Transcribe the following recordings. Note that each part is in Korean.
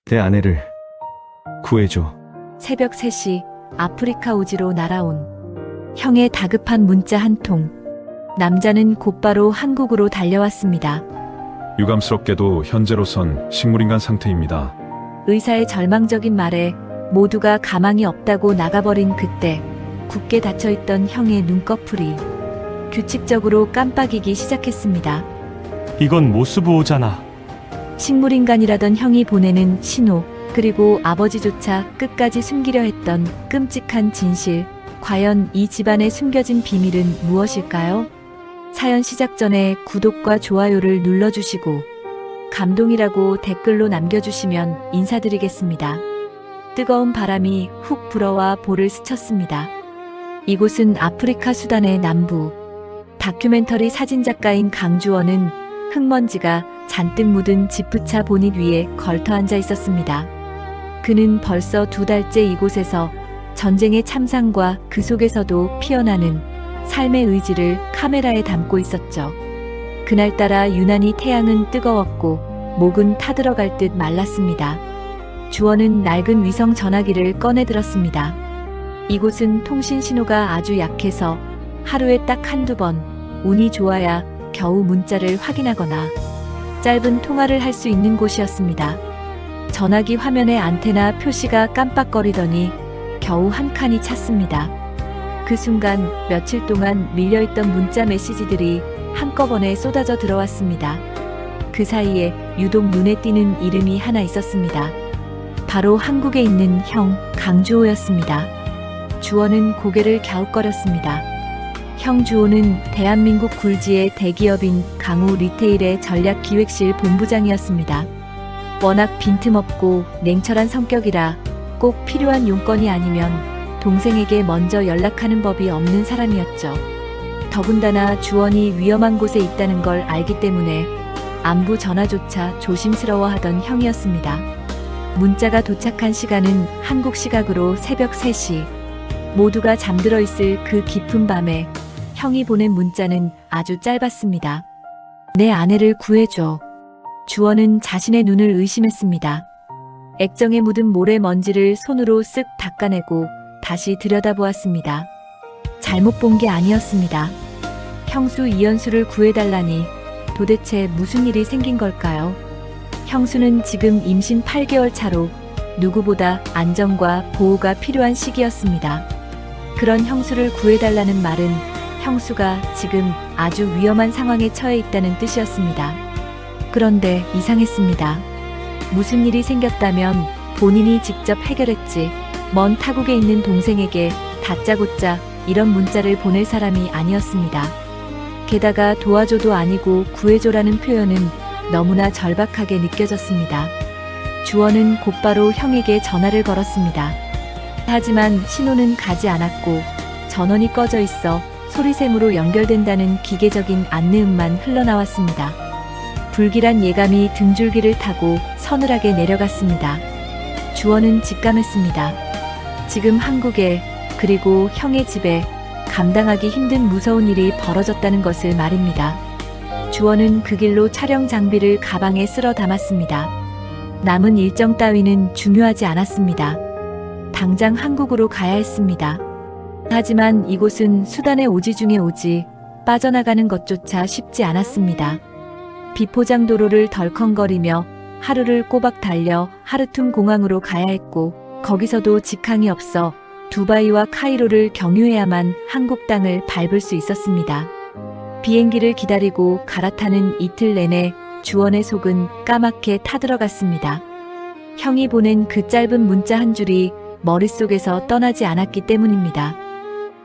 내 아내를 구해줘. 새벽 3시 아프리카 오지로 날아온 형의 다급한 문자 한 통. 남자는 곧바로 한국으로 달려왔습니다. 유감스럽게도 현재로선 식물인간 상태입니다. 의사의 절망적인 말에 모두가 가망이 없다고 나가버린 그때 굳게 닫혀있던 형의 눈꺼풀이 규칙적으로 깜빡이기 시작했습니다. 이건 모스부호잖아. 식물인간이라던 형이 보내는 신호, 그리고 아버지조차 끝까지 숨기려 했던 끔찍한 진실. 과연 이 집안에 숨겨진 비밀은 무엇일까요? 사연 시작 전에 구독과 좋아요를 눌러주시고 감동이라고 댓글로 남겨주시면 인사드리겠습니다. 뜨거운 바람이 훅 불어와 볼을 스쳤습니다. 이곳은 아프리카 수단의 남부. 다큐멘터리 사진작가인 강주원은 흙먼지가 잔뜩 묻은 지프차 보닛 위에 걸터 앉아 있었습니다. 그는 벌써 2달째 이곳에서 전쟁의 참상과 그 속에서도 피어나는 삶의 의지를 카메라에 담고 있었죠. 그날따라 유난히 태양은 뜨거웠고 목은 타들어갈 듯 말랐습니다. 주원은 낡은 위성 전화기를 꺼내 들었습니다. 이곳은 통신 신호가 아주 약해서 하루에 딱 한두 번, 운이 좋아야 겨우 문자를 확인하거나 짧은 통화를 할 수 있는 곳이었습니다. 전화기 화면에 안테나 표시가 깜빡거리더니 겨우 한 칸이 찼습니다. 그 순간 며칠 동안 밀려있던 문자 메시지들이 한꺼번에 쏟아져 들어왔습니다. 그 사이에 유독 눈에 띄는 이름이 하나 있었습니다. 바로 한국에 있는 형 강주호였습니다. 주원은 고개를 갸웃거렸습니다. 형 주호는 대한민국 굴지의 대기업인 강우 리테일의 전략기획실 본부장이었습니다. 워낙 빈틈없고 냉철한 성격이라 꼭 필요한 용건이 아니면 동생에게 먼저 연락하는 법이 없는 사람이었죠. 더군다나 주원이 위험한 곳에 있다는 걸 알기 때문에 안부 전화조차 조심스러워하던 형이었습니다. 문자가 도착한 시간은 한국 시각으로 새벽 3시. 모두가 잠들어 있을 그 깊은 밤에 형이 보낸 문자는 아주 짧았습니다. 내 아내를 구해줘. 주원은 자신의 눈을 의심했습니다. 액정에 묻은 모래먼지를 손으로 쓱 닦아내고 다시 들여다보았습니다. 잘못 본 게 아니었습니다. 형수 이현수를 구해달라니 도대체 무슨 일이 생긴 걸까요? 형수는 지금 임신 8개월 차로 누구보다 안정과 보호가 필요한 시기였습니다. 그런 형수를 구해달라는 말은 형수가 지금 아주 위험한 상황에 처해 있다는 뜻이었습니다. 그런데 이상했습니다. 무슨 일이 생겼다면 본인이 직접 해결했지 먼 타국에 있는 동생에게 다짜고짜 이런 문자를 보낼 사람이 아니었습니다. 게다가 도와줘도 아니고 구해줘라는 표현은 너무나 절박하게 느껴졌습니다. 주원은 곧바로 형에게 전화를 걸었습니다. 하지만 신호는 가지 않았고 전원이 꺼져 있어 소리샘으로 연결된다는 기계적인 안내음만 흘러나왔습니다. 불길한 예감이 등줄기를 타고 서늘하게 내려갔습니다. 주원은 직감했습니다. 지금 한국에, 그리고 형의 집에 감당하기 힘든 무서운 일이 벌어졌다는 것을 말입니다. 주원은 그 길로 촬영 장비를 가방에 쓸어 담았습니다. 남은 일정 따위는 중요하지 않았습니다. 당장 한국으로 가야 했습니다. 하지만 이곳은 수단의 오지 중의 오지, 빠져나가는 것조차 쉽지 않았습니다. 비포장 도로를 덜컹거리며 하루를 꼬박 달려 하르툼 공항으로 가야 했고 거기서도 직항이 없어 두바이와 카이로를 경유해야만 한국 땅을 밟을 수 있었습니다. 비행기를 기다리고 갈아타는 이틀 내내 주원의 속은 까맣게 타들어갔습니다. 형이 보낸 그 짧은 문자 한 줄이 머릿속에서 떠나지 않았기 때문입니다.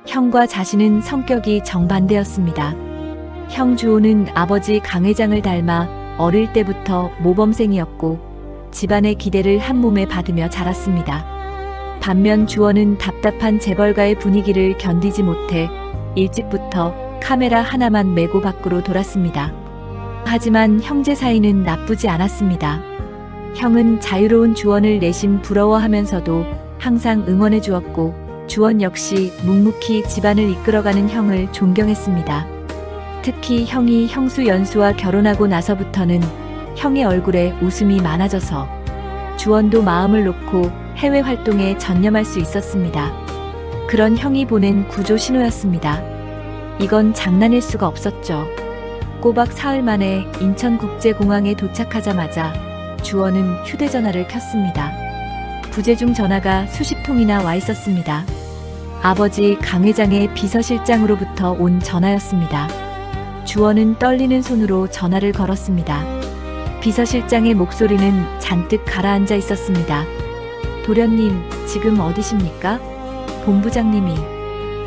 형과 자신은 성격이 정반대였습니다. 형 주호는 아버지 강 회장을 닮아 어릴 때부터 모범생이었고 집안의 기대를 한 몸에 받으며 자랐습니다. 반면 주원은 답답한 재벌가의 분위기를 견디지 못해 일찍부터 카메라 하나만 메고 밖으로 돌았습니다. 하지만 형제 사이는 나쁘지 않았습니다. 형은 자유로운 주원을 내심 부러워하면서도 항상 응원해 주었고 주원 역시 묵묵히 집안을 이끌어가는 형을 존경했습니다. 특히 형이 형수 연수와 결혼하고 나서부터는 형의 얼굴에 웃음이 많아져서 주원도 마음을 놓고 해외 활동에 전념할 수 있었습니다. 그런 형이 보낸 구조 신호였습니다. 이건 장난일 수가 없었죠. 꼬박 사흘 만에 인천국제공항에 도착하자마자 주원은 휴대전화를 켰습니다. 부재중 전화가 수십 통이나 와 있었습니다. 아버지 강 회장의 비서실장으로부터 온 전화였습니다. 주원은 떨리는 손으로 전화를 걸었습니다. 비서실장의 목소리는 잔뜩 가라앉아 있었습니다. 도련님, 지금 어디십니까? 본부장님이.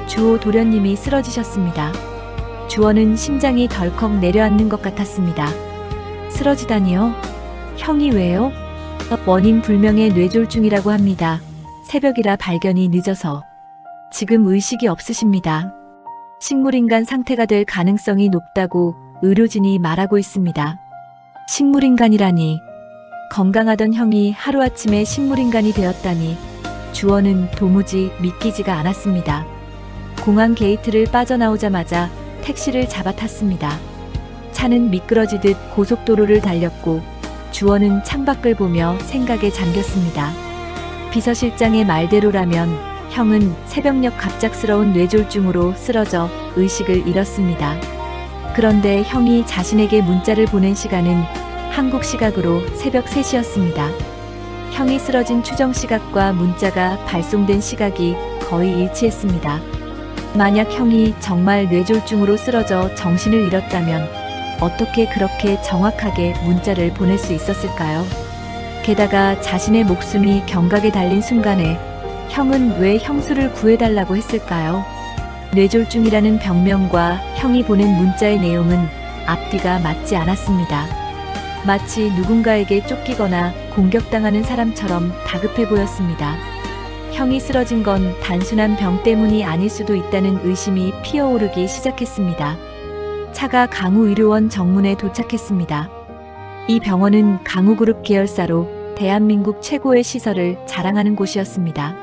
주호 도련님이 쓰러지셨습니다. 주원은 심장이 덜컥 내려앉는 것 같았습니다. 쓰러지다니요? 형이 왜요? 원인 불명의 뇌졸중이라고 합니다. 새벽이라 발견이 늦어서. 지금 의식이 없으십니다. 식물인간 상태가 될 가능성이 높다고 의료진이 말하고 있습니다. 식물인간이라니. 건강하던 형이 하루아침에 식물인간이 되었다니 주원은 도무지 믿기지가 않았습니다. 공항 게이트를 빠져나오자마자 택시를 잡아탔습니다. 차는 미끄러지듯 고속도로를 달렸고 주원은 창밖을 보며 생각에 잠겼습니다. 비서실장의 말대로라면 형은 새벽녘 갑작스러운 뇌졸중으로 쓰러져 의식을 잃었습니다. 그런데 형이 자신에게 문자를 보낸 시간은 한국 시각으로 새벽 3시였습니다. 형이 쓰러진 추정 시각과 문자가 발송된 시각이 거의 일치했습니다. 만약 형이 정말 뇌졸중으로 쓰러져 정신을 잃었다면 어떻게 그렇게 정확하게 문자를 보낼 수 있었을까요? 게다가 자신의 목숨이 경각에 달린 순간에 형은 왜 형수를 구해달라고 했을까요? 뇌졸중이라는 병명과 형이 보낸 문자의 내용은 앞뒤가 맞지 않았습니다. 마치 누군가에게 쫓기거나 공격당하는 사람처럼 다급해 보였습니다. 형이 쓰러진 건 단순한 병 때문이 아닐 수도 있다는 의심이 피어오르기 시작했습니다. 차가 강우의료원 정문에 도착했습니다. 이 병원은 강우그룹 계열사로 대한민국 최고의 시설을 자랑하는 곳이었습니다.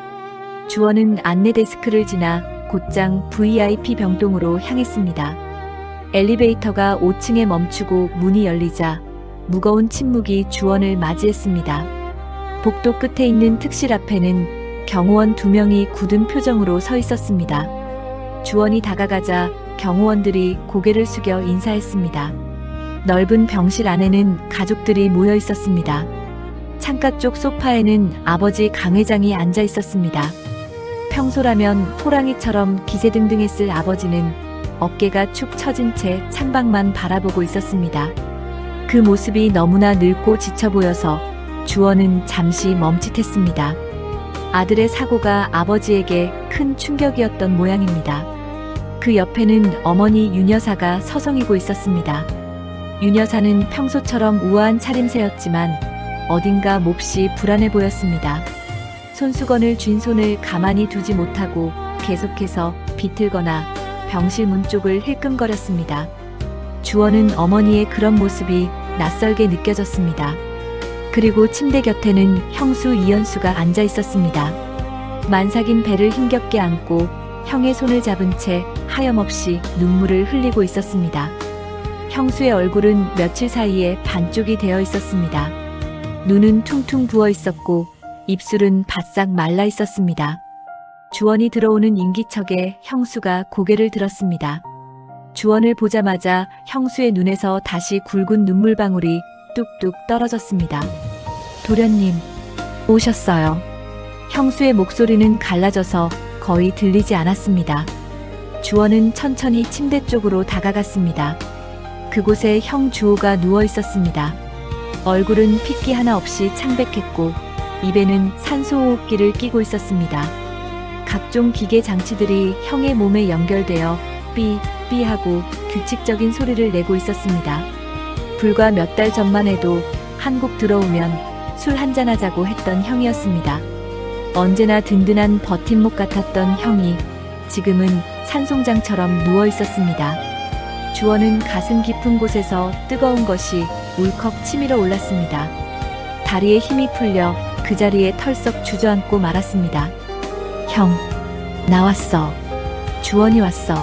주원은 안내 데스크를 지나 곧장 VIP 병동으로 향했습니다. 엘리베이터가 5층에 멈추고 문이 열리자 무거운 침묵이 주원을 맞이했습니다. 복도 끝에 있는 특실 앞에는 경호원 2명이 굳은 표정으로 서 있었습니다. 주원이 다가가자 경호원들이 고개를 숙여 인사했습니다. 넓은 병실 안에는 가족들이 모여 있었습니다. 창가 쪽 소파에는 아버지 강 회장이 앉아 있었습니다. 평소라면 호랑이처럼 기세등등했을 아버지는 어깨가 축 처진 채 창밖만 바라보고 있었습니다. 그 모습이 너무나 늙고 지쳐 보여서 주원은 잠시 멈칫했습니다. 아들의 사고가 아버지에게 큰 충격이었던 모양입니다. 그 옆에는 어머니 윤 여사가 서성이고 있었습니다. 윤 여사는 평소처럼 우아한 차림새였지만 어딘가 몹시 불안해 보였습니다. 손수건을 쥔 손을 가만히 두지 못하고 계속해서 비틀거나 병실 문 쪽을 힐끔거렸습니다. 주원은 어머니의 그런 모습이 낯설게 느껴졌습니다. 그리고 침대 곁에는 형수 이현수가 앉아 있었습니다. 만삭인 배를 힘겹게 안고 형의 손을 잡은 채 하염없이 눈물을 흘리고 있었습니다. 형수의 얼굴은 며칠 사이에 반쪽이 되어 있었습니다. 눈은 퉁퉁 부어 있었고 입술은 바싹 말라 있었습니다. 주원이 들어오는 인기척에 형수가 고개를 들었습니다. 주원을 보자마자 형수의 눈에서 다시 굵은 눈물방울이 뚝뚝 떨어졌습니다. 도련님, 오셨어요. 형수의 목소리는 갈라져서 거의 들리지 않았습니다. 주원은 천천히 침대 쪽으로 다가갔습니다. 그곳에 형 주호가 누워 있었습니다. 얼굴은 핏기 하나 없이 창백했고 입에는 산소호흡기를 끼고 있었습니다. 각종 기계 장치들이 형의 몸에 연결되어 삐 하고 규칙적인 소리를 내고 있었습니다. 불과 몇 달 전만 해도 한국 들어오면 술 한잔하자고 했던 형이었습니다. 언제나 든든한 버팀목 같았던 형이 지금은 산송장처럼 누워 있었습니다. 주원은 가슴 깊은 곳에서 뜨거운 것이 울컥 치밀어 올랐습니다. 다리에 힘이 풀려 그 자리에 털썩 주저앉고 말았습니다. 형, 나왔어. 주원이 왔어.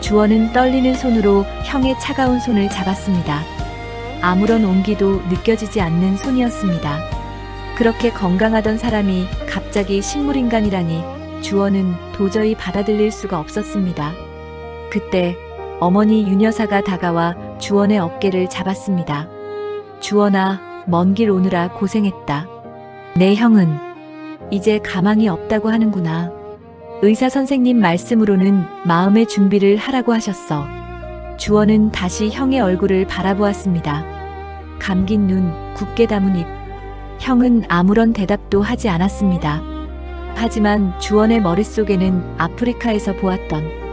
주원은 떨리는 손으로 형의 차가운 손을 잡았습니다. 아무런 온기도 느껴지지 않는 손이었습니다. 그렇게 건강하던 사람이 갑자기 식물인간이라니 주원은 도저히 받아들일 수가 없었습니다. 그때 어머니 윤여사가 다가와 주원의 어깨를 잡았습니다. 주원아, 먼 길 오느라 고생했다. 내 형은 이제 가망이 없다고 하는구나. 의사 선생님 말씀으로는 마음의 준비를 하라고 하셨어. 주원은 다시 형의 얼굴을 바라보았습니다. 감긴 눈, 굳게 담은 입. 형은 아무런 대답도 하지 않았습니다. 하지만 주원의 머릿속에는 아프리카에서 보았던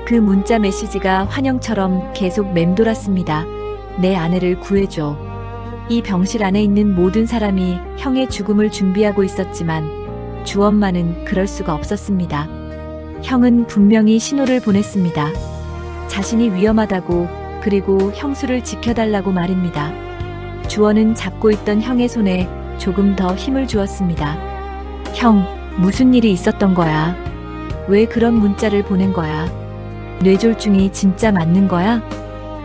그 문자 메시지가 환영처럼 계속 맴돌았습니다. 내 아내를 구해줘. 이 병실 안에 있는 모든 사람이 형의 죽음을 준비하고 있었지만 주원만은 그럴 수가 없었습니다. 형은 분명히 신호를 보냈습니다. 자신이 위험하다고, 그리고 형수를 지켜달라고 말입니다. 주원은 잡고 있던 형의 손에 조금 더 힘을 주었습니다. 형, 무슨 일이 있었던 거야? 왜 그런 문자를 보낸 거야? 뇌졸중이 진짜 맞는 거야?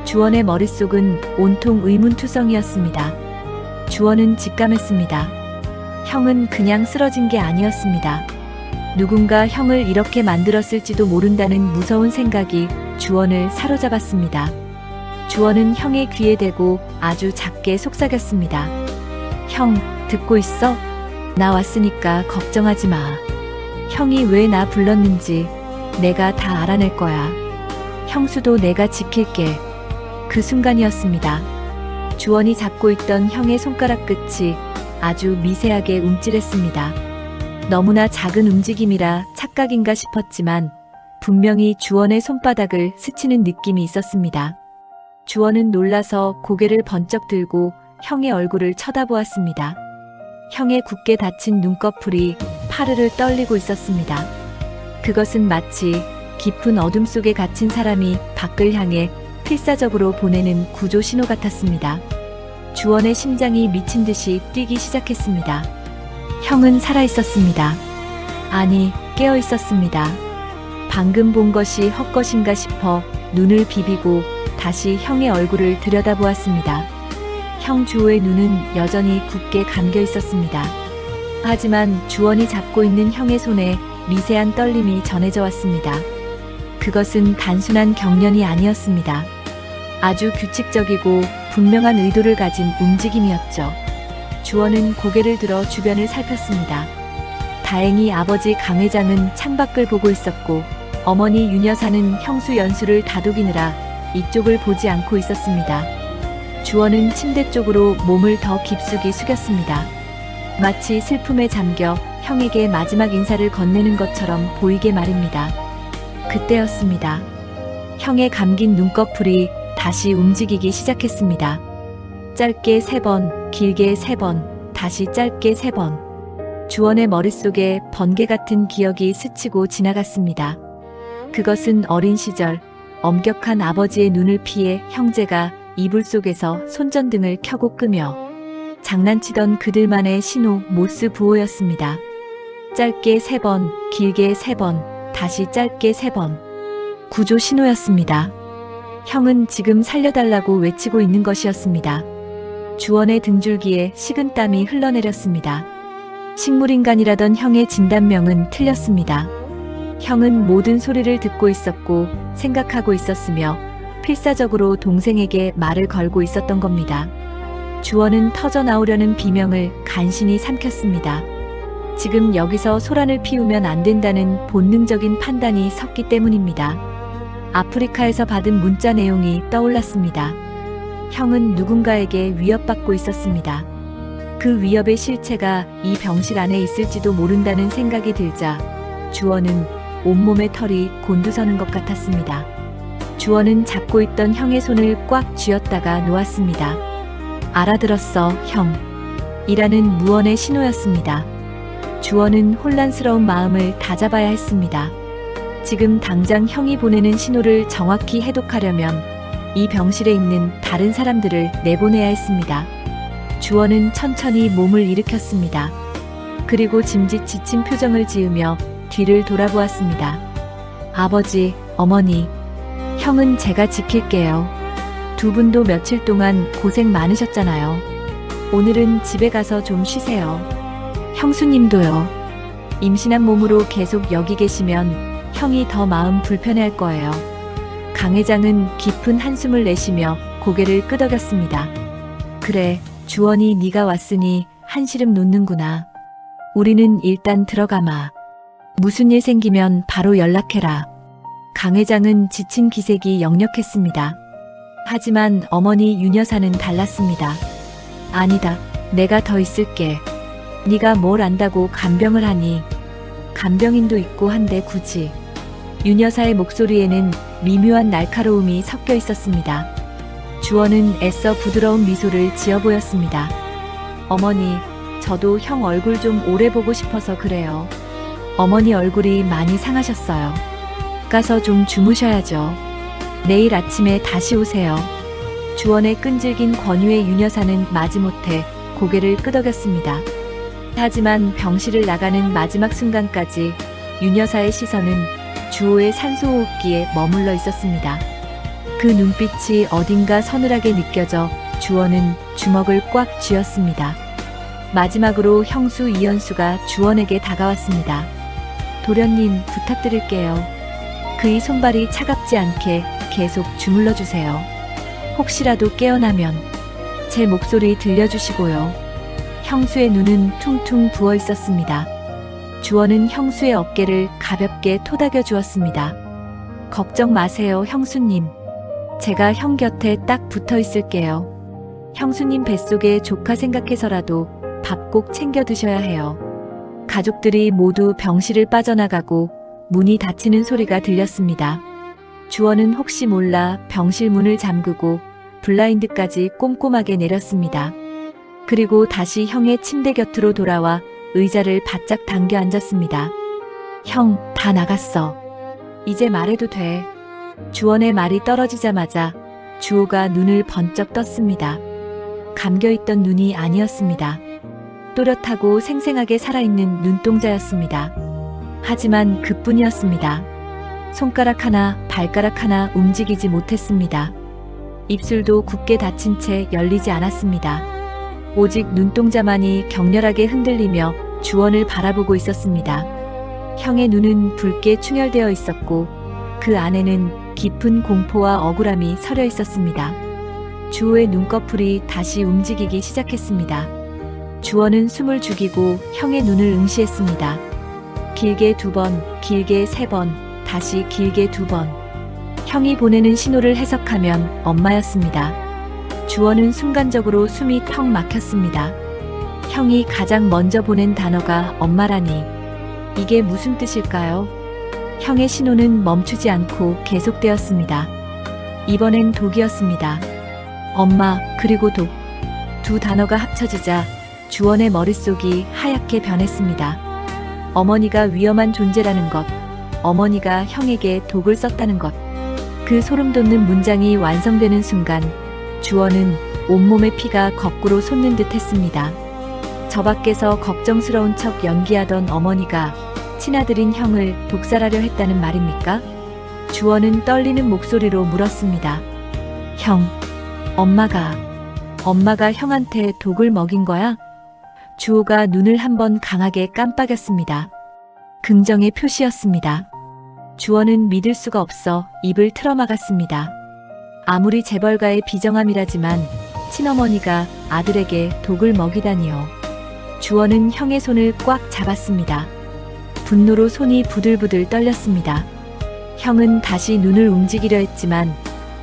주원의 머릿속은 온통 의문투성이었습니다. 주원은 직감했습니다. 형은 그냥 쓰러진 게 아니었습니다. 누군가 형을 이렇게 만들었을지도 모른다는 무서운 생각이 주원을 사로잡았습니다. 주원은 형의 귀에 대고 아주 작게 속삭였습니다. 형, 듣고 있어? 나 왔으니까 걱정하지 마. 형이 왜 나 불렀는지 내가 다 알아낼 거야. 형수도 내가 지킬게. 그 순간이었습니다. 주원이 잡고 있던 형의 손가락 끝이 아주 미세하게 움찔했습니다. 너무나 작은 움직임이라 착각인가 싶었지만 분명히 주원의 손바닥을 스치는 느낌이 있었습니다. 주원은 놀라서 고개를 번쩍 들고 형의 얼굴을 쳐다보았습니다. 형의 굳게 닫힌 눈꺼풀이 파르르 떨리고 있었습니다. 그것은 마치 깊은 어둠 속에 갇힌 사람이 밖을 향해 필사적으로 보내는 구조 신호 같았습니다. 주원의 심장이 미친 듯이 뛰기 시작했습니다. 형은 살아있었습니다. 아니, 깨어 있었습니다. 방금 본 것이 헛것인가 싶어 눈을 비비고 다시 형의 얼굴을 들여다보았습니다. 형 주호의 눈은 여전히 굳게 감겨 있었습니다. 하지만 주원이 잡고 있는 형의 손에 미세한 떨림이 전해져 왔습니다. 그것은 단순한 경련이 아니었습니다. 아주 규칙적이고 분명한 의도를 가진 움직임이었죠. 주원은 고개를 들어 주변을 살폈습니다. 다행히 아버지 강 회장은 창밖을 보고 있었고 어머니 윤 여사는 형수 연수를 다독이느라 이쪽을 보지 않고 있었습니다. 주원은 침대 쪽으로 몸을 더 깊숙이 숙였습니다. 마치 슬픔에 잠겨 형에게 마지막 인사를 건네는 것처럼 보이게 말입니다. 그때였습니다. 형의 감긴 눈꺼풀이 다시 움직이기 시작했습니다. 짧게 3번, 길게 3번, 다시 짧게 3번. 주원의 머릿속에 번개 같은 기억이 스치고 지나갔습니다. 그것은 어린 시절 엄격한 아버지의 눈을 피해 형제가 이불 속에서 손전등을 켜고 끄며 장난치던 그들만의 신호 모스 부호였습니다. 짧게 3번, 길게 3번, 다시 짧게 3번. 구조 신호였습니다. 형은 지금 살려달라고 외치고 있는 것이었습니다. 주원의 등줄기에 식은땀이 흘러내렸습니다. 식물인간이라던 형의 진단명은 틀렸습니다. 형은 모든 소리를 듣고 있었고 생각하고 있었으며 필사적으로 동생에게 말을 걸고 있었던 겁니다. 주원은 터져나오려는 비명을 간신히 삼켰습니다. 지금 여기서 소란을 피우면 안 된다는 본능적인 판단이 섰기 때문입니다. 아프리카에서 받은 문자 내용이 떠올랐습니다. 형은 누군가에게 위협받고 있었습니다. 그 위협의 실체가 이 병실 안에 있을지도 모른다는 생각이 들자 주원은 온몸의 털이 곤두서는 것 같았습니다. 주원은 잡고 있던 형의 손을 꽉 쥐었다가 놓았습니다. 알아들었어, 형. 이라는 무언의 신호였습니다. 주원은 혼란스러운 마음을 다잡아야 했습니다. 지금 당장 형이 보내는 신호를 정확히 해독하려면 이 병실에 있는 다른 사람들을 내보내야 했습니다. 주원은 천천히 몸을 일으켰습니다. 그리고 짐짓 지친 표정을 지으며 뒤를 돌아보았습니다. 아버지, 어머니, 형은 제가 지킬게요. 두 분도 며칠 동안 고생 많으셨잖아요. 오늘은 집에 가서 좀 쉬세요. 형수님도요. 임신한 몸으로 계속 여기 계시면 형이 더 마음 불편해할 거예요. 강 회장은 깊은 한숨을 내쉬며 고개를 끄덕였습니다. 그래, 주원이 네가 왔으니 한시름 놓는구나. 우리는 일단 들어가마. 무슨 일 생기면 바로 연락해라. 강 회장은 지친 기색이 역력했습니다. 하지만 어머니 윤 여사는 달랐습니다. 아니다, 내가 더 있을게. 네가 뭘 안다고 간병을 하니. 간병인도 있고 한데 굳이. 윤 여사의 목소리에는 미묘한 날카로움이 섞여 있었습니다. 주원은 애써 부드러운 미소를 지어 보였습니다. 어머니, 저도 형 얼굴 좀 오래 보고 싶어서 그래요. 어머니 얼굴이 많이 상하셨어요. 가서 좀 주무셔야죠. 내일 아침에 다시 오세요. 주원의 끈질긴 권유에 윤 여사는 마지못해 고개를 끄덕였습니다. 하지만 병실을 나가는 마지막 순간까지 윤 여사의 시선은 주호의 산소호흡기에 머물러 있었습니다. 그 눈빛이 어딘가 서늘하게 느껴져 주원은 주먹을 꽉 쥐었습니다. 마지막으로 형수 이현수가 주원에게 다가왔습니다. 도련님, 부탁드릴게요. 그의 손발이 차갑지 않게 계속 주물러 주세요. 혹시라도 깨어나면 제 목소리 들려주시고요. 형수의 눈은 퉁퉁 부어 있었습니다. 주원은 형수의 어깨를 가볍게 토닥여 주었습니다. 걱정 마세요, 형수님. 제가 형 곁에 딱 붙어 있을게요. 형수님 뱃속에 조카 생각해서라도 밥 꼭 챙겨 드셔야 해요. 가족들이 모두 병실을 빠져나가고 문이 닫히는 소리가 들렸습니다. 주원은 혹시 몰라 병실 문을 잠그고 블라인드까지 꼼꼼하게 내렸습니다. 그리고 다시 형의 침대 곁으로 돌아와 의자를 바짝 당겨 앉았습니다. 형, 다 나갔어. 이제 말해도 돼. 주원의 말이 떨어지자마자 주호가 눈을 번쩍 떴습니다. 감겨있던 눈이 아니었습니다. 또렷하고 생생하게 살아있는 눈동자였습니다. 하지만 그뿐이었습니다. 손가락 하나, 발가락 하나 움직이지 못했습니다. 입술도 굳게 닫힌 채 열리지 않았습니다. 오직 눈동자만이 격렬하게 흔들리며 주원을 바라보고 있었습니다. 형의 눈은 붉게 충혈되어 있었고 그 안에는 깊은 공포와 억울함이 서려 있었습니다. 주호의 눈꺼풀이 다시 움직이기 시작했습니다. 주원은 숨을 죽이고 형의 눈을 응시했습니다. 길게 2번, 길게 3번, 다시 길게 2번. 형이 보내는 신호를 해석하면 엄마였습니다. 주원은 순간적으로 숨이 턱 막혔습니다. 형이 가장 먼저 보낸 단어가 엄마라니. 이게 무슨 뜻일까요? 형의 신호는 멈추지 않고 계속되었습니다. 이번엔 독이었습니다. 엄마, 그리고 독. 두 단어가 합쳐지자 주원의 머릿속이 하얗게 변했습니다. 어머니가 위험한 존재라는 것, 어머니가 형에게 독을 썼다는 것. 그 소름 돋는 문장이 완성되는 순간 주원은 온몸의 피가 거꾸로 솟는 듯 했습니다. 저 밖에서 걱정스러운 척 연기하던 어머니가 친아들인 형을 독살하려 했다는 말입니까? 주원은 떨리는 목소리로 물었습니다. 형, 엄마가 형한테 독을 먹인 거야? 주호가 눈을 한번 강하게 깜빡였습니다. 긍정의 표시였습니다. 주원은 믿을 수가 없어 입을 틀어막았습니다. 아무리 재벌가의 비정함이라지만 친어머니가 아들에게 독을 먹이다니요. 주원은 형의 손을 꽉 잡았습니다. 분노로 손이 부들부들 떨렸습니다. 형은 다시 눈을 움직이려 했지만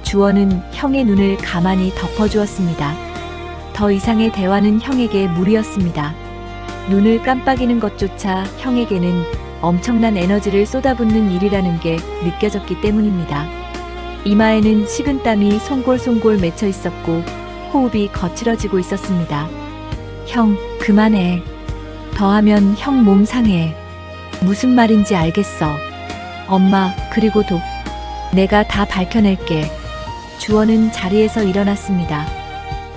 주원은 형의 눈을 가만히 덮어주었습니다. 더 이상의 대화는 형에게 무리였습니다. 눈을 깜빡이는 것조차 형에게는 엄청난 에너지를 쏟아붓는 일이라는 게 느껴졌기 때문입니다. 이마에는 식은땀이 송골송골 맺혀 있었고 호흡이 거칠어지고 있었습니다. 형, 그만해. 더하면 형 몸 상해. 무슨 말인지 알겠어. 엄마, 그리고 독. 내가 다 밝혀낼게. 주원은 자리에서 일어났습니다.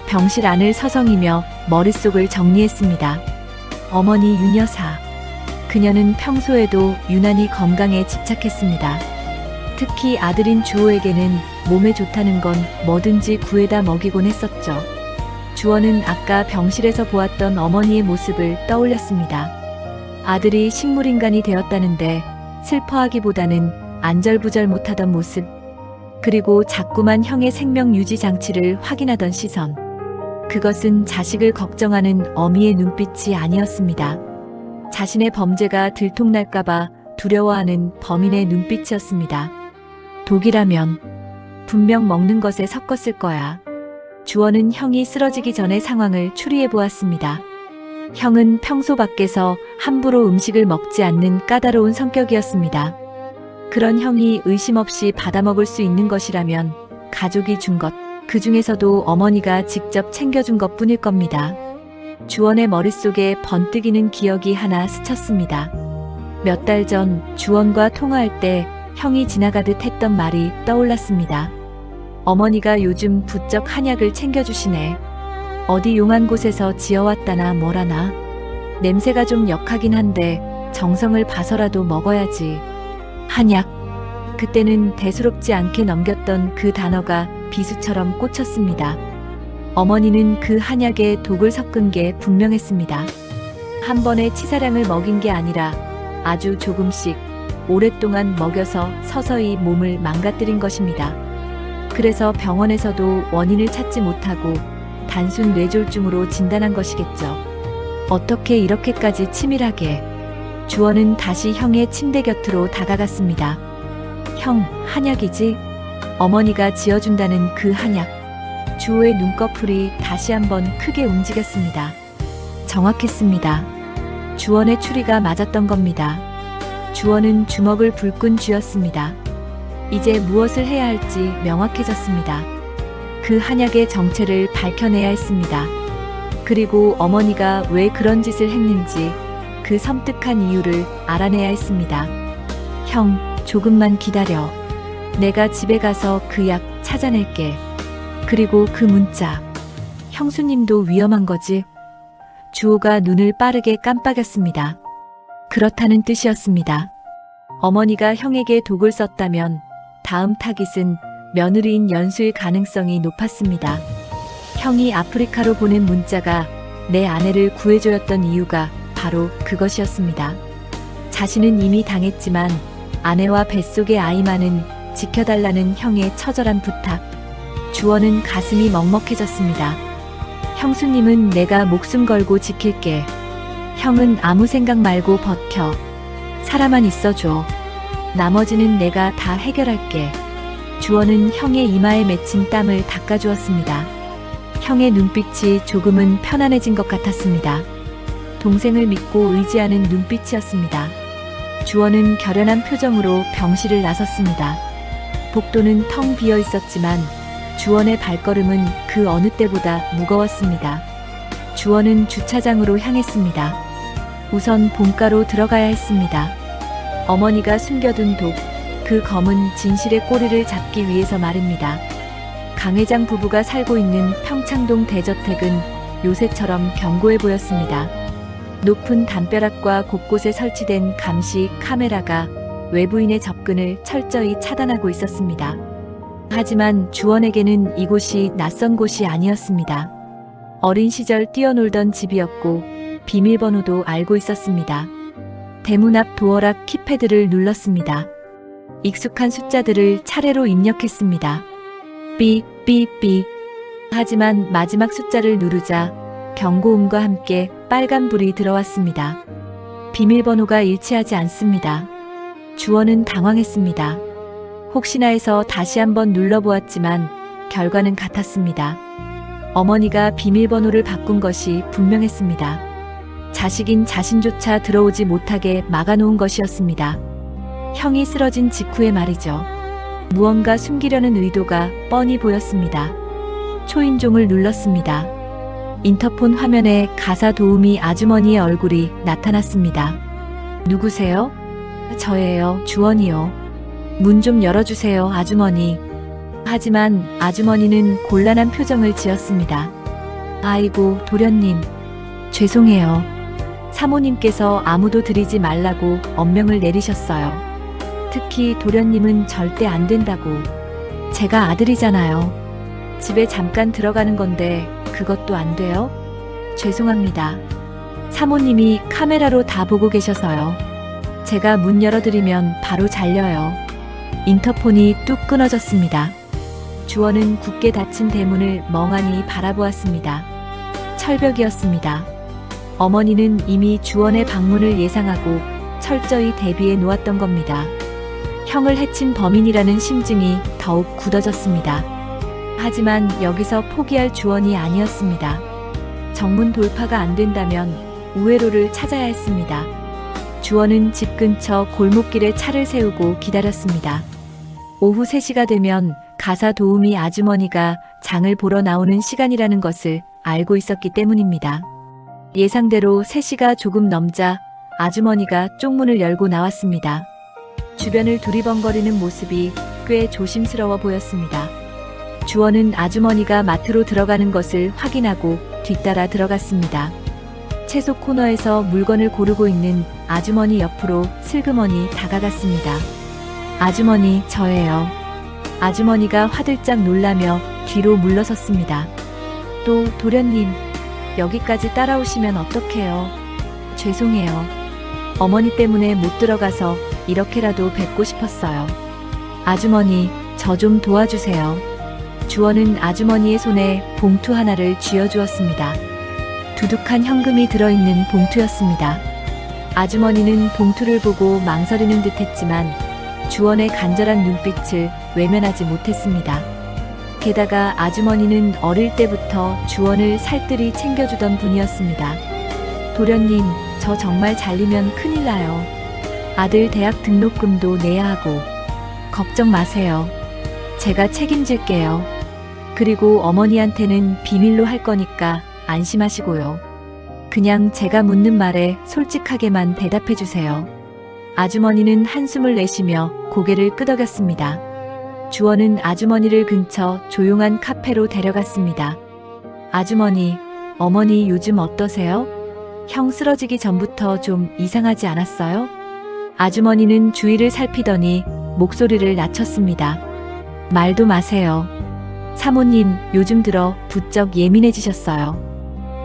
병실 안을 서성이며 머릿속을 정리했습니다. 어머니 윤 여사. 그녀는 평소에도 유난히 건강에 집착했습니다. 특히 아들인 주호에게는 몸에 좋다는 건 뭐든지 구해다 먹이곤 했었죠. 주원은 아까 병실에서 보았던 어머니의 모습을 떠올렸습니다. 아들이 식물인간이 되었다는데 슬퍼하기보다는 안절부절 못하던 모습, 그리고 자꾸만 형의 생명 유지 장치를 확인하던 시선. 그것은 자식을 걱정하는 어미의 눈빛이 아니었습니다. 자신의 범죄가 들통날까봐 두려워하는 범인의 눈빛이었습니다. 독이라면 분명 먹는 것에 섞었을 거야. 주원은 형이 쓰러지기 전의 상황을 추리해 보았습니다. 형은 평소 밖에서 함부로 음식을 먹지 않는 까다로운 성격이었습니다. 그런 형이 의심 없이 받아먹을 수 있는 것이라면 가족이 준 것, 그 중에서도 어머니가 직접 챙겨준 것 뿐일 겁니다. 주원의 머릿속에 번뜩이는 기억이 하나 스쳤습니다. 몇 달 전 주원과 통화할 때 형이 지나가듯 했던 말이 떠올랐습니다. 어머니가 요즘 부쩍 한약을 챙겨주시네. 어디 용한 곳에서 지어왔다나 뭐라나. 냄새가 좀 역하긴 한데 정성을 봐서라도 먹어야지. 한약. 그때는 대수롭지 않게 넘겼던 그 단어가 비수처럼 꽂혔습니다. 어머니는 그 한약에 독을 섞은 게 분명했습니다. 한 번에 치사량을 먹인 게 아니라 아주 조금씩 오랫동안 먹여서 서서히 몸을 망가뜨린 것입니다. 그래서 병원에서도 원인을 찾지 못하고 단순 뇌졸중으로 진단한 것이겠죠. 어떻게 이렇게까지 치밀하게. 주원은 다시 형의 침대 곁으로 다가갔습니다. 형, 한약이지? 어머니가 지어준다는 그 한약. 주호의 눈꺼풀이 다시 한번 크게 움직였습니다. 정확했습니다. 주원의 추리가 맞았던 겁니다. 주원은 주먹을 불끈 쥐었습니다. 이제 무엇을 해야 할지 명확해졌습니다. 그 한약의 정체를 밝혀내야 했습니다. 그리고 어머니가 왜 그런 짓을 했는지 그 섬뜩한 이유를 알아내야 했습니다. 형, 조금만 기다려. 내가 집에 가서 그 약 찾아낼게. 그리고 그 문자. 형수님도 위험한 거지? 주호가 눈을 빠르게 깜빡였습니다. 그렇다는 뜻이었습니다. 어머니가 형에게 독을 썼다면 다음 타깃은 며느리인 연수일 가능성이 높았습니다. 형이 아프리카로 보낸 문자가 내 아내를 구해줘였던 이유가 바로 그것이었습니다. 자신은 이미 당했지만 아내와 뱃속의 아이만은 지켜달라는 형의 처절한 부탁. 주원은 가슴이 먹먹해졌습니다. 형수님은 내가 목숨 걸고 지킬게. 형은 아무 생각 말고 버텨. 살아만 있어줘. 나머지는 내가 다 해결할게. 주원은 형의 이마에 맺힌 땀을 닦아주었습니다. 형의 눈빛이 조금은 편안해진 것 같았습니다. 동생을 믿고 의지하는 눈빛이었습니다. 주원은 결연한 표정으로 병실을 나섰습니다. 복도는 텅 비어 있었지만 주원의 발걸음은 그 어느 때보다 무거웠습니다. 주원은 주차장으로 향했습니다. 우선 본가로 들어가야 했습니다. 어머니가 숨겨둔 독, 그 검은 진실의 꼬리를 잡기 위해서 말입니다. 강 회장 부부가 살고 있는 평창동 대저택은 요새처럼 견고해 보였습니다. 높은 담벼락과 곳곳에 설치된 감시 카메라가 외부인의 접근을 철저히 차단하고 있었습니다. 하지만 주원에게는 이곳이 낯선 곳이 아니었습니다. 어린 시절 뛰어놀던 집이었고 비밀번호도 알고 있었습니다. 대문 앞 도어락 키패드를 눌렀습니다. 익숙한 숫자들을 차례로 입력했습니다. 삐삐삐. 하지만 마지막 숫자를 누르자 경고음과 함께 빨간불이 들어왔습니다. 비밀번호가 일치하지 않습니다. 주원은 당황했습니다. 혹시나 해서 다시 한번 눌러보았지만 결과는 같았습니다. 어머니가 비밀번호를 바꾼 것이 분명했습니다. 자식인 자신조차 들어오지 못하게 막아놓은 것이었습니다. 형이 쓰러진 직후의 말이죠. 무언가 숨기려는 의도가 뻔히 보였습니다. 초인종을 눌렀습니다. 인터폰 화면에 가사 도우미 아주머니의 얼굴이 나타났습니다. 누구세요? 저예요, 주원이요. 문 좀 열어주세요, 아주머니. 하지만 아주머니는 곤란한 표정을 지었습니다. 아이고, 도련님. 죄송해요. 사모님께서 아무도 들이지 말라고 엄명을 내리셨어요. 특히 도련님은 절대 안 된다고. 제가 아들이잖아요. 집에 잠깐 들어가는 건데 그것도 안 돼요? 죄송합니다. 사모님이 카메라로 다 보고 계셔서요. 제가 문 열어드리면 바로 잘려요. 인터폰이 뚝 끊어졌습니다. 주원은 굳게 닫힌 대문을 멍하니 바라보았습니다. 철벽이었습니다. 어머니는 이미 주원의 방문을 예상하고 철저히 대비해 놓았던 겁니다. 형을 해친 범인이라는 심증이 더욱 굳어졌습니다. 하지만 여기서 포기할 주원이 아니었습니다. 정문 돌파가 안 된다면 우회로를 찾아야 했습니다. 주원은 집 근처 골목길에 차를 세우고 기다렸습니다. 오후 3시가 되면 가사 도우미 아주머니가 장을 보러 나오는 시간이라는 것을 알고 있었기 때문입니다. 예상대로 3시가 조금 넘자 아주머니가 쪽문을 열고 나왔습니다. 주변을 두리번거리는 모습이 꽤 조심스러워 보였습니다. 주원은 아주머니가 마트로 들어가는 것을 확인하고 뒤따라 들어갔습니다. 채소 코너에서 물건을 고르고 있는 아주머니 옆으로 슬그머니 다가갔습니다. 아주머니, 저예요. 아주머니가 화들짝 놀라며 뒤로 물러섰습니다. 또 도련님, 여기까지 따라오시면 어떡해요? 죄송해요. 어머니 때문에 못 들어가서 이렇게라도 뵙고 싶었어요. 아주머니, 저 좀 도와주세요. 주원은 아주머니의 손에 봉투 하나를 쥐어주었습니다. 두둑한 현금이 들어있는 봉투였습니다. 아주머니는 봉투를 보고 망설이는 듯 했지만 주원의 간절한 눈빛을 외면하지 못했습니다. 게다가 아주머니는 어릴 때부터 주원을 살뜰히 챙겨주던 분이었습니다. 도련님, 저 정말 잘리면 큰일 나요. 아들 대학 등록금도 내야 하고. 걱정 마세요. 제가 책임질게요. 그리고 어머니한테는 비밀로 할 거니까 안심하시고요. 그냥 제가 묻는 말에 솔직하게만 대답해 주세요. 아주머니는 한숨을 내쉬며 고개를 끄덕였습니다. 주원은 아주머니를 근처 조용한 카페로 데려갔습니다. 아주머니, 어머니 요즘 어떠세요? 형 쓰러지기 전부터 좀 이상하지 않았어요? 아주머니는 주위를 살피더니 목소리를 낮췄습니다. 말도 마세요. 사모님, 요즘 들어 부쩍 예민해지셨어요.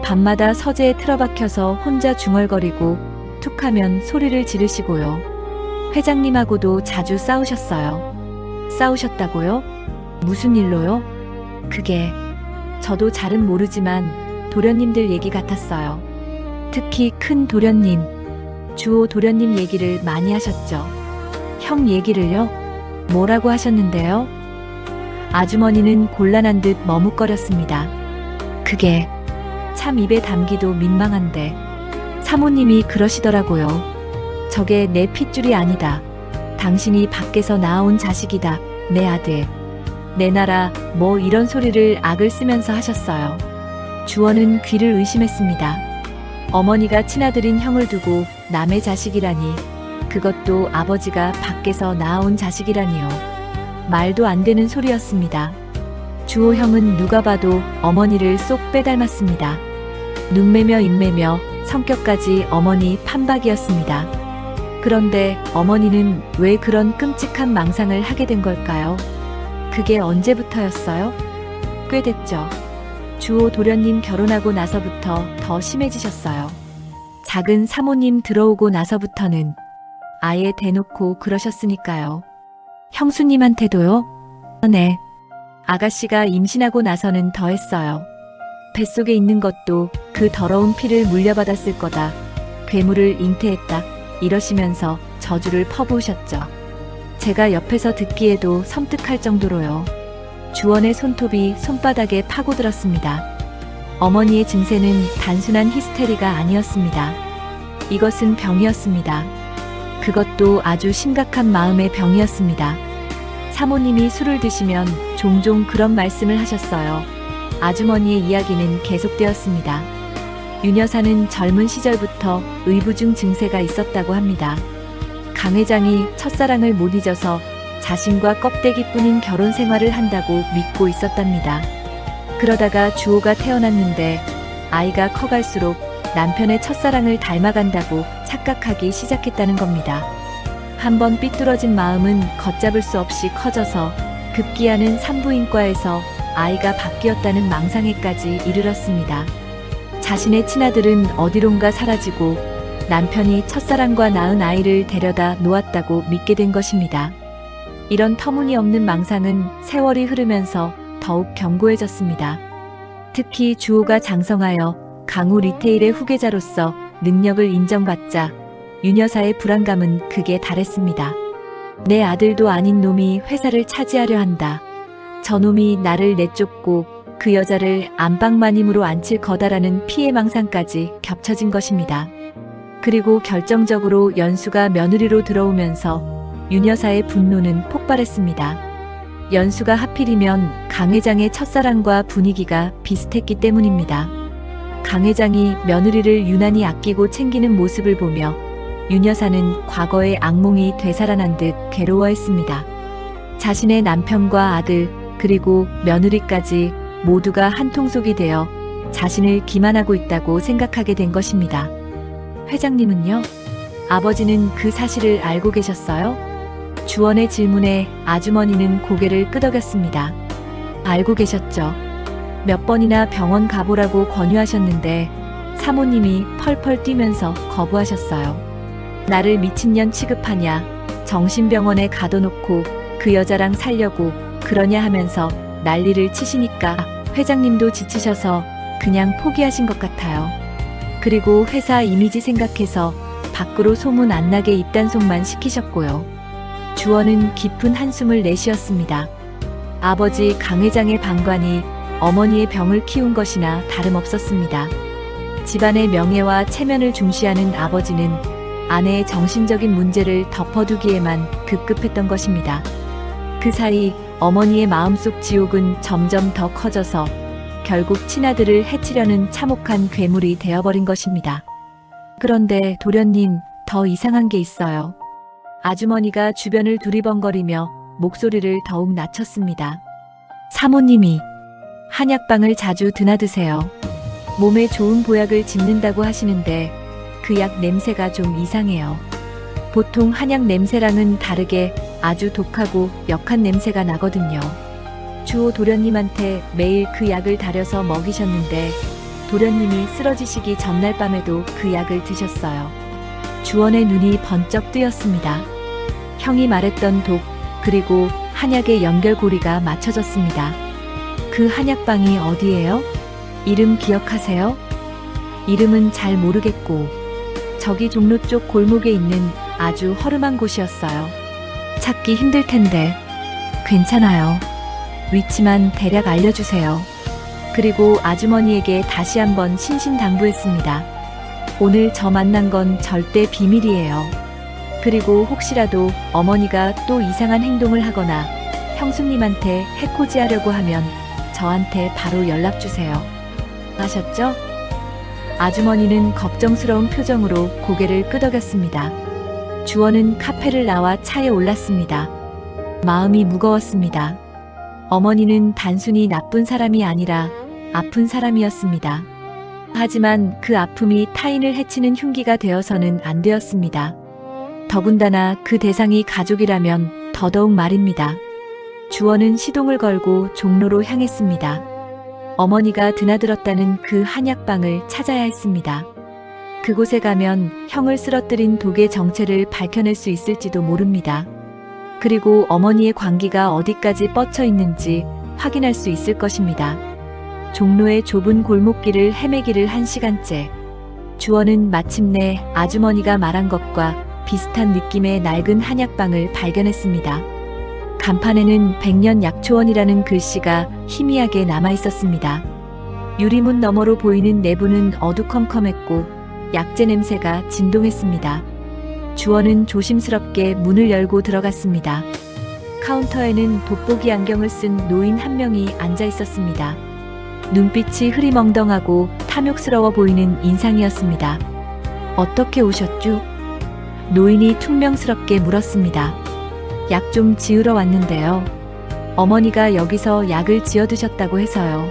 밤마다 서재에 틀어박혀서 혼자 중얼거리고 툭하면 소리를 지르시고요. 회장님하고도 자주 싸우셨어요. 싸우셨다고요? 무슨 일로요? 그게 저도 잘은 모르지만 도련님들 얘기 같았어요. 특히 큰 도련님, 주호 도련님 얘기를 많이 하셨죠. 형 얘기를요? 뭐라고 하셨는데요? 아주머니는 곤란한 듯 머뭇거렸습니다. 그게 참 입에 담기도 민망한데 사모님이 그러시더라고요. 저게 내 핏줄이 아니다. 당신이 밖에서 낳아온 자식이다. 내 아들. 내 나라 뭐 이런 소리를 악을 쓰면서 하셨어요. 주원은 귀를 의심했습니다. 어머니가 친아들인 형을 두고 남의 자식이라니. 그것도 아버지가 밖에서 낳아온 자식이라니요. 말도 안 되는 소리였습니다. 주호 형은 누가 봐도 어머니를 쏙 빼닮았습니다. 눈매며 입매며 성격까지 어머니 판박이었습니다. 그런데 어머니는 왜 그런 끔찍한 망상을 하게 된 걸까요? 그게 언제부터였어요? 꽤 됐죠. 주호 도련님 결혼하고 나서부터 더 심해지셨어요. 작은 사모님 들어오고 나서부터는 아예 대놓고 그러셨으니까요. 형수님한테도요? 네. 아가씨가 임신하고 나서는 더 했어요. 뱃속에 있는 것도 그 더러운 피를 물려받았을 거다. 괴물을 잉태했다. 이러시면서 저주를 퍼부으셨죠. 제가 옆에서 듣기에도 섬뜩할 정도로요. 주원의 손톱이 손바닥에 파고들었습니다. 어머니의 증세는 단순한 히스테리가 아니었습니다. 이것은 병이었습니다. 그것도 아주 심각한 마음의 병이었습니다. 사모님이 술을 드시면 종종 그런 말씀을 하셨어요. 아주머니의 이야기는 계속되었습니다. 윤 여사는 젊은 시절부터 의부중 증세가 있었다고 합니다. 강 회장이 첫사랑을 못 잊어서 자신과 껍데기뿐인 결혼 생활을 한다고 믿고 있었답니다. 그러다가 주호가 태어났는데 아이가 커갈수록 남편의 첫사랑을 닮아간다고 착각하기 시작했다는 겁니다. 한번 삐뚤어진 마음은 걷잡을 수 없이 커져서 급기야는 산부인과에서 아이가 바뀌었다는 망상에까지 이르렀습니다. 자신의 친아들은 어디론가 사라지고 남편이 첫사랑과 낳은 아이를 데려다 놓았다고 믿게 된 것입니다. 이런 터무니없는 망상은 세월이 흐르면서 더욱 견고해졌습니다. 특히 주호가 장성하여 강우 리테일의 후계자로서 능력을 인정받자 윤 여사의 불안감은 극에 달했습니다. 내 아들도 아닌 놈이 회사를 차지하려 한다. 저놈이 나를 내쫓고 그 여자를 안방마님으로 앉힐 거다라는 피해망상까지 겹쳐진 것입니다. 그리고 결정적으로 연수가 며느리로 들어오면서 윤 여사의 분노는 폭발했습니다. 연수가 하필이면 강 회장의 첫사랑과 분위기가 비슷했기 때문입니다. 강 회장이 며느리를 유난히 아끼고 챙기는 모습을 보며 윤 여사는 과거의 악몽이 되살아난 듯 괴로워했습니다. 자신의 남편과 아들 그리고 며느리까지 모두가 한 통속이 되어 자신을 기만하고 있다고 생각하게 된 것입니다. 회장님은요? 아버지는 그 사실을 알고 계셨어요? 주원의 질문에 아주머니는 고개를 끄덕였습니다. 알고 계셨죠. 몇 번이나 병원 가보라고 권유하셨는데 사모님이 펄펄 뛰면서 거부하셨어요. 나를 미친년 취급하냐, 정신병원에 가둬놓고 그 여자랑 살려고 그러냐 하면서 난리를 치시니까 회장님도 지치셔서 그냥 포기하신 것 같아요. 그리고 회사 이미지 생각해서 밖으로 소문 안 나게 입단속만 시키셨고요. 주원은 깊은 한숨을 내쉬었습니다. 아버지 강 회장의 방관이 어머니의 병을 키운 것이나 다름없었습니다. 집안의 명예와 체면을 중시하는 아버지는 아내의 정신적인 문제를 덮어두기에만 급급했던 것입니다. 그 사이 어머니의 마음속 지옥은 점점 더 커져서 결국 친아들을 해치려는 참혹한 괴물이 되어버린 것입니다. 그런데 도련님, 더 이상한 게 있어요. 아주머니가 주변을 두리번거리며 목소리를 더욱 낮췄습니다. 사모님이 한약방을 자주 드나드세요. 몸에 좋은 보약을 짓는다고 하시는데 그 약 냄새가 좀 이상해요. 보통 한약 냄새랑은 다르게 아주 독하고 역한 냄새가 나거든요. 주호 도련님한테 매일 그 약을 다려서 먹이셨는데 도련님이 쓰러지시기 전날 밤에도 그 약을 드셨어요. 주원의 눈이 번쩍 뜨였습니다. 형이 말했던 독, 그리고 한약의 연결고리가 맞춰졌습니다. 그 한약방이 어디예요? 이름 기억하세요? 이름은 잘 모르겠고 저기 종로 쪽 골목에 있는 아주 허름한 곳이었어요. 찾기 힘들 텐데 괜찮아요. 위치만 대략 알려주세요. 그리고 아주머니에게 다시 한번 신신당부했습니다. 오늘 저 만난 건 절대 비밀이에요. 그리고 혹시라도 어머니가 또 이상한 행동을 하거나 형수님한테 해코지하려고 하면 저한테 바로 연락주세요. 아셨죠? 아주머니는 걱정스러운 표정으로 고개를 끄덕였습니다. 주원은 카페를 나와 차에 올랐습니다. 마음이 무거웠습니다. 어머니는 단순히 나쁜 사람이 아니라 아픈 사람이었습니다. 하지만 그 아픔이 타인을 해치는 흉기가 되어서는 안 되었습니다. 더군다나 그 대상이 가족이라면 더더욱 말입니다. 주원은 시동을 걸고 종로로 향했습니다. 어머니가 드나들었다는 그 한약방을 찾아야 했습니다. 그곳에 가면 형을 쓰러뜨린 독의 정체를 밝혀낼 수 있을지도 모릅니다. 그리고 어머니의 광기가 어디까지 뻗쳐 있는지 확인할 수 있을 것입니다. 종로의 좁은 골목길을 헤매기를 1시간째. 주원은 마침내 아주머니가 말한 것과 비슷한 느낌의 낡은 한약방을 발견했습니다. 간판에는 백년 약초원이라는 글씨가 희미하게 남아 있었습니다. 유리문 너머로 보이는 내부는 어두컴컴했고 약재 냄새가 진동했습니다. 주원은 조심스럽게 문을 열고 들어갔습니다. 카운터에는 돋보기 안경을 쓴 노인 한 명이 앉아 있었습니다. 눈빛이 흐리멍덩하고 탐욕스러워 보이는 인상이었습니다. 어떻게 오셨죠? 노인이 퉁명스럽게 물었습니다. 약 좀 지으러 왔는데요. 어머니가 여기서 약을 지어 드셨다고 해서요.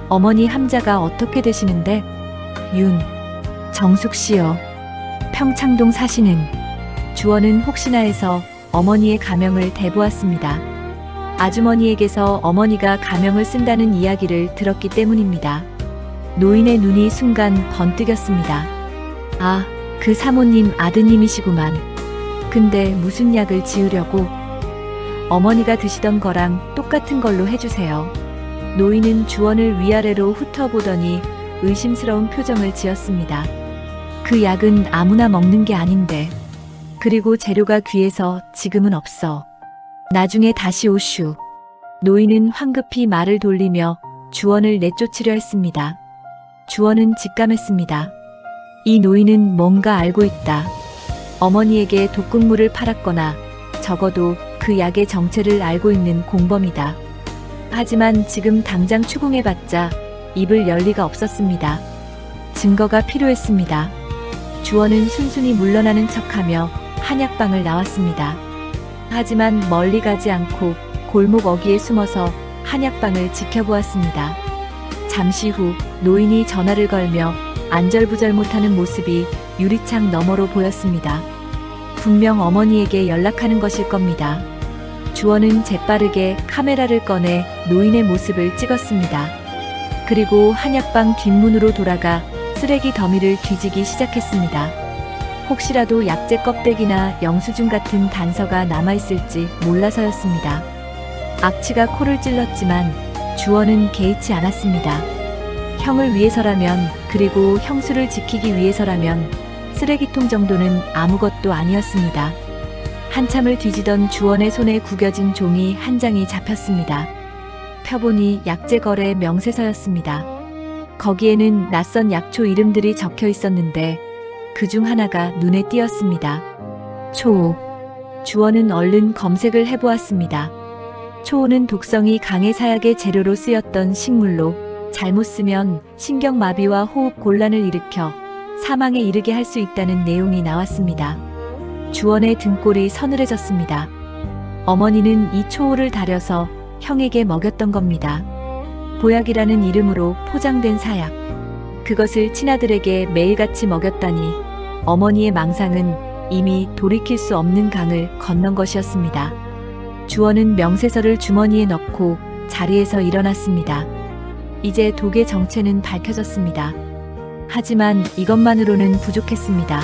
어머니 함자가 어떻게 되시는데? 정숙 씨요. 평창동 사시는. 주원은 혹시나 해서 어머니의 가명을 대보았습니다. 아주머니에게서 어머니가 가명을 쓴다는 이야기를 들었기 때문입니다. 노인의 눈이 순간 번뜩였습니다. 아, 그 사모님 아드님이시구만. 근데 무슨 약을 지으려고? 어머니가 드시던 거랑 똑같은 걸로 해주세요. 노인은 주원을 위아래로 훑어보더니 의심스러운 표정을 지었습니다. 그 약은 아무나 먹는 게 아닌데. 그리고 재료가 귀해서 지금은 없어. 나중에 다시 오슈. 노인은 황급히 말을 돌리며 주원을 내쫓으려 했습니다. 주원은 직감했습니다. 이 노인은 뭔가 알고 있다. 어머니에게 독극물을 팔았거나 적어도 그 약의 정체를 알고 있는 공범이다. 하지만 지금 당장 추궁해봤자 입을 열 리가 없었습니다. 증거가 필요했습니다. 주원은 순순히 물러나는 척하며 한약방을 나왔습니다. 하지만 멀리 가지 않고 골목 어귀에 숨어서 한약방을 지켜보았습니다. 잠시 후 노인이 전화를 걸며 안절부절 못하는 모습이 유리창 너머로 보였습니다. 분명 어머니에게 연락하는 것일 겁니다. 주원은 재빠르게 카메라를 꺼내 노인의 모습을 찍었습니다. 그리고 한약방 뒷문으로 돌아가 쓰레기 더미를 뒤지기 시작했습니다. 혹시라도 약재 껍데기나 영수증 같은 단서가 남아있을지 몰라서였습니다. 악취가 코를 찔렀지만 주원은 개의치 않았습니다. 형을 위해서라면, 그리고 형수를 지키기 위해서라면 쓰레기통 정도는 아무것도 아니었습니다. 한참을 뒤지던 주원의 손에 구겨진 종이 한 장이 잡혔습니다. 펴보니 약재 거래 명세서였습니다. 거기에는 낯선 약초 이름들이 적혀 있었는데 그중 하나가 눈에 띄었습니다. 초호. 주원은 얼른 검색을 해보았습니다. 초호는 독성이 강해 사약의 재료로 쓰였던 식물로 잘못 쓰면 신경마비와 호흡 곤란을 일으켜 사망에 이르게 할 수 있다는 내용이 나왔습니다. 주원의 등골이 서늘해졌습니다. 어머니는 이 초호를 다려서 형에게 먹였던 겁니다. 보약이라는 이름으로 포장된 사약. 그것을 친아들에게 매일같이 먹였다니 어머니의 망상은 이미 돌이킬 수 없는 강을 건넌 것이었습니다. 주원은 명세서를 주머니에 넣고 자리에서 일어났습니다. 이제 독의 정체는 밝혀졌습니다. 하지만 이것만으로는 부족했습니다.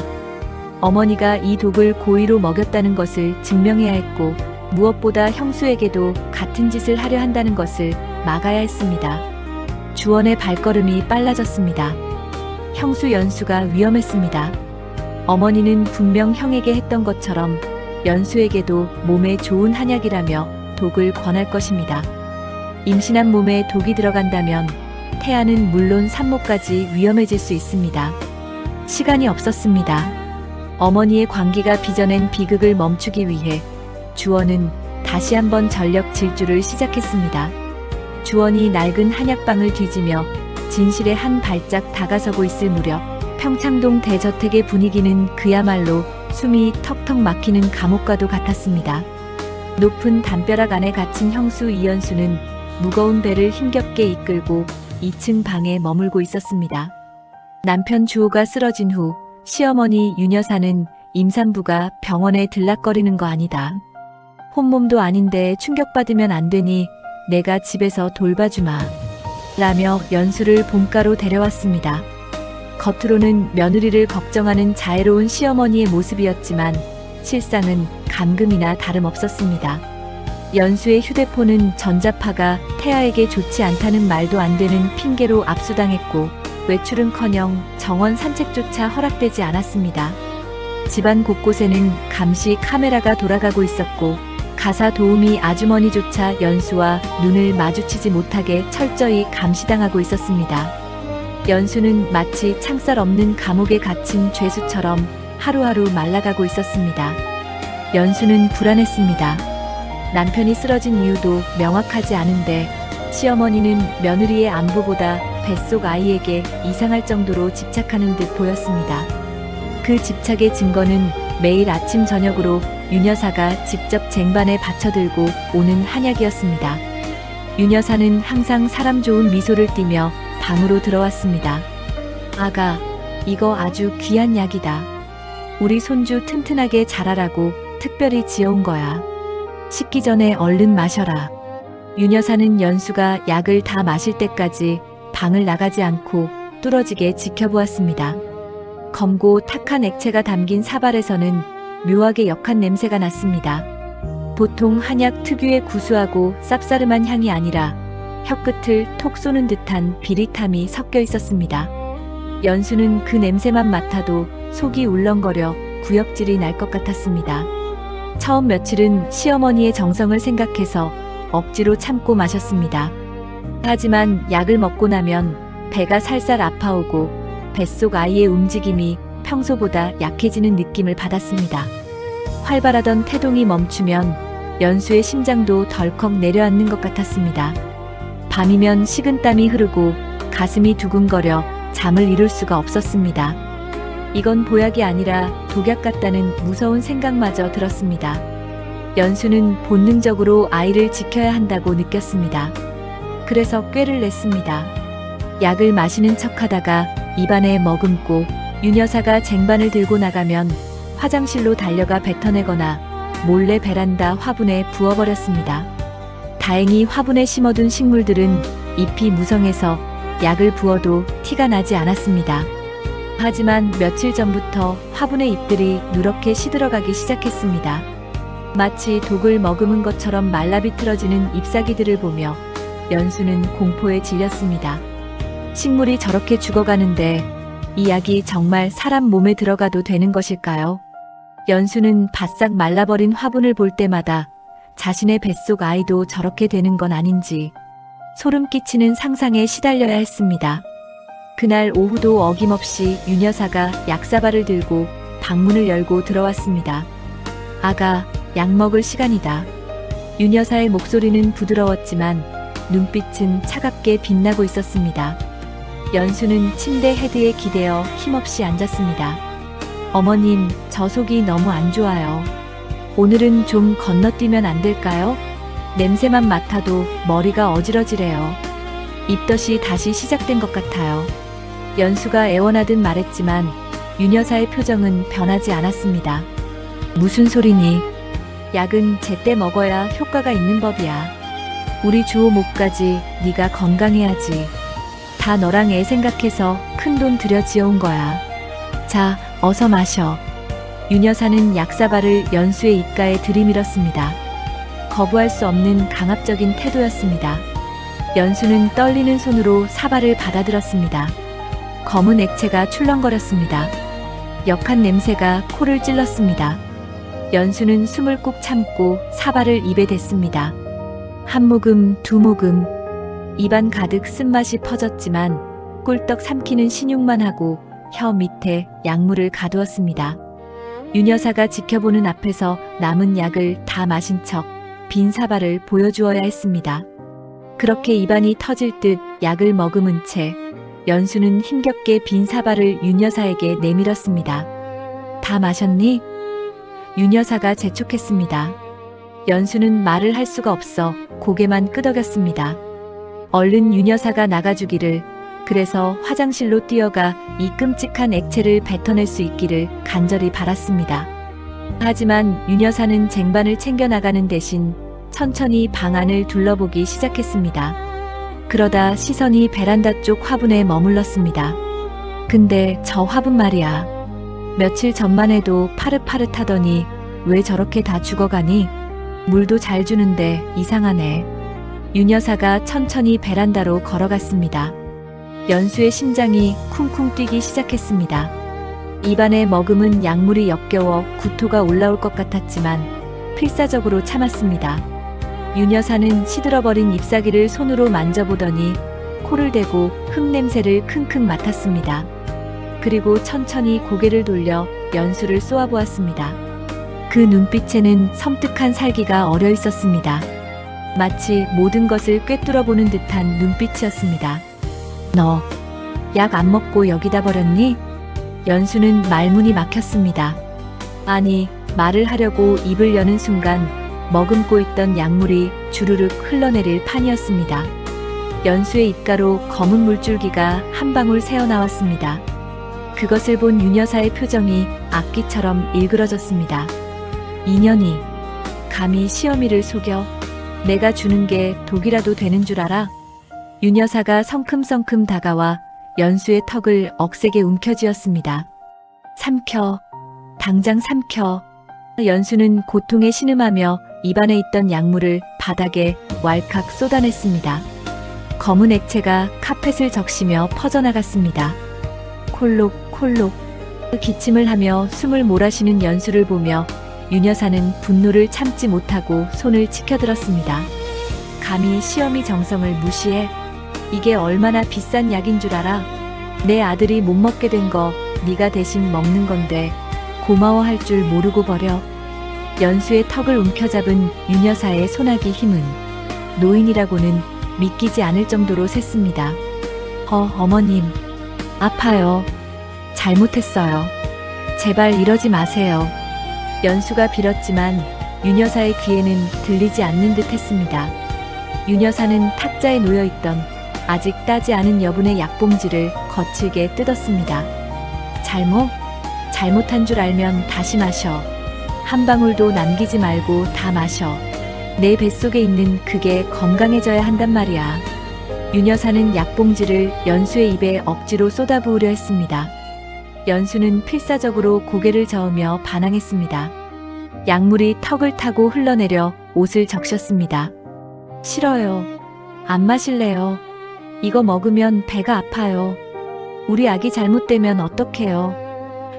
어머니가 이 독을 고의로 먹였다는 것을 증명해야 했고, 무엇보다 형수에게도 같은 짓을 하려 한다는 것을 막아야 했습니다. 주원의 발걸음이 빨라졌습니다. 형수 연수가 위험했습니다. 어머니는 분명 형에게 했던 것처럼 연수에게도 몸에 좋은 한약이라며 독을 권할 것입니다. 임신한 몸에 독이 들어간다면 태아는 물론 산모까지 위험해질 수 있습니다. 시간이 없었습니다. 어머니의 광기가 빚어낸 비극을 멈추기 위해 주원은 다시 한번 전력 질주를 시작했습니다. 주원이 낡은 한약방을 뒤지며 진실에 한 발짝 다가서고 있을 무렵 평창동 대저택의 분위기는 그야말로 숨이 턱턱 막히는 감옥과도 같았습니다. 높은 담벼락 안에 갇힌 형수 이연수는 무거운 배를 힘겹게 이끌고 2층 방에 머물고 있었습니다. 남편 주호가 쓰러진 후 시어머니 윤여사는 임산부가 병원에 들락거리는 거 아니다. 혼몸도 아닌데 충격받으면 안 되니 내가 집에서 돌봐주마. 라며 연수를 본가로 데려왔습니다. 겉으로는 며느리를 걱정하는 자애로운 시어머니의 모습이었지만 실상은 감금이나 다름없었습니다. 연수의 휴대폰은 전자파가 태아에게 좋지 않다는 말도 안 되는 핑계로 압수당했고 외출은커녕 정원 산책조차 허락되지 않았습니다. 집안 곳곳에는 감시 카메라가 돌아가고 있었고 가사 도우미 아주머니조차 연수와 눈을 마주치지 못하게 철저히 감시당하고 있었습니다. 연수는 마치 창살 없는 감옥에 갇힌 죄수처럼 하루하루 말라가고 있었습니다. 연수는 불안했습니다. 남편이 쓰러진 이유도 명확하지 않은데 시어머니는 며느리의 안부보다 뱃속 아이에게 이상할 정도로 집착하는 듯 보였습니다. 그 집착의 증거는 매일 아침 저녁으로 윤여사가 직접 쟁반에 받쳐들고 오는 한약이었습니다. 윤여사는 항상 사람 좋은 미소를 띠며 방으로 들어왔습니다. 아가, 이거 아주 귀한 약이다. 우리 손주 튼튼하게 자라라고 특별히 지어온 거야. 식기 전에 얼른 마셔라. 윤여사는 연수가 약을 다 마실 때까지 방을 나가지 않고 뚫어지게 지켜보았습니다. 검고 탁한 액체가 담긴 사발에서는 묘하게 역한 냄새가 났습니다. 보통 한약 특유의 구수하고 쌉싸름한 향이 아니라 혀끝을 톡 쏘는 듯한 비릿함이 섞여 있었습니다. 연수는 그 냄새만 맡아도 속이 울렁거려 구역질이 날 것 같았습니다. 처음 며칠은 시어머니의 정성을 생각해서 억지로 참고 마셨습니다. 하지만 약을 먹고 나면 배가 살살 아파오고 뱃속 아이의 움직임이 평소보다 약해지는 느낌을 받았습니다. 활발하던 태동이 멈추면 연수의 심장도 덜컥 내려앉는 것 같았습니다. 밤이면 식은땀이 흐르고 가슴이 두근거려 잠을 이룰 수가 없었습니다. 이건 보약이 아니라 독약 같다는 무서운 생각마저 들었습니다. 연수는 본능적으로 아이를 지켜야 한다고 느꼈습니다. 그래서 꾀를 냈습니다. 약을 마시는 척하다가 입안에 머금고 윤 여사가 쟁반을 들고 나가면 화장실로 달려가 뱉어내거나 몰래 베란다 화분에 부어버렸습니다. 다행히 화분에 심어둔 식물들은 잎이 무성해서 약을 부어도 티가 나지 않았습니다. 하지만 며칠 전부터 화분의 잎들이 누렇게 시들어가기 시작했습니다. 마치 독을 머금은 것처럼 말라비틀어지는 잎사귀들을 보며 연수는 공포에 질렸습니다. 식물이 저렇게 죽어가는데 이 약이 정말 사람 몸에 들어가도 되는 것일까요? 연수는 바싹 말라버린 화분을 볼 때마다 자신의 뱃속 아이도 저렇게 되는 건 아닌지 소름 끼치는 상상에 시달려야 했습니다. 그날 오후도 어김없이 윤 여사가 약사발을 들고 방문을 열고 들어왔습니다. 아가, 약 먹을 시간이다. 윤 여사의 목소리는 부드러웠지만 눈빛은 차갑게 빛나고 있었습니다. 연수는 침대 헤드에 기대어 힘없이 앉았습니다. 어머님, 저 속이 너무 안 좋아요. 오늘은 좀 건너뛰면 안 될까요? 냄새만 맡아도 머리가 어지러지래요. 입덧이 다시 시작된 것 같아요. 연수가 애원하듯 말했지만 윤 여사의 표정은 변하지 않았습니다. 무슨 소리니? 약은 제때 먹어야 효과가 있는 법이야. 우리 주호 목까지 네가 건강해야지. 다 너랑 애 생각해서 큰돈 들여 지어온 거야. 자, 어서 마셔. 윤 여사는 약사발을 연수의 입가에 들이밀었습니다. 거부할 수 없는 강압적인 태도였습니다. 연수는 떨리는 손으로 사발을 받아들었습니다. 검은 액체가 출렁거렸습니다. 역한 냄새가 코를 찔렀습니다. 연수는 숨을 꾹 참고 사발을 입에 댔습니다. 한 모금, 두 모금. 입안 가득 쓴맛이 퍼졌지만 꿀떡 삼키는 신용만 하고 혀 밑에 약물을 가두었습니다. 윤 여사가 지켜보는 앞에서 남은 약을 다 마신 척 빈 사발을 보여주어야 했습니다. 그렇게 입안이 터질 듯 약을 머금은 채 연수는 힘겹게 빈 사발을 윤 여사에게 내밀었습니다. 다 마셨니? 윤 여사가 재촉했습니다. 연수는 말을 할 수가 없어 고개만 끄덕였습니다. 얼른 윤 여사가 나가주기를, 그래서 화장실로 뛰어가 이 끔찍한 액체를 뱉어낼 수 있기를 간절히 바랐습니다. 하지만 윤 여사는 쟁반을 챙겨 나가는 대신 천천히 방 안을 둘러보기 시작했습니다. 그러다 시선이 베란다 쪽 화분에 머물렀습니다. 근데 저 화분 말이야. 며칠 전만 해도 파릇파릇하더니 왜 저렇게 다 죽어가니? 물도 잘 주는데 이상하네. 윤 여사가 천천히 베란다로 걸어갔습니다. 연수의 심장이 쿵쿵 뛰기 시작했습니다. 입안에 머금은 약물이 역겨워 구토가 올라올 것 같았지만 필사적으로 참았습니다. 윤 여사는 시들어버린 잎사귀를 손으로 만져보더니 코를 대고 흙냄새를 킁킁 맡았습니다. 그리고 천천히 고개를 돌려 연수를 쏘아보았습니다. 그 눈빛에는 섬뜩한 살기가 어려 있었습니다. 마치 모든 것을 꿰뚫어보는 듯한 눈빛이었습니다. 너, 약 안 먹고 여기다 버렸니? 연수는 말문이 막혔습니다. 아니, 말을 하려고 입을 여는 순간 머금고 있던 약물이 주르륵 흘러내릴 판이었습니다. 연수의 입가로 검은 물줄기가 한 방울 새어나왔습니다. 그것을 본 윤 여사의 표정이 악기처럼 일그러졌습니다. 인연이 감히 시어미를 속여? 내가 주는 게 독이라도 되는 줄 알아? 윤 여사가 성큼성큼 다가와 연수의 턱을 억세게 움켜쥐었습니다. 삼켜. 당장 삼켜. 연수는 고통에 신음하며 입안에 있던 약물을 바닥에 왈칵 쏟아냈습니다. 검은 액체가 카펫을 적시며 퍼져나갔습니다. 콜록콜록 기침을 하며 숨을 몰아쉬는 연수를 보며 윤 여사는 분노를 참지 못하고 손을 치켜들었습니다. 감히 시어미 정성을 무시해? 이게 얼마나 비싼 약인 줄 알아? 내 아들이 못 먹게 된 거 네가 대신 먹는 건데 고마워할 줄 모르고 버려. 연수의 턱을 움켜잡은 윤 여사의 소나기 힘은 노인이라고는 믿기지 않을 정도로 셌습니다. 어머님, 아파요. 잘못했어요. 제발 이러지 마세요. 연수가 빌었지만 윤 여사의 귀에는 들리지 않는 듯 했습니다. 윤 여사는 탁자에 놓여있던 아직 따지 않은 여분의 약봉지를 거칠게 뜯었습니다. 잘못한 줄 알면 다시 마셔. 한 방울도 남기지 말고 다 마셔. 내 뱃속에 있는 그게 건강해져야 한단 말이야. 윤 여사는 약봉지를 연수의 입에 억지로 쏟아부으려 했습니다. 연수는 필사적으로 고개를 저으며 반항했습니다. 약물이 턱을 타고 흘러내려 옷을 적셨습니다. 싫어요. 안 마실래요. 이거 먹으면 배가 아파요. 우리 아기 잘못되면 어떡해요.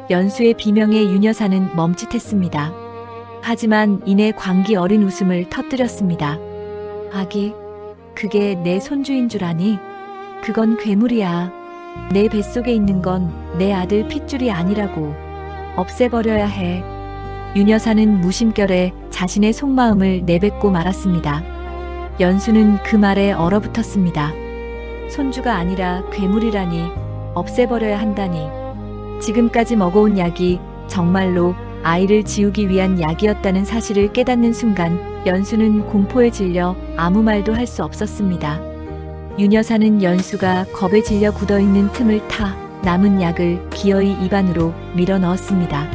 연수의 비명에 윤 여사는 멈칫했습니다. 하지만 이내 광기 어린 웃음을 터뜨렸습니다. 아기, 그게 내 손주인 줄 아니? 그건 괴물이야. 내 뱃속에 있는 건 내 아들 핏줄이 아니라고. 없애버려야 해. 윤 여사는 무심결에 자신의 속마음을 내뱉고 말았습니다. 연수는 그 말에 얼어붙었습니다. 손주가 아니라 괴물이라니, 없애버려야 한다니. 지금까지 먹어온 약이 정말로 아이를 지우기 위한 약이었다는 사실을 깨닫는 순간 연수는 공포에 질려 아무 말도 할 수 없었습니다. 윤 여사는 연수가 겁에 질려 굳어있는 틈을 타 남은 약을 기어이 입안으로 밀어 넣었습니다.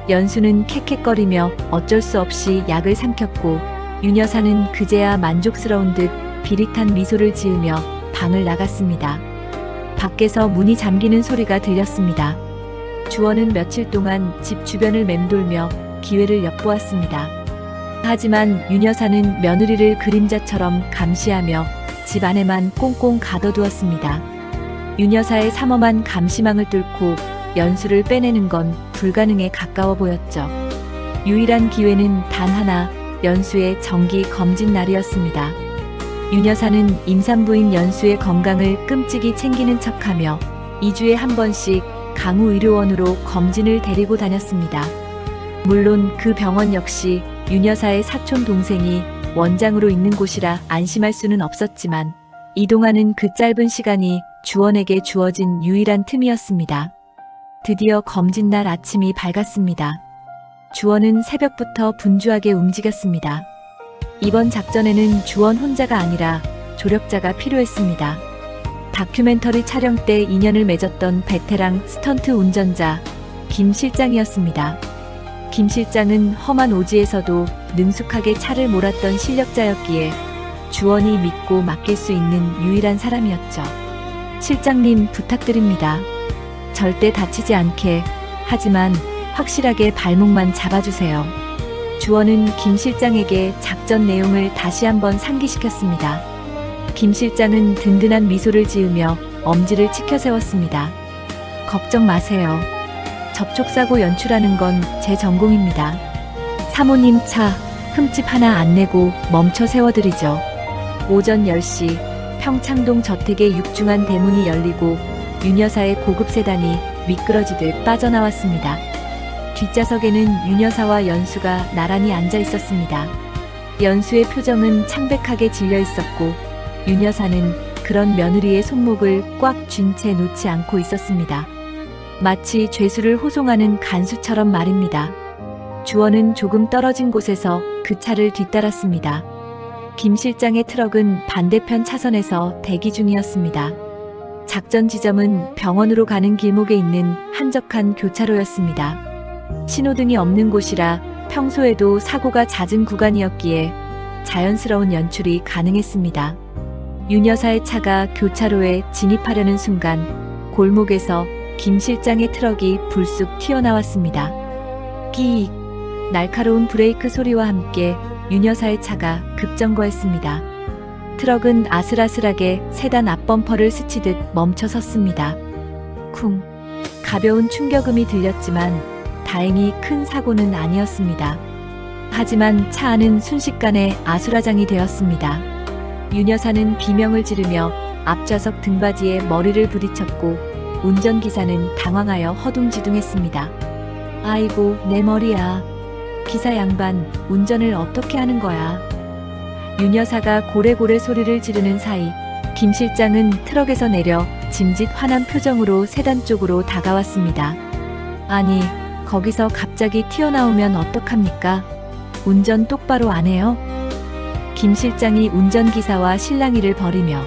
연수는 캑캑거리며 어쩔 수 없이 약을 삼켰고 윤 여사는 그제야 만족스러운 듯 비릿한 미소를 지으며 방을 나갔습니다. 밖에서 문이 잠기는 소리가 들렸습니다. 주원은 며칠 동안 집 주변을 맴돌며 기회를 엿보았습니다. 하지만 윤 여사는 며느리를 그림자처럼 감시하며 집 안에만 꽁꽁 가둬두었습니다. 윤 여사의 삼엄한 감시망을 뚫고 연수를 빼내는 건 불가능에 가까워 보였죠. 유일한 기회는 단 하나, 연수의 정기 검진 날이었습니다. 윤 여사는 임산부인 연수의 건강을 끔찍이 챙기는 척하며 2주에 한 번씩 강우의료원으로 검진을 데리고 다녔습니다. 물론 그 병원 역시 윤 여사의 사촌 동생이 원장으로 있는 곳이라 안심할 수는 없었지만 이동하는 그 짧은 시간이 주원에게 주어진 유일한 틈이었습니다. 드디어 검진날 아침이 밝았습니다. 주원은 새벽부터 분주하게 움직였습니다. 이번 작전에는 주원 혼자가 아니라 조력자가 필요했습니다. 다큐멘터리 촬영 때 인연을 맺었던 베테랑 스턴트 운전자 김 실장이었습니다. 김 실장은 험한 오지에서도 능숙하게 차를 몰았던 실력자였기에 주원이 믿고 맡길 수 있는 유일한 사람이었죠. 실장님 부탁드립니다. 절대 다치지 않게, 하지만 확실하게 발목만 잡아주세요. 주원은 김 실장에게 작전 내용을 다시 한번 상기시켰습니다. 김 실장은 든든한 미소를 지으며 엄지를 치켜 세웠습니다. 걱정 마세요. 접촉사고 연출하는 건 제 전공입니다. 사모님 차 흠집 하나 안 내고 멈춰 세워드리죠. 오전 10시 평창동 저택의 육중한 대문이 열리고 윤 여사의 고급 세단이 미끄러지듯 빠져나왔습니다. 뒷좌석에는 윤 여사와 연수가 나란히 앉아 있었습니다. 연수의 표정은 창백하게 질려 있었고 윤 여사는 그런 며느리의 손목을 꽉 쥔 채 놓지 않고 있었습니다. 마치 죄수를 호송하는 간수처럼 말입니다. 주원은 조금 떨어진 곳에서 그 차를 뒤따랐습니다. 김 실장의 트럭은 반대편 차선에서 대기 중이었습니다. 작전 지점은 병원으로 가는 길목에 있는 한적한 교차로였습니다. 신호등이 없는 곳이라 평소에도 사고가 잦은 구간이었기에 자연스러운 연출이 가능했습니다. 윤 여사의 차가 교차로에 진입하려는 순간 골목에서 김 실장의 트럭이 불쑥 튀어나왔습니다. 끼익! 날카로운 브레이크 소리와 함께 윤 여사의 차가 급정거했습니다. 트럭은 아슬아슬하게 세단 앞범퍼를 스치듯 멈춰 섰습니다. 쿵! 가벼운 충격음이 들렸지만 다행히 큰 사고는 아니었습니다. 하지만 차 안은 순식간에 아수라장이 되었습니다. 윤 여사는 비명을 지르며 앞좌석 등받이에 머리를 부딪혔고 운전기사는 당황하여 허둥지둥했습니다. 아이고, 내 머리야. 기사 양반, 운전을 어떻게 하는 거야? 윤 여사가 고래고래 소리를 지르는 사이 김 실장은 트럭에서 내려 짐짓 화난 표정으로 세단 쪽으로 다가왔습니다. 아니, 거기서 갑자기 튀어나오면 어떡합니까? 운전 똑바로 안 해요? 김 실장이 운전기사와 실랑이를 벌이며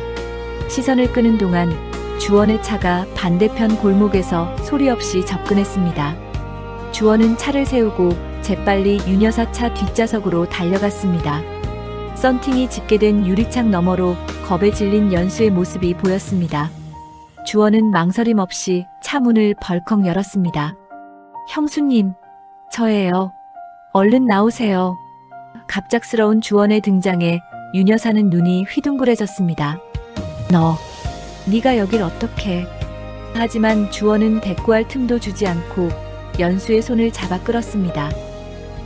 시선을 끄는 동안 주원의 차가 반대편 골목에서 소리 없이 접근했습니다. 주원은 차를 세우고 재빨리 윤 여사 차 뒷좌석으로 달려갔습니다. 썬팅이 집게된 유리창 너머로 겁에 질린 연수의 모습이 보였습니다. 주원은 망설임 없이 차 문을 벌컥 열었습니다. 형수님, 저예요. 얼른 나오세요. 갑작스러운 주원의 등장에 윤 여사는 눈이 휘둥그레졌습니다. 네가 여길 어떻게? 하지만 주원은 대꾸할 틈도 주지 않고 연수의 손을 잡아 끌었습니다.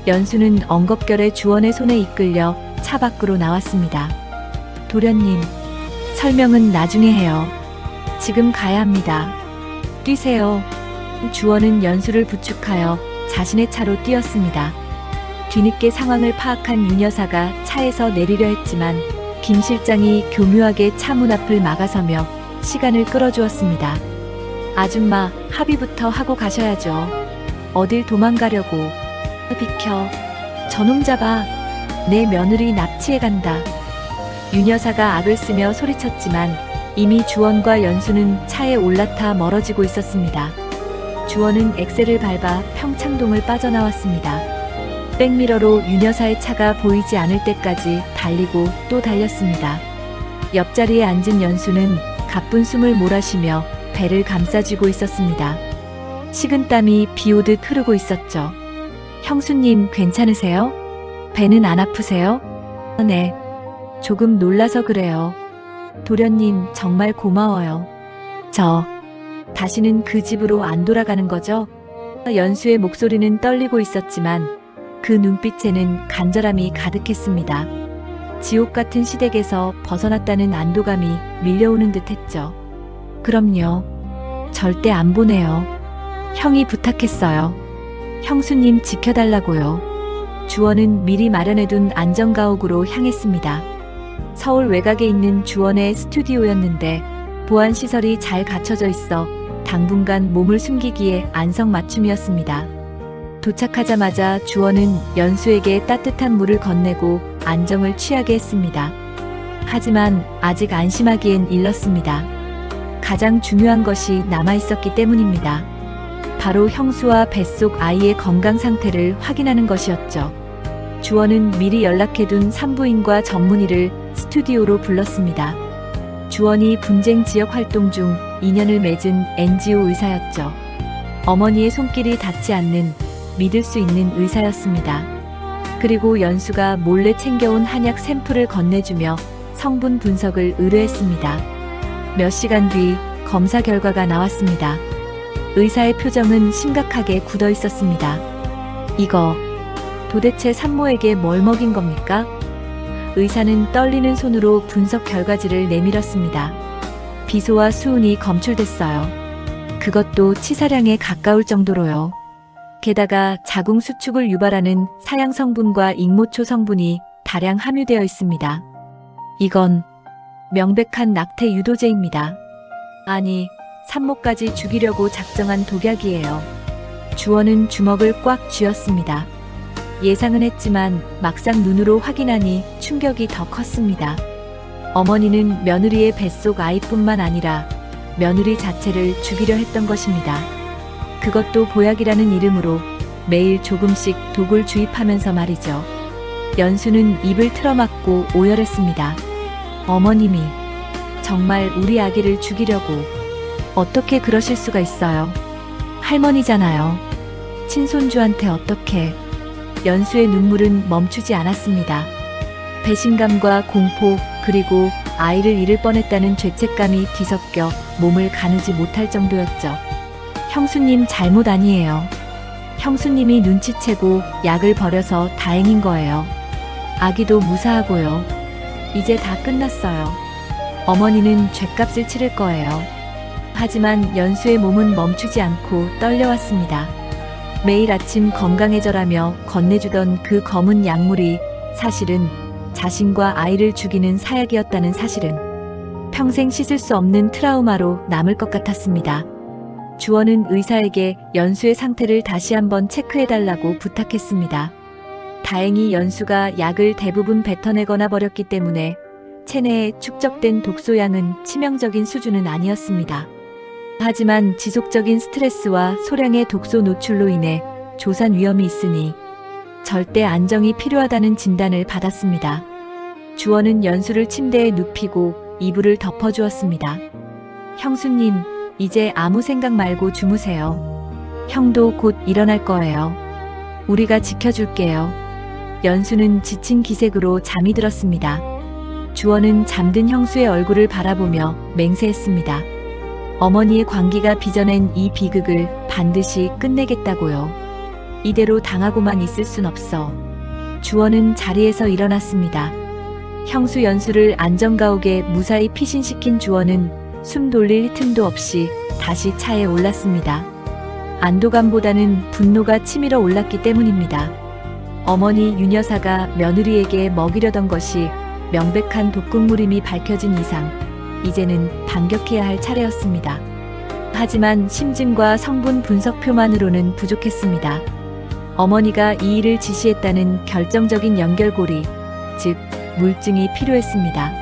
연수는 엉겁결에 주원의 손에 이끌려 차 밖으로 나왔습니다. 도련님, 설명은 나중에 해요. 지금 가야 합니다. 뛰세요. 주원은 연수를 부축하여 자신의 차로 뛰었습니다. 뒤늦게 상황을 파악한 윤 여사가 차에서 내리려 했지만 김 실장이 교묘하게 차 문 앞을 막아서며 시간을 끌어주었습니다. 아줌마, 합의부터 하고 가셔야죠. 어딜 도망가려고. 비켜. 저놈 잡아. 내 며느리 납치해 간다. 윤 여사가 악을 쓰며 소리쳤지만 이미 주원과 연수는 차에 올라타 멀어지고 있었습니다. 주원은 엑셀을 밟아 평창동을 빠져나왔습니다. 백미러로 윤 여사의 차가 보이지 않을 때까지 달리고 또 달렸습니다. 옆자리에 앉은 연수는 가쁜 숨을 몰아쉬며 배를 감싸쥐고 있었습니다. 식은땀이 비오듯 흐르고 있었죠. 형수님, 괜찮으세요? 배는 안 아프세요? 네. 조금 놀라서 그래요. 도련님, 정말 고마워요. 다시는 그 집으로 안 돌아가는 거죠? 연수의 목소리는 떨리고 있었지만 그 눈빛에는 간절함이 가득했습니다. 지옥 같은 시댁에서 벗어났다는 안도감이 밀려오는 듯 했죠. 그럼요. 절대 안 보내요. 형이 부탁했어요. 형수님 지켜달라고요. 주원은 미리 마련해둔 안전가옥으로 향했습니다. 서울 외곽에 있는 주원의 스튜디오였는데 보안시설이 잘 갖춰져 있어 당분간 몸을 숨기기에 안성맞춤이었습니다. 도착하자마자 주원은 연수에게 따뜻한 물을 건네고 안정을 취하게 했습니다. 하지만 아직 안심하기엔 일렀습니다. 가장 중요한 것이 남아있었기 때문입니다. 바로 형수와 뱃속 아이의 건강 상태를 확인하는 것이었죠. 주원은 미리 연락해둔 산부인과 전문의를 스튜디오로 불렀습니다. 주원이 분쟁 지역 활동 중 인연을 맺은 NGO 의사였죠. 어머니의 손길이 닿지 않는 믿을 수 있는 의사였습니다. 그리고 연수가 몰래 챙겨온 한약 샘플을 건네주며 성분 분석을 의뢰했습니다. 몇 시간 뒤 검사 결과가 나왔습니다. 의사의 표정은 심각하게 굳어 있었습니다. 이거 도대체 산모에게 뭘 먹인 겁니까? 의사는 떨리는 손으로 분석 결과지를 내밀었습니다. 비소와 수은이 검출됐어요. 그것도 치사량에 가까울 정도로요. 게다가 자궁 수축을 유발하는 사양 성분과 익모초 성분이 다량 함유되어 있습니다. 이건 명백한 낙태 유도제입니다. 아니, 산모까지 죽이려고 작정한 독약이에요. 주원은 주먹을 꽉 쥐었습니다. 예상은 했지만 막상 눈으로 확인하니 충격이 더 컸습니다. 어머니는 며느리의 뱃속 아이뿐만 아니라 며느리 자체를 죽이려 했던 것입니다. 그것도 보약이라는 이름으로 매일 조금씩 독을 주입하면서 말이죠. 연수는 입을 틀어막고 오열했습니다. 어머님이 정말 우리 아기를 죽이려고. 어떻게 그러실 수가 있어요? 할머니잖아요. 친손주한테 어떻게? 연수의 눈물은 멈추지 않았습니다. 배신감과 공포, 그리고 아이를 잃을 뻔했다는 죄책감이 뒤섞여 몸을 가누지 못할 정도였죠. 형수님 잘못 아니에요. 형수님이 눈치채고 약을 버려서 다행인 거예요. 아기도 무사하고요. 이제 다 끝났어요. 어머니는 죗값을 치를 거예요. 하지만 연수의 몸은 멈추지 않고 떨려왔습니다. 매일 아침 건강해져라며 건네주던 그 검은 약물이 사실은 자신과 아이를 죽이는 사약이었다는 사실은 평생 씻을 수 없는 트라우마로 남을 것 같았습니다. 주원은 의사에게 연수의 상태를 다시 한번 체크해달라고 부탁했습니다. 다행히 연수가 약을 대부분 뱉어내거나 버렸기 때문에 체내에 축적된 독소량은 치명적인 수준은 아니었습니다. 하지만 지속적인 스트레스와 소량의 독소 노출로 인해 조산 위험이 있으니 절대 안정이 필요하다는 진단을 받았습니다. 주원은 연수를 침대에 눕히고 이불을 덮어주었습니다. 형수님, 이제 아무 생각 말고 주무세요. 형도 곧 일어날 거예요. 우리가 지켜줄게요. 연수는 지친 기색으로 잠이 들었습니다. 주원은 잠든 형수의 얼굴을 바라보며 맹세했습니다. 어머니의 광기가 빚어낸 이 비극을 반드시 끝내겠다고요. 이대로 당하고만 있을 순 없어. 주원은 자리에서 일어났습니다. 형수 연수를 안전가옥에 무사히 피신시킨 주원은 숨 돌릴 틈도 없이 다시 차에 올랐습니다. 안도감보다는 분노가 치밀어 올랐기 때문입니다. 어머니 윤 여사가 며느리에게 먹이려던 것이 명백한 독극물임이 밝혀진 이상 이제는 반격해야 할 차례였습니다. 하지만 심증과 성분 분석표만으로는 부족했습니다. 어머니가 이 일을 지시했다는 결정적인 연결고리, 즉 물증이 필요했습니다.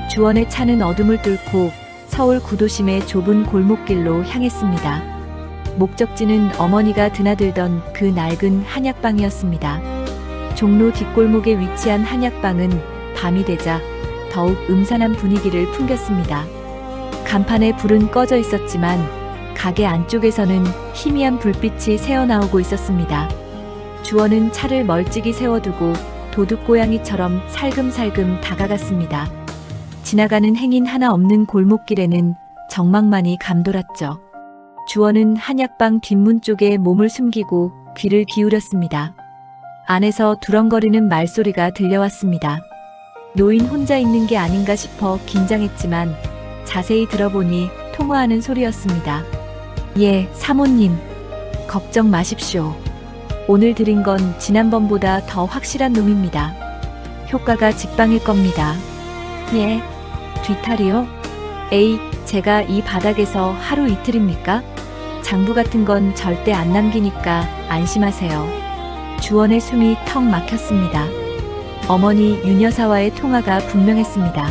주원의 차는 어둠을 뚫고 서울 구도심의 좁은 골목길로 향했습니다. 목적지는 어머니가 드나들던 그 낡은 한약방이었습니다. 종로 뒷골목에 위치한 한약방은 밤이 되자 더욱 음산한 분위기를 풍겼습니다. 간판에 불은 꺼져 있었지만 가게 안쪽에서는 희미한 불빛이 새어나오고 있었습니다. 주원은 차를 멀찍이 세워두고 도둑고양이처럼 살금살금 다가갔습니다. 지나가는 행인 하나 없는 골목길에는 정막만이 감돌았죠. 주원은 한약방 뒷문 쪽에 몸을 숨기고 귀를 기울였습니다. 안에서 두렁거리는 말소리가 들려왔습니다. 노인 혼자 있는 게 아닌가 싶어 긴장했지만 자세히 들어보니 통화하는 소리였습니다. 예, 사모님. 걱정 마십시오. 오늘 드린 건 지난번보다 더 확실한 놈입니다. 효과가 직방일 겁니다. 예, 뒤탈이요? 에이, 제가 이 바닥에서 하루 이틀입니까? 장부 같은 건 절대 안 남기니까 안심하세요. 주원의 숨이 턱 막혔습니다. 어머니 윤 여사와의 통화가 분명했습니다.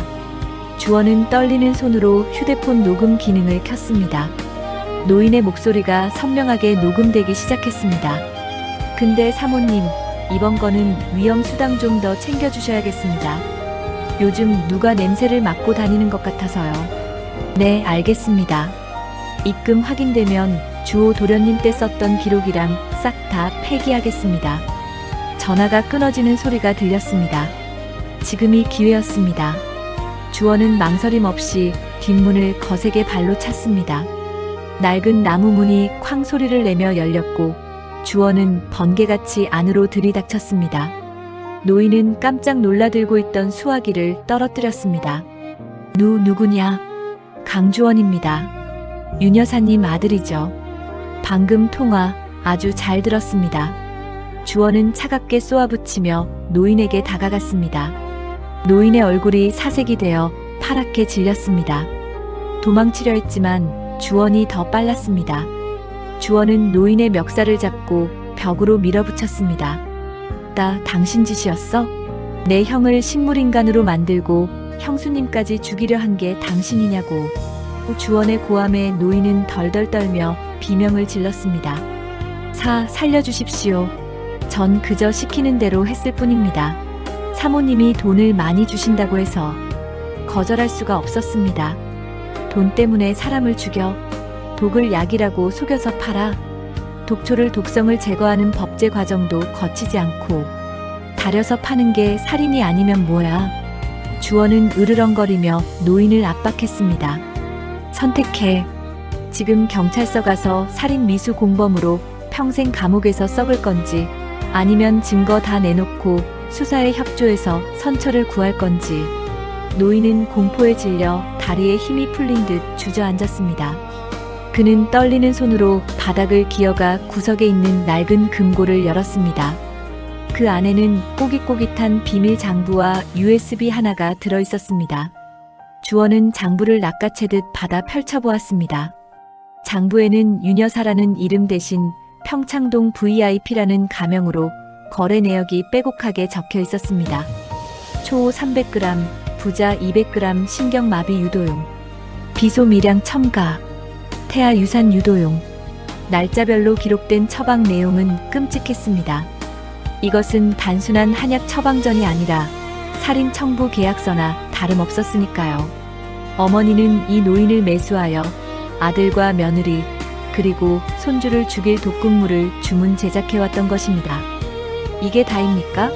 주원은 떨리는 손으로 휴대폰 녹음 기능을 켰습니다. 노인의 목소리가 선명하게 녹음되기 시작했습니다. 근데 사모님, 이번 거는 위험 수당 좀 더 챙겨주셔야겠습니다. 요즘 누가 냄새를 맡고 다니는 것 같아서요. 네, 알겠습니다. 입금 확인되면 주호 도련님 때 썼던 기록이랑 싹 다 폐기하겠습니다. 전화가 끊어지는 소리가 들렸습니다. 지금이 기회였습니다. 주원은 망설임 없이 뒷문을 거세게 발로 찼습니다. 낡은 나무 문이 쾅 소리를 내며 열렸고 주원은 번개같이 안으로 들이닥쳤습니다. 노인은 깜짝 놀라들고 있던 수화기를 떨어뜨렸습니다. 누구냐? 강주원입니다. 윤 여사님 아들이죠. 방금 통화 아주 잘 들었습니다. 주원은 차갑게 쏘아붙이며 노인에게 다가갔습니다. 노인의 얼굴이 사색이 되어 파랗게 질렸습니다. 도망치려 했지만 주원이 더 빨랐습니다. 주원은 노인의 멱살을 잡고 벽으로 밀어붙였습니다. 당신 짓이었어? 내 형을 식물인간으로 만들고 형수님까지 죽이려 한 게 당신이냐고. 주원의 고함에 노인은 덜덜 떨며 비명을 질렀습니다. 살려주십시오. 전 그저 시키는 대로 했을 뿐입니다. 사모님이 돈을 많이 주신다고 해서 거절할 수가 없었습니다. 돈 때문에 사람을 죽여 독을 약이라고 속여서 팔아. 독초를 독성을 제거하는 법제 과정도 거치지 않고 다려서 파는 게 살인이 아니면 뭐야. 주원은 으르렁거리며 노인을 압박했습니다. 선택해. 지금 경찰서 가서 살인 미수 공범으로 평생 감옥에서 썩을 건지, 아니면 증거 다 내놓고 수사에 협조해서 선처를 구할 건지. 노인은 공포에 질려 다리에 힘이 풀린 듯 주저앉았습니다. 그는 떨리는 손으로 바닥을 기어가 구석에 있는 낡은 금고를 열었습니다. 그 안에는 꼬깃꼬깃한 비밀 장부와 USB 하나가 들어 있었습니다. 주원은 장부를 낚아채듯 받아 펼쳐보았습니다. 장부에는 윤여사라는 이름 대신 평창동 VIP라는 가명으로 거래 내역이 빼곡하게 적혀 있었습니다. 초 300g, 부자 200g 신경마비 유도용, 비소 미량 첨가, 태아 유산 유도용. 날짜별로 기록된 처방 내용은 끔찍했습니다. 이것은 단순한 한약 처방전이 아니라 살인 청부 계약서나 다름없었으니까요. 어머니는 이 노인을 매수하여 아들과 며느리 그리고 손주를 죽일 독극물을 주문 제작해왔던 것입니다. 이게 다입니까?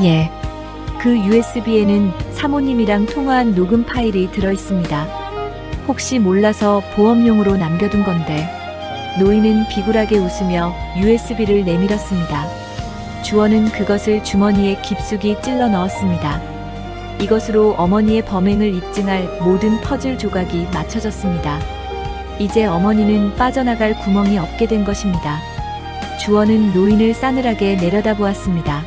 예. 그 USB에는 사모님이랑 통화한 녹음 파일이 들어있습니다. 혹시 몰라서 보험용으로 남겨둔 건데. 노인은 비굴하게 웃으며 USB를 내밀었습니다. 주원은 그것을 주머니에 깊숙이 찔러 넣었습니다. 이것으로 어머니의 범행을 입증할 모든 퍼즐 조각이 맞춰졌습니다. 이제 어머니는 빠져나갈 구멍이 없게 된 것입니다. 주원은 노인을 싸늘하게 내려다보았습니다.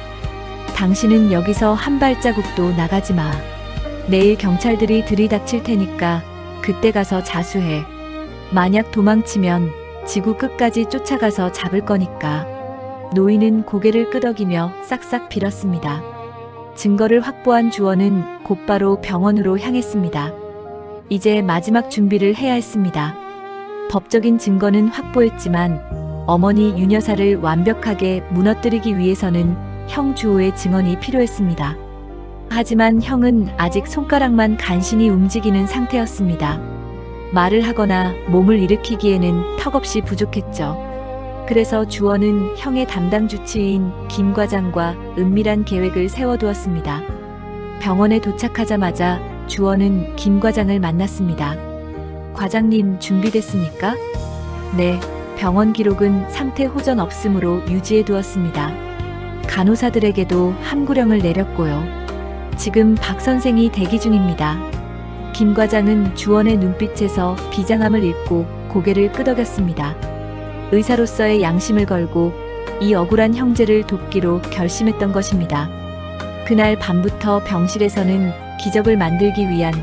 당신은 여기서 한 발자국도 나가지 마. 내일 경찰들이 들이닥칠 테니까 그때 가서 자수해. 만약 도망치면 지구 끝까지 쫓아가서 잡을 거니까. 노인은 고개를 끄덕이며 싹싹 빌었습니다. 증거를 확보한 주원은 곧바로 병원으로 향했습니다. 이제 마지막 준비를 해야 했습니다. 법적인 증거는 확보했지만 어머니 윤여사를 완벽하게 무너뜨리기 위해서는 형 주호의 증언이 필요했습니다. 하지만 형은 아직 손가락만 간신히 움직이는 상태였습니다. 말을 하거나 몸을 일으키기에는 턱없이 부족했죠. 그래서 주원은 형의 담당 주치의인 김 과장과 은밀한 계획을 세워두었습니다. 병원에 도착하자마자 주원은 김 과장을 만났습니다. 과장님 준비됐습니까? 네, 병원 기록은 상태 호전 없음으로 유지해두었습니다. 간호사들에게도 함구령을 내렸고요. 지금 박 선생이 대기 중입니다. 김 과장은 주원의 눈빛에서 비장함을 읽고 고개를 끄덕였습니다. 의사로서의 양심을 걸고 이 억울한 형제를 돕기로 결심했던 것입니다. 그날 밤부터 병실에서는 기적을 만들기 위한,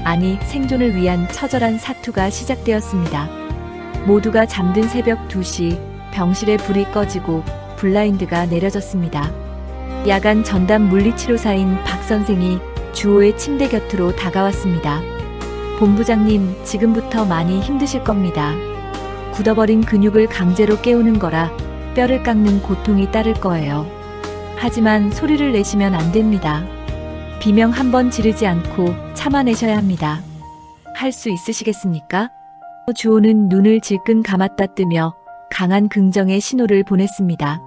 아니 생존을 위한 처절한 사투가 시작되었습니다. 모두가 잠든 새벽 2시 병실에 불이 꺼지고 블라인드가 내려졌습니다. 야간 전담 물리치료사인 박 선생이 주호의 침대 곁으로 다가왔습니다. 본부장님, 지금부터 많이 힘드실 겁니다. 굳어버린 근육을 강제로 깨우는 거라 뼈를 깎는 고통이 따를 거예요. 하지만 소리를 내시면 안 됩니다. 비명 한 번 지르지 않고 참아내셔야 합니다. 할 수 있으시겠습니까? 주호는 눈을 질끈 감았다 뜨며 강한 긍정의 신호를 보냈습니다.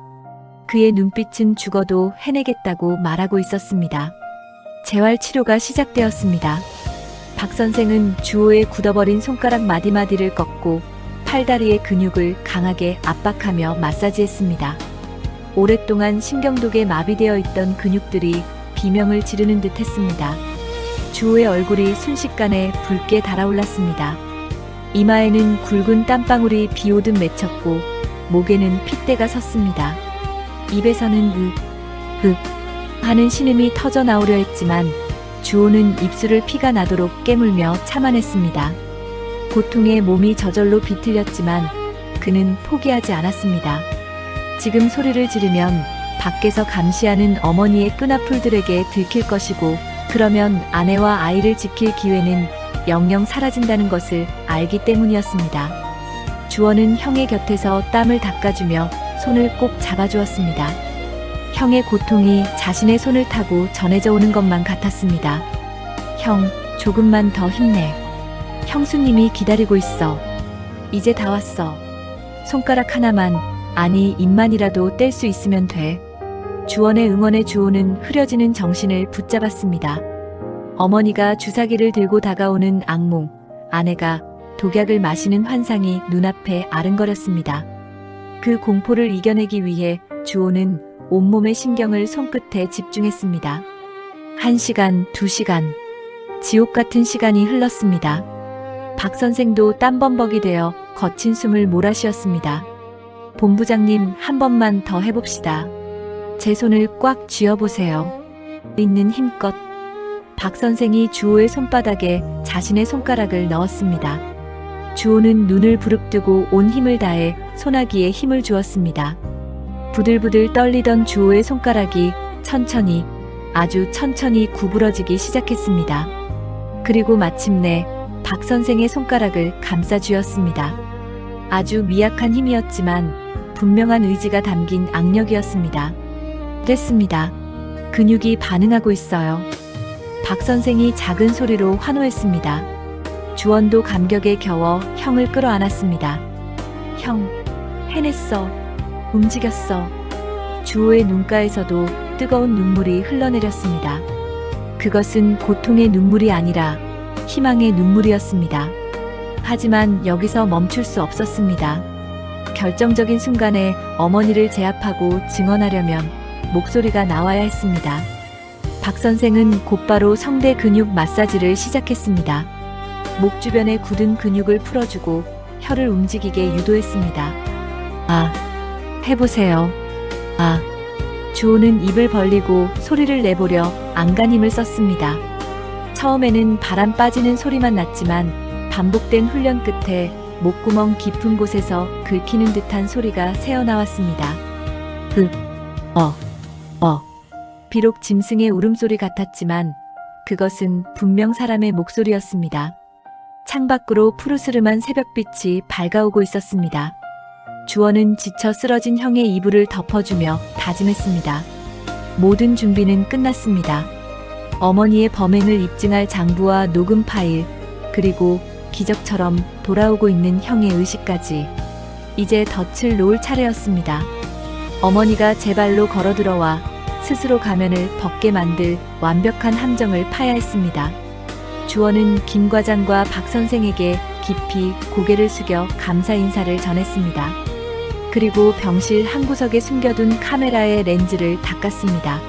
그의 눈빛은 죽어도 해내겠다고 말하고 있었습니다. 재활 치료가 시작되었습니다. 박 선생은 주호의 굳어버린 손가락 마디마디를 꺾고 팔다리의 근육을 강하게 압박하며 마사지했습니다. 오랫동안 신경독에 마비되어 있던 근육들이 비명을 지르는 듯 했습니다. 주호의 얼굴이 순식간에 붉게 달아올랐습니다. 이마에는 굵은 땀방울이 비오듯 맺혔고 목에는 핏대가 섰습니다. 입에서는 하는 신음이 터져 나오려 했지만 주호는 입술을 피가 나도록 깨물며 참아냈습니다. 고통에 몸이 저절로 비틀렸지만 그는 포기하지 않았습니다. 지금 소리를 지르면 밖에서 감시하는 어머니의 끈앞풀들에게 들킬 것이고, 그러면 아내와 아이를 지킬 기회는 영영 사라진다는 것을 알기 때문이었습니다. 주원은 형의 곁에서 땀을 닦아주며 손을 꼭 잡아주었습니다. 형의 고통이 자신의 손을 타고 전해져 오는 것만 같았습니다. 형, 조금만 더 힘내. 형수님이 기다리고 있어. 이제 다 왔어. 손가락 하나만, 아니 입만이라도 뗄 수 있으면 돼. 주원의 응원에 주호는 흐려지는 정신을 붙잡았습니다. 어머니가 주사기를 들고 다가오는 악몽, 아내가 독약을 마시는 환상이 눈앞에 아른거렸습니다. 그 공포를 이겨내기 위해 주호는 온몸의 신경을 손끝에 집중했습니다. 1시간, 2시간. 지옥 같은 시간이 흘렀습니다. 박 선생도 땀범벅이 되어 거친 숨을 몰아쉬었습니다. 본부장님, 한 번만 더 해봅시다. 제 손을 꽉 쥐어보세요. 있는 힘껏. 박 선생이 주호의 손바닥에 자신의 손가락을 넣었습니다. 주호는 눈을 부릅뜨고 온 힘을 다해 소나기에 힘을 주었습니다. 부들부들 떨리던 주호의 손가락이 천천히, 아주 천천히 구부러지기 시작했습니다. 그리고 마침내 박 선생의 손가락을 감싸 쥐었습니다. 아주 미약한 힘이었지만 분명한 의지가 담긴 악력이었습니다. 됐습니다. 근육이 반응하고 있어요. 박 선생이 작은 소리로 환호했습니다. 주원도 감격에 겨워 형을 끌어안았습니다. 형, 해냈어. 움직였어. 주호의 눈가에서도 뜨거운 눈물이 흘러내렸습니다. 그것은 고통의 눈물이 아니라 희망의 눈물이었습니다. 하지만 여기서 멈출 수 없었습니다. 결정적인 순간에 어머니를 제압하고 증언하려면 목소리가 나와야 했습니다. 박 선생은 곧바로 성대 근육 마사지를 시작했습니다. 목 주변의 굳은 근육을 풀어주고 혀를 움직이게 유도했습니다. 아, 해보세요. 아. 주호는 입을 벌리고 소리를 내보려 안간 힘을 썼습니다. 처음에는 바람 빠지는 소리만 났지만 반복된 훈련 끝에 목구멍 깊은 곳에서 긁히는 듯한 소리가 새어나왔습니다. 비록 짐승의 울음소리 같았지만 그것은 분명 사람의 목소리였습니다. 창밖으로 푸르스름한 새벽빛이 밝아오고 있었습니다. 주원은 지쳐 쓰러진 형의 이불을 덮어주며 다짐했습니다. 모든 준비는 끝났습니다. 어머니의 범행을 입증할 장부와 녹음 파일, 그리고 기적처럼 돌아오고 있는 형의 의식까지. 이제 덫을 놓을 차례였습니다. 어머니가 제 발로 걸어들어와 스스로 가면을 벗게 만들 완벽한 함정을 파야 했습니다. 주원은 김 과장과 박 선생에게 깊이 고개를 숙여 감사 인사를 전했습니다. 그리고 병실 한 구석에 숨겨둔 카메라의 렌즈를 닦았습니다.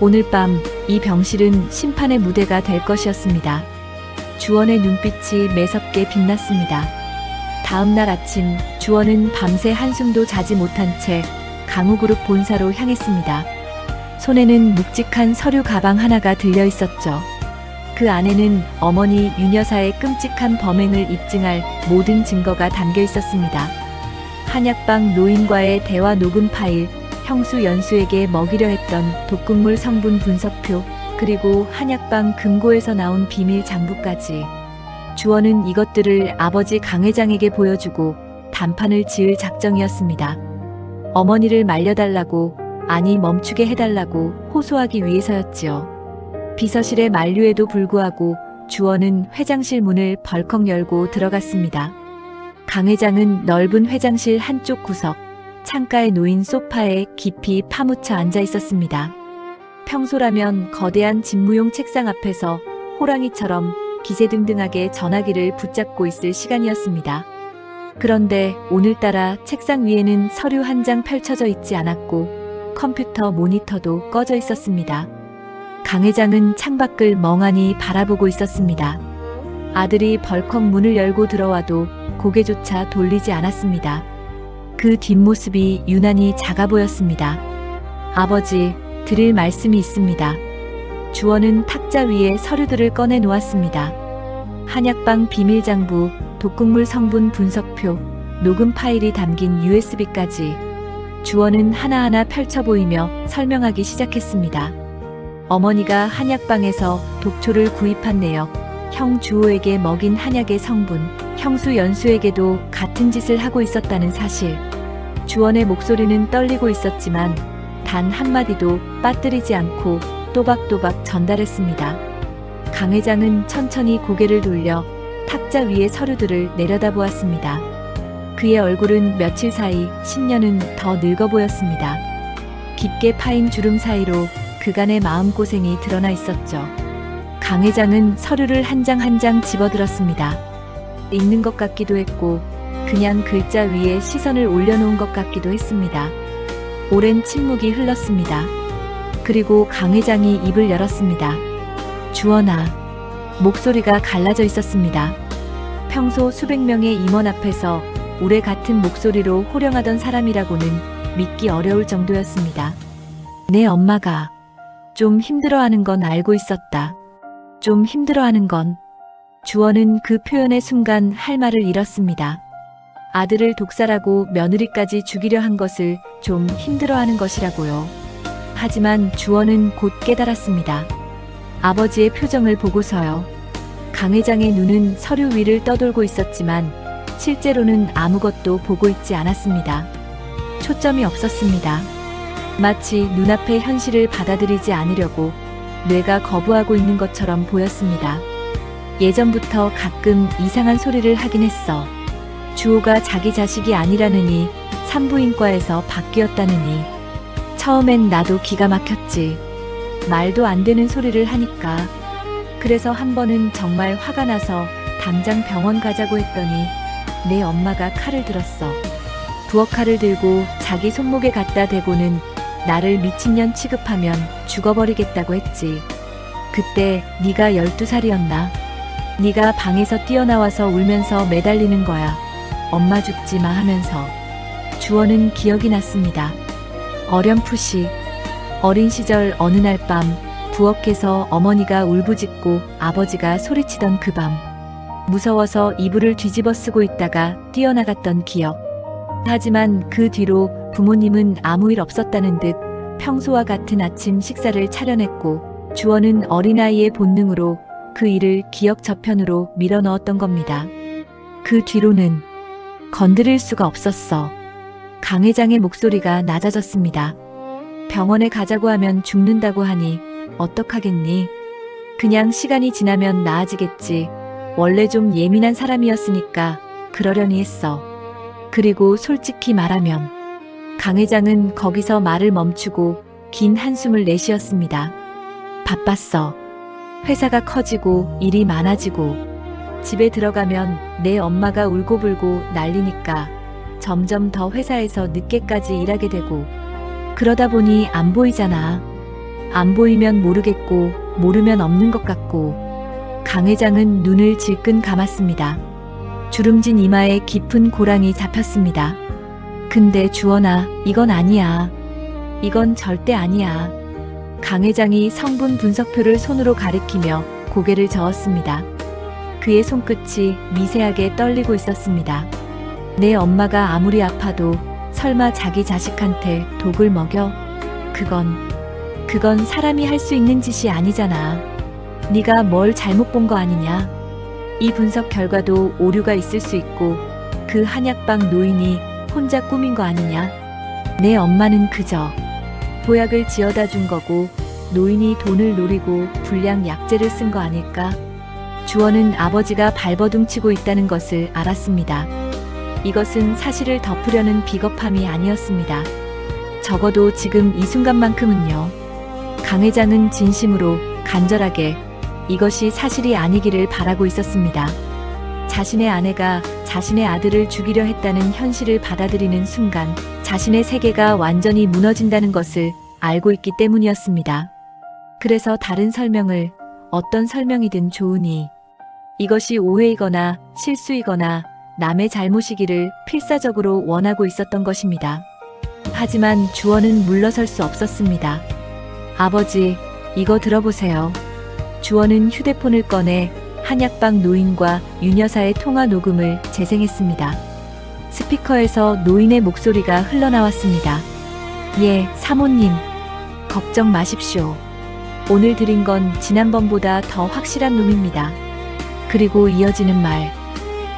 오늘 밤 이 병실은 심판의 무대가 될 것이었습니다. 주원의 눈빛이 매섭게 빛났습니다. 다음 날 아침 주원은 밤새 한숨도 자지 못한 채 강우그룹 본사로 향했습니다. 손에는 묵직한 서류 가방 하나가 들려 있었죠. 그 안에는 어머니 윤 여사의 끔찍한 범행을 입증할 모든 증거가 담겨 있었습니다. 한약방 노인과의 대화 녹음 파일, 형수 연수에게 먹이려 했던 독극물 성분 분석표, 그리고 한약방 금고에서 나온 비밀 장부까지. 주원은 이것들을 아버지 강 회장에게 보여주고 단판을 지을 작정이었습니다. 어머니를 말려달라고, 아니 멈추게 해달라고 호소하기 위해서였지요. 비서실의 만류에도 불구하고 주원은 회장실 문을 벌컥 열고 들어갔습니다. 강 회장은 넓은 회장실 한쪽 구석, 창가에 놓인 소파에 깊이 파묻혀 앉아 있었습니다. 평소라면 거대한 집무용 책상 앞에서 호랑이처럼 기세등등하게 전화기를 붙잡고 있을 시간이었습니다. 그런데 오늘따라 책상 위에는 서류 한 장 펼쳐져 있지 않았고 컴퓨터 모니터도 꺼져 있었습니다. 강 회장은 창밖을 멍하니 바라보고 있었습니다. 아들이 벌컥 문을 열고 들어와도 고개조차 돌리지 않았습니다. 그 뒷모습이 유난히 작아 보였습니다. 아버지, 드릴 말씀이 있습니다. 주원은 탁자 위에 서류들을 꺼내 놓았습니다. 한약방 비밀장부, 독극물 성분 분석표, 녹음 파일이 담긴 USB까지. 주원은 하나하나 펼쳐 보이며 설명하기 시작했습니다. 어머니가 한약방에서 독초를 구입한 내역, 형 주호에게 먹인 한약의 성분, 형수 연수에게도 같은 짓을 하고 있었다는 사실. 주원의 목소리는 떨리고 있었지만 단 한마디도 빠뜨리지 않고 또박또박 전달했습니다. 강 회장은 천천히 고개를 돌려 탁자 책자 위의 서류들을 내려다보았습니다. 그의 얼굴은 며칠 사이 10년은 더 늙어 보였습니다. 깊게 파인 주름 사이로 그간의 마음고생이 드러나 있었죠. 강 회장은 서류를 한 장 한 장 집어들었습니다. 읽는 것 같기도 했고 그냥 글자 위에 시선을 올려놓은 것 같기도 했습니다. 오랜 침묵이 흘렀습니다. 그리고 강 회장이 입을 열었습니다. 주원아. 목소리가 갈라져 있었습니다. 평소 수백 명의 임원 앞에서 우레 같은 목소리로 호령하던 사람이라고는 믿기 어려울 정도였습니다. 내 엄마가 좀 힘들어하는 건 알고 있었다. 좀 힘들어하는 건. 주원은 그 표현의 순간 할 말을 잃었습니다. 아들을 독살하고 며느리까지 죽이려 한 것을 좀 힘들어하는 것이라고요. 하지만 주원은 곧 깨달았습니다. 아버지의 표정을 보고서요. 강 회장의 눈은 서류 위를 떠돌고 있었지만 실제로는 아무것도 보고 있지 않았습니다. 초점이 없었습니다. 마치 눈앞의 현실을 받아들이지 않으려고 뇌가 거부하고 있는 것처럼 보였습니다. 예전부터 가끔 이상한 소리를 하긴 했어. 주호가 자기 자식이 아니라느니 산부인과에서 바뀌었다느니. 처음엔 나도 기가 막혔지. 말도 안 되는 소리를 하니까. 그래서 한 번은 정말 화가 나서 당장 병원 가자고 했더니 내 엄마가 칼을 들었어. 부엌칼을 들고 자기 손목에 갖다 대고는 나를 미친년 취급하면 죽어버리겠다고 했지. 그때 네가 12살이었나? 네가 방에서 뛰어나와서 울면서 매달리는 거야. 엄마 죽지 마 하면서. 주원은 기억이 났습니다. 어렴풋이 어린 시절 어느 날 밤 부엌에서 어머니가 울부짖고 아버지가 소리치던 그 밤. 무서워서 이불을 뒤집어 쓰고 있다가 뛰어나갔던 기억. 하지만 그 뒤로 부모님은 아무 일 없었다는 듯 평소와 같은 아침 식사를 차려냈고 주원은 어린아이의 본능으로 그 일을 기억 저편으로 밀어넣었던 겁니다. 그 뒤로는 건드릴 수가 없었어. 강 회장의 목소리가 낮아졌습니다. 병원에 가자고 하면 죽는다고 하니 어떡하겠니? 그냥 시간이 지나면 나아지겠지. 원래 좀 예민한 사람이었으니까 그러려니 했어. 그리고 솔직히 말하면 강 회장은 거기서 말을 멈추고 긴 한숨을 내쉬었습니다. 바빴어. 회사가 커지고 일이 많아지고 집에 들어가면 내 엄마가 울고불고 난리니까 점점 더 회사에서 늦게까지 일하게 되고 그러다 보니 안 보이잖아. 안 보이면 모르겠고 모르면 없는 것 같고. 강 회장은 눈을 질끈 감았습니다. 주름진 이마에 깊은 고랑이 잡혔습니다. 근데 주원아, 이건 아니야. 이건 절대 아니야. 강 회장이 성분 분석표를 손으로 가리키며 고개를 저었습니다. 그의 손끝이 미세하게 떨리고 있었습니다. 내 엄마가 아무리 아파도 설마 자기 자식한테 독을 먹여? 그건 사람이 할 수 있는 짓이 아니잖아. 네가 뭘 잘못 본 거 아니냐? 이 분석 결과도 오류가 있을 수 있고 그 한약방 노인이 혼자 꾸민 거 아니냐? 내 엄마는 그저 보약을 지어다 준 거고 노인이 돈을 노리고 불량 약재를 쓴 거 아닐까? 주원은 아버지가 발버둥치고 있다는 것을 알았습니다. 이것은 사실을 덮으려는 비겁함이 아니었습니다. 적어도 지금 이 순간만큼은요. 강 회장은 진심으로 간절하게 이것이 사실이 아니기를 바라고 있었습니다. 자신의 아내가 자신의 아들을 죽이려 했다는 현실을 받아들이는 순간 자신의 세계가 완전히 무너진다는 것을 알고 있기 때문이었습니다. 그래서 다른 설명을 어떤 설명이든 좋으니 이것이 오해이거나 실수이거나 남의 잘못이기를 필사적으로 원하고 있었던 것입니다. 하지만 주원은 물러설 수 없었습니다. 아버지, 이거 들어보세요. 주원은 휴대폰을 꺼내 한약방 노인과 윤 여사의 통화 녹음을 재생했습니다. 스피커에서 노인의 목소리가 흘러나왔습니다. 예, 사모님. 걱정 마십시오. 오늘 드린 건 지난번보다 더 확실한 놈입니다. 그리고 이어지는 말.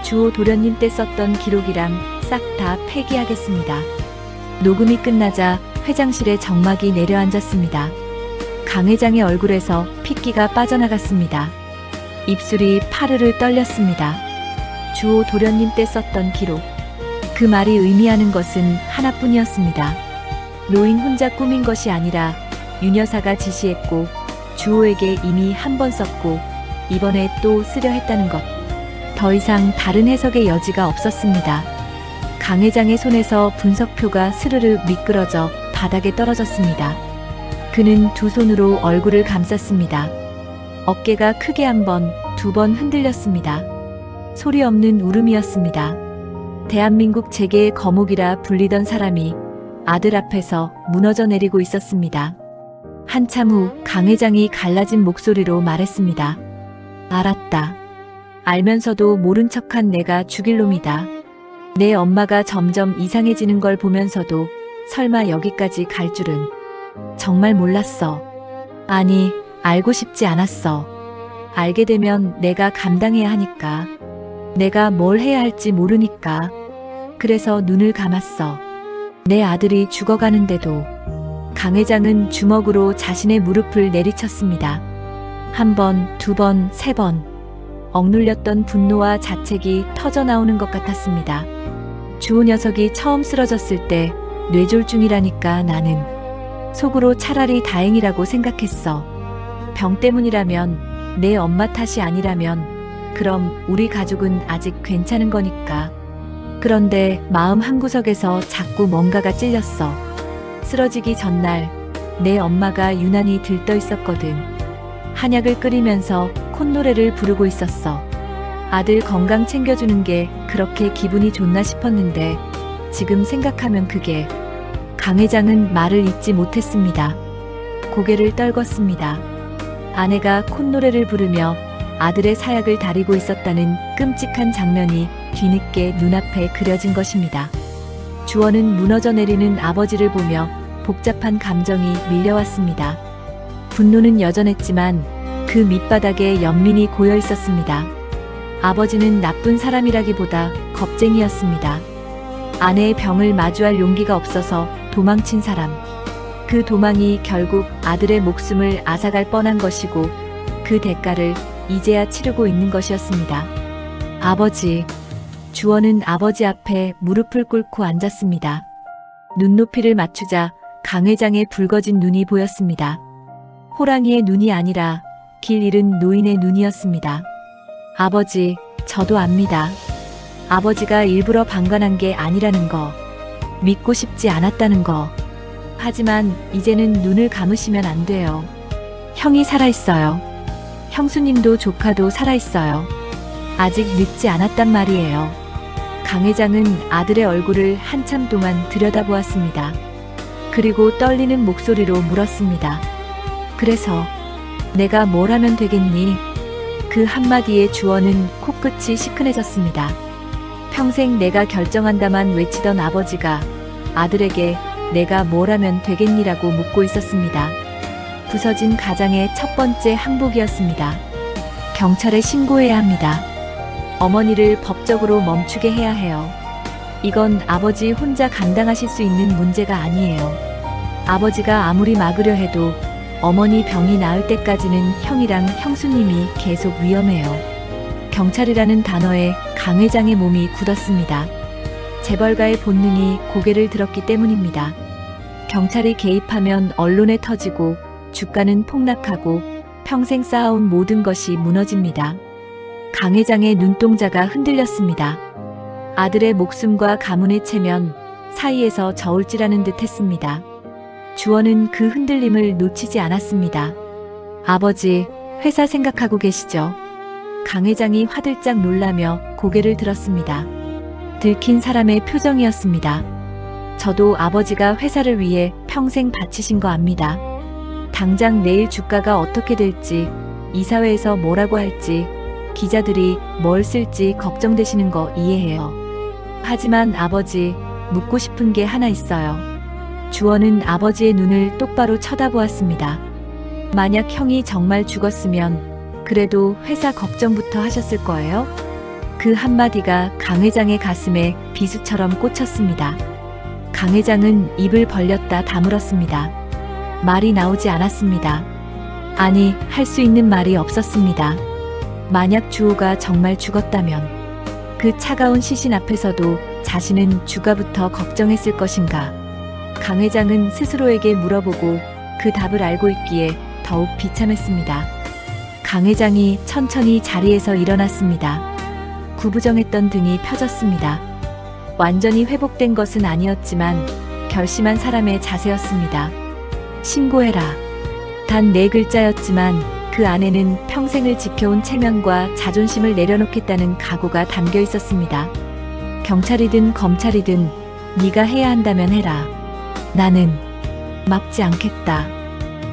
주호 도련님 때 썼던 기록이랑 싹 다 폐기하겠습니다. 녹음이 끝나자 회장실에 정막이 내려앉았습니다. 강 회장의 얼굴에서 핏기가 빠져나갔습니다. 입술이 파르르 떨렸습니다. 주호 도련님 때 썼던 기록. 그 말이 의미하는 것은 하나뿐이었습니다. 노인 혼자 꾸민 것이 아니라 윤 여사가 지시했고 주호에게 이미 한 번 썼고 이번에 또 쓰려 했다는 것. 더 이상 다른 해석의 여지가 없었습니다. 강 회장의 손에서 분석표가 스르르 미끄러져 바닥에 떨어졌습니다. 그는 두 손으로 얼굴을 감쌌습니다. 어깨가 크게 한 번, 두 번 흔들렸습니다. 소리 없는 울음이었습니다. 대한민국 재계의 거목이라 불리던 사람이 아들 앞에서 무너져 내리고 있었습니다. 한참 후 강 회장이 갈라진 목소리로 말했습니다. 알았다. 알면서도 모른 척한 내가 죽일 놈이다. 내 엄마가 점점 이상해지는 걸 보면서도 설마 여기까지 갈 줄은 정말 몰랐어. 아니, 알고 싶지 않았어. 알게 되면 내가 감당해야 하니까. 내가 뭘 해야 할지 모르니까. 그래서 눈을 감았어. 내 아들이 죽어가는데도. 강 회장은 주먹으로 자신의 무릎을 내리쳤습니다. 한 번, 두 번, 세 번. 억눌렸던 분노와 자책이 터져나오는 것 같았습니다. 주호 녀석이 처음 쓰러졌을 때 뇌졸중이라니까 나는 속으로 차라리 다행이라고 생각했어. 병 때문이라면, 내 엄마 탓이 아니라면 그럼 우리 가족은 아직 괜찮은 거니까. 그런데 마음 한구석에서 자꾸 뭔가가 찔렸어. 쓰러지기 전날 내 엄마가 유난히 들떠 있었거든. 한약을 끓이면서 콧노래를 부르고 있었어. 아들 건강 챙겨주는 게 그렇게 기분이 좋나 싶었는데 지금 생각하면 그게. 강 회장은 말을 잇지 못했습니다. 고개를 떨궜습니다. 아내가 콧노래를 부르며 아들의 사약을 다리고 있었다는 끔찍한 장면이 뒤늦게 눈앞에 그려진 것입니다. 주원은 무너져 내리는 아버지를 보며 복잡한 감정이 밀려왔습니다. 분노는 여전했지만 그 밑바닥에 연민이 고여 있었습니다. 아버지는 나쁜 사람이라기보다 겁쟁이였습니다. 아내의 병을 마주할 용기가 없어서 도망친 사람. 그 도망이 결국 아들의 목숨을 앗아갈 뻔한 것이고 그 대가를 이제야 치르고 있는 것이었습니다. 아버지. 주원은 아버지 앞에 무릎을 꿇고 앉았습니다. 눈높이를 맞추자 강 회장의 붉어진 눈이 보였습니다. 호랑이의 눈이 아니라 길 잃은 노인의 눈이었습니다. 아버지, 저도 압니다. 아버지가 일부러 방관한 게 아니라는 거. 믿고 싶지 않았다는 거. 하지만 이제는 눈을 감으시면 안 돼요. 형이 살아있어요. 형수님도 조카도 살아있어요. 아직 늦지 않았단 말이에요. 강 회장은 아들의 얼굴을 한참 동안 들여다보았습니다. 그리고 떨리는 목소리로 물었습니다. 그래서 내가 뭘 하면 되겠니? 그 한마디에 주원은 코끝이 시큰해졌습니다. 평생 내가 결정한다만 외치던 아버지가 아들에게 내가 뭘 하면 되겠니라고 묻고 있었습니다. 부서진 가장의 첫 번째 항복이었습니다. 경찰에 신고해야 합니다. 어머니를 법적으로 멈추게 해야 해요. 이건 아버지 혼자 감당하실 수 있는 문제가 아니에요. 아버지가 아무리 막으려 해도 어머니 병이 나을 때까지는 형이랑 형수님이 계속 위험해요. 경찰이라는 단어에 강 회장의 몸이 굳었습니다. 재벌가의 본능이 고개를 들었기 때문입니다. 경찰이 개입하면 언론에 터지고 주가는 폭락하고 평생 쌓아온 모든 것이 무너집니다. 강 회장의 눈동자가 흔들렸습니다. 아들의 목숨과 가문의 체면 사이에서 저울질하는 듯 했습니다. 주원은 그 흔들림을 놓치지 않았습니다. 아버지, 회사 생각하고 계시죠? 강 회장이 화들짝 놀라며 고개를 들었습니다. 들킨 사람의 표정이었습니다. 저도 아버지가 회사를 위해 평생 바치신 거 압니다. 당장 내일 주가가 어떻게 될지, 이사회에서 뭐라고 할지, 기자들이 뭘 쓸지 걱정되시는 거 이해해요. 하지만 아버지, 묻고 싶은 게 하나 있어요. 주원은 아버지의 눈을 똑바로 쳐다보았습니다. 만약 형이 정말 죽었으면 그래도 회사 걱정부터 하셨을 거예요? 그 한마디가 강 회장의 가슴에 비수처럼 꽂혔습니다. 강 회장은 입을 벌렸다 다물었습니다. 말이 나오지 않았습니다. 아니, 할 수 있는 말이 없었습니다. 만약 주호가 정말 죽었다면 그 차가운 시신 앞에서도 자신은 죽아부터 걱정했을 것인가. 강 회장은 스스로에게 물어보고 그 답을 알고 있기에 더욱 비참했습니다. 강 회장이 천천히 자리에서 일어났습니다. 구부정했던 등이 펴졌습니다. 완전히 회복된 것은 아니었지만 결심한 사람의 자세였습니다. 신고해라. 단 4글자였지만 그 안에는 평생을 지켜온 체면과 자존심을 내려놓겠다는 각오가 담겨 있었습니다. 경찰이든 검찰이든 네가 해야 한다면 해라. 나는 막지 않겠다.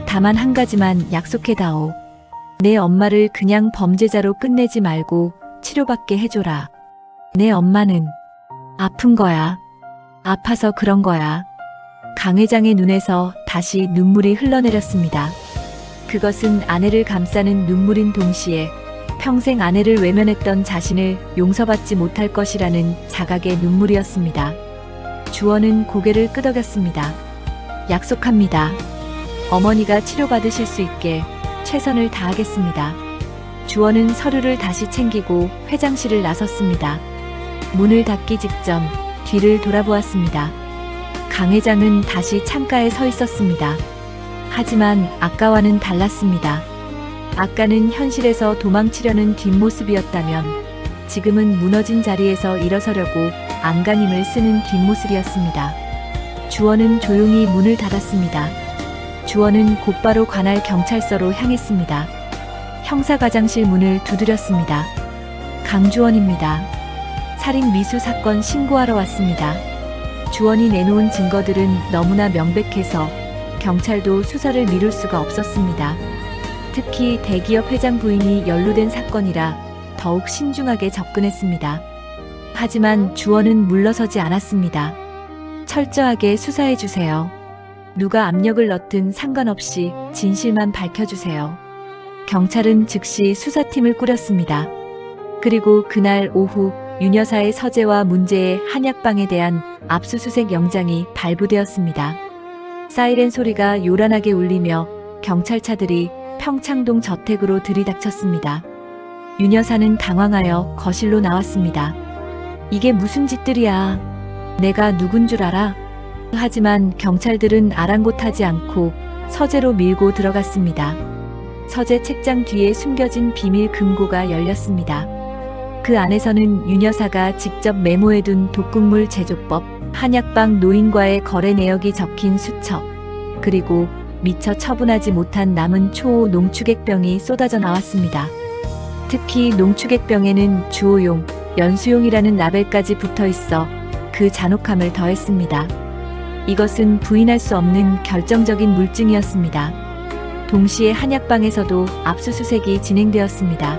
다만 한 가지만 약속해다오. 내 엄마를 그냥 범죄자로 끝내지 말고 치료받게 해줘라. 내 엄마는 아픈 거야. 아파서 그런 거야. 강 회장의 눈에서 다시 눈물이 흘러내렸습니다. 그것은 아내를 감싸는 눈물인 동시에 평생 아내를 외면했던 자신을 용서받지 못할 것이라는 자각의 눈물이었습니다. 주원은 고개를 끄덕였습니다. 약속합니다. 어머니가 치료받으실 수 있게 최선을 다하겠습니다. 주원은 서류를 다시 챙기고 회장실을 나섰습니다. 문을 닫기 직전 뒤를 돌아보았습니다. 강 회장은 다시 창가에 서 있었습니다. 하지만 아까와는 달랐습니다. 아까는 현실에서 도망치려는 뒷모습이었다면 지금은 무너진 자리에서 일어서려고 안간힘을 쓰는 뒷모습이었습니다. 주원은 조용히 문을 닫았습니다. 주원은 곧바로 관할 경찰서로 향했습니다. 형사과장실 문을 두드렸습니다. 강주원입니다. 살인 미수 사건 신고하러 왔습니다. 주원이 내놓은 증거들은 너무나 명백해서 경찰도 수사를 미룰 수가 없었습니다. 특히 대기업 회장 부인이 연루된 사건이라 더욱 신중하게 접근했습니다. 하지만 주원은 물러서지 않았습니다. 철저하게 수사해 주세요. 누가 압력을 넣든 상관없이 진실만 밝혀주세요. 경찰은 즉시 수사팀을 꾸렸습니다. 그리고 그날 오후 윤 여사의 서재와 문제의 한약방에 대한 압수수색 영장이 발부되었습니다. 사이렌 소리가 요란하게 울리며 경찰차들이 평창동 저택으로 들이닥쳤습니다. 윤 여사는 당황하여 거실로 나왔습니다. 이게 무슨 짓들이야. 내가 누군 줄 알아? 하지만 경찰들은 아랑곳하지 않고 서재로 밀고 들어갔습니다. 서재 책장 뒤에 숨겨진 비밀 금고가 열렸습니다. 그 안에서는 윤 여사가 직접 메모해둔 독극물 제조법, 한약방 노인과의 거래 내역이 적힌 수첩, 그리고 미처 처분하지 못한 남은 초호 농축액병이 쏟아져 나왔습니다. 특히 농축액병에는 주호용, 연수용이라는 라벨까지 붙어 있어 그 잔혹함을 더했습니다. 이것은 부인할 수 없는 결정적인 물증이었습니다. 동시에 한약방에서도 압수수색이 진행되었습니다.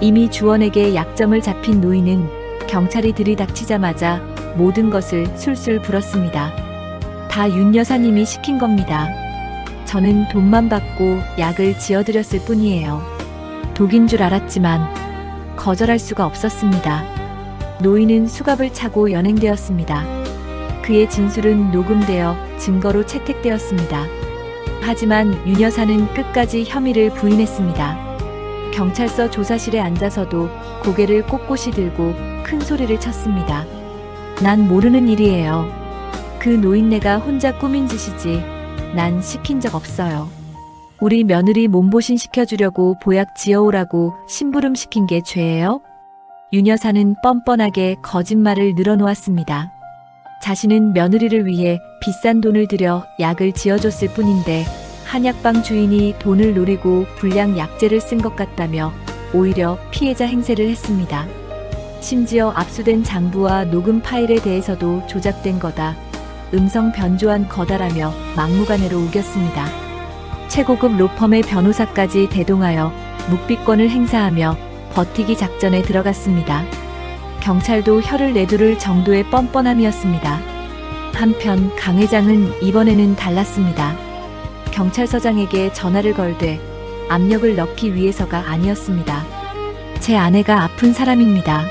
이미 주원에게 약점을 잡힌 노인은 경찰이 들이닥치자마자 모든 것을 술술 불었습니다. 다 윤 여사님이 시킨 겁니다. 저는 돈만 받고 약을 지어드렸을 뿐이에요. 독인 줄 알았지만 거절할 수가 없었습니다. 노인은 수갑을 차고 연행되었습니다. 그의 진술은 녹음되어 증거로 채택되었습니다. 하지만 윤 여사는 끝까지 혐의를 부인했습니다. 경찰서 조사실에 앉아서도 고개를 꼿꼿이 들고 큰 소리를 쳤습니다. 난 모르는 일이에요. 그 노인네가 혼자 꾸민 짓이지 난 시킨 적 없어요. 우리 며느리 몸보신 시켜주려고 보약 지어오라고 심부름 시킨 게 죄예요? 윤 여사는 뻔뻔하게 거짓말을 늘어놓았습니다. 자신은 며느리를 위해 비싼 돈을 들여 약을 지어줬을 뿐인데 한약방 주인이 돈을 노리고 불량 약재를 쓴 것 같다며 오히려 피해자 행세를 했습니다. 심지어 압수된 장부와 녹음 파일에 대해서도 조작된 거다. 음성 변조한 거다라며 막무가내로 우겼습니다. 최고급 로펌의 변호사까지 대동하여 묵비권을 행사하며 버티기 작전에 들어갔습니다. 경찰도 혀를 내두를 정도의 뻔뻔함이었습니다. 한편 강 회장은 이번에는 달랐습니다. 경찰서장에게 전화를 걸되 압력을 넣기 위해서가 아니었습니다. 제 아내가 아픈 사람입니다.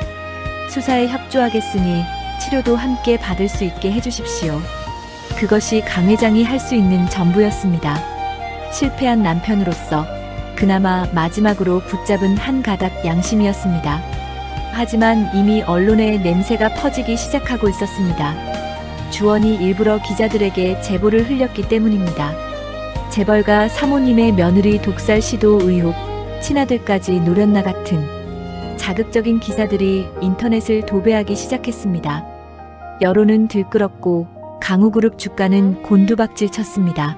수사에 협조하겠으니 치료도 함께 받을 수 있게 해주십시오. 그것이 강 회장이 할 수 있는 전부였습니다. 실패한 남편으로서 그나마 마지막으로 붙잡은 한 가닥 양심이었습니다. 하지만 이미 언론에 냄새가 퍼지기 시작하고 있었습니다. 주원이 일부러 기자들에게 제보를 흘렸기 때문입니다. 재벌가 사모님의 며느리 독살 시도 의혹, 친아들까지 노렸나 같은 자극적인 기사들이 인터넷을 도배하기 시작했습니다. 여론은 들끓었고 강우그룹 주가는 곤두박질 쳤습니다.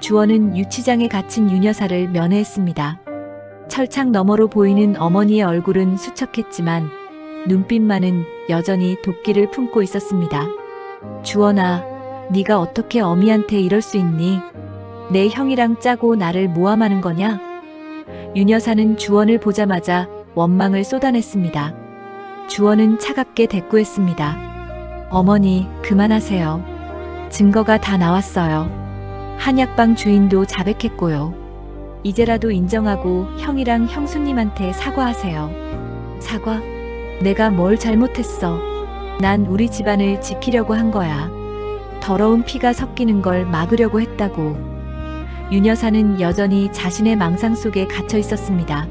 주원은 유치장에 갇힌 유여사를 면회했습니다. 철창 너머로 보이는 어머니의 얼굴은 수척했지만 눈빛만은 여전히 도끼를 품고 있었습니다. 주원아, 네가 어떻게 어미한테 이럴 수 있니? 내 형이랑 짜고 나를 모함하는 거냐? 유여사는 주원을 보자마자 원망을 쏟아냈습니다. 주원은 차갑게 대꾸했습니다. 어머니, 그만하세요. 증거가 다 나왔어요. 한약방 주인도 자백했고요. 이제라도 인정하고 형이랑 형수님한테 사과하세요. 사과? 내가 뭘 잘못했어? 난 우리 집안을 지키려고 한 거야. 더러운 피가 섞이는 걸 막으려고 했다고. 윤여사는 여전히 자신의 망상 속에 갇혀 있었습니다.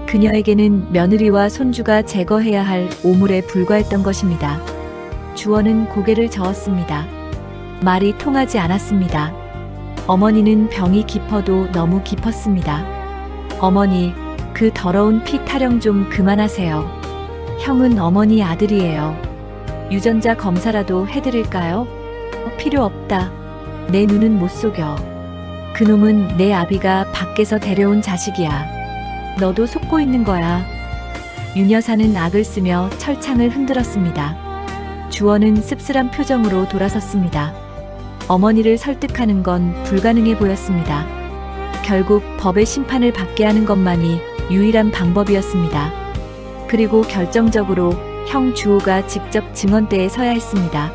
그녀에게는 며느리와 손주가 제거해야 할 오물에 불과했던 것입니다. 주원은 고개를 저었습니다. 말이 통하지 않았습니다. 어머니는 병이 깊어도 너무 깊었습니다. 어머니, 그 더러운 피 타령 좀 그만하세요. 형은 어머니 아들이에요. 유전자 검사라도 해드릴까요? 필요 없다. 내 눈은 못 속여. 그놈은 내 아비가 밖에서 데려온 자식이야. 너도 속고 있는 거야. 윤여사는 악을 쓰며 철창을 흔들었습니다. 주원은 씁쓸한 표정으로 돌아섰습니다. 어머니를 설득하는 건 불가능해 보였습니다. 결국 법의 심판을 받게 하는 것만이 유일한 방법이었습니다. 그리고 결정적으로 형 주호가 직접 증언대에 서야 했습니다.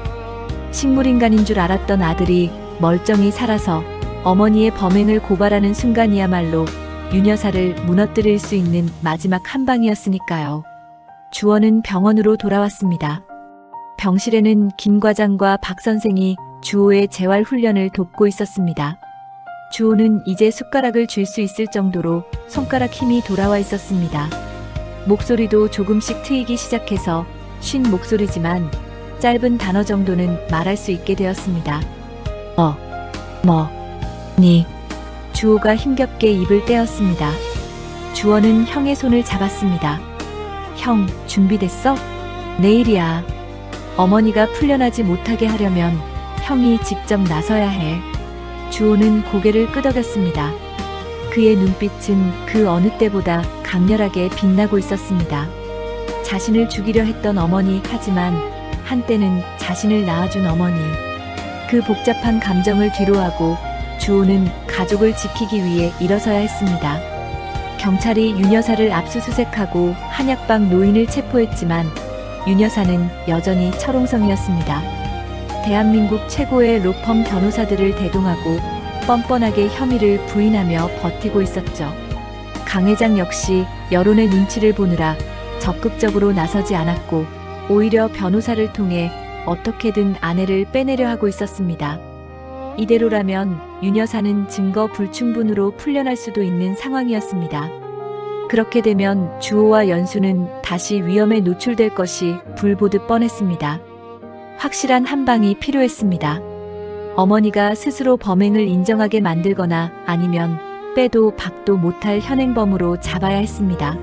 식물인간인 줄 알았던 아들이 멀쩡히 살아서 어머니의 범행을 고발하는 순간이야말로 윤여사를 무너뜨릴 수 있는 마지막 한 방이었으니까요. 주원은 병원으로 돌아왔습니다. 병실에는 김 과장과 박 선생이 주호의 재활 훈련을 돕고 있었습니다. 주호는 이제 숟가락을 쥘 수 있을 정도로 손가락 힘이 돌아와 있었습니다. 목소리도 조금씩 트이기 시작해서 쉰 목소리지만 짧은 단어 정도는 말할 수 있게 되었습니다. 니. 주호가 힘겹게 입을 떼었습니다. 주원은 형의 손을 잡았습니다. 형, 준비됐어? 내일이야. 어머니가 풀려나지 못하게 하려면 형이 직접 나서야 해. 주호는 고개를 끄덕였습니다. 그의 눈빛은 그 어느 때보다 강렬하게 빛나고 있었습니다. 자신을 죽이려 했던 어머니, 하지만 한때는 자신을 낳아준 어머니. 그 복잡한 감정을 뒤로하고 주호는 가족을 지키기 위해 일어서야 했습니다. 경찰이 윤여사를 압수수색하고 한약방 노인을 체포했지만 윤여사는 여전히 철옹성이었습니다. 대한민국 최고의 로펌 변호사들을 대동하고 뻔뻔하게 혐의를 부인하며 버티고 있었죠. 강 회장 역시 여론의 눈치를 보느라 적극적으로 나서지 않았고 오히려 변호사를 통해 어떻게든 아내를 빼내려 하고 있었습니다. 이대로라면 윤여사는 증거 불충분으로 풀려날 수도 있는 상황이었습니다. 그렇게 되면 주호와 연수는 다시 위험에 노출될 것이 불보듯 뻔했습니다. 확실한 한 방이 필요했습니다. 어머니가 스스로 범행을 인정하게 만들거나 아니면 빼도 박도 못할 현행범으로 잡아야 했습니다.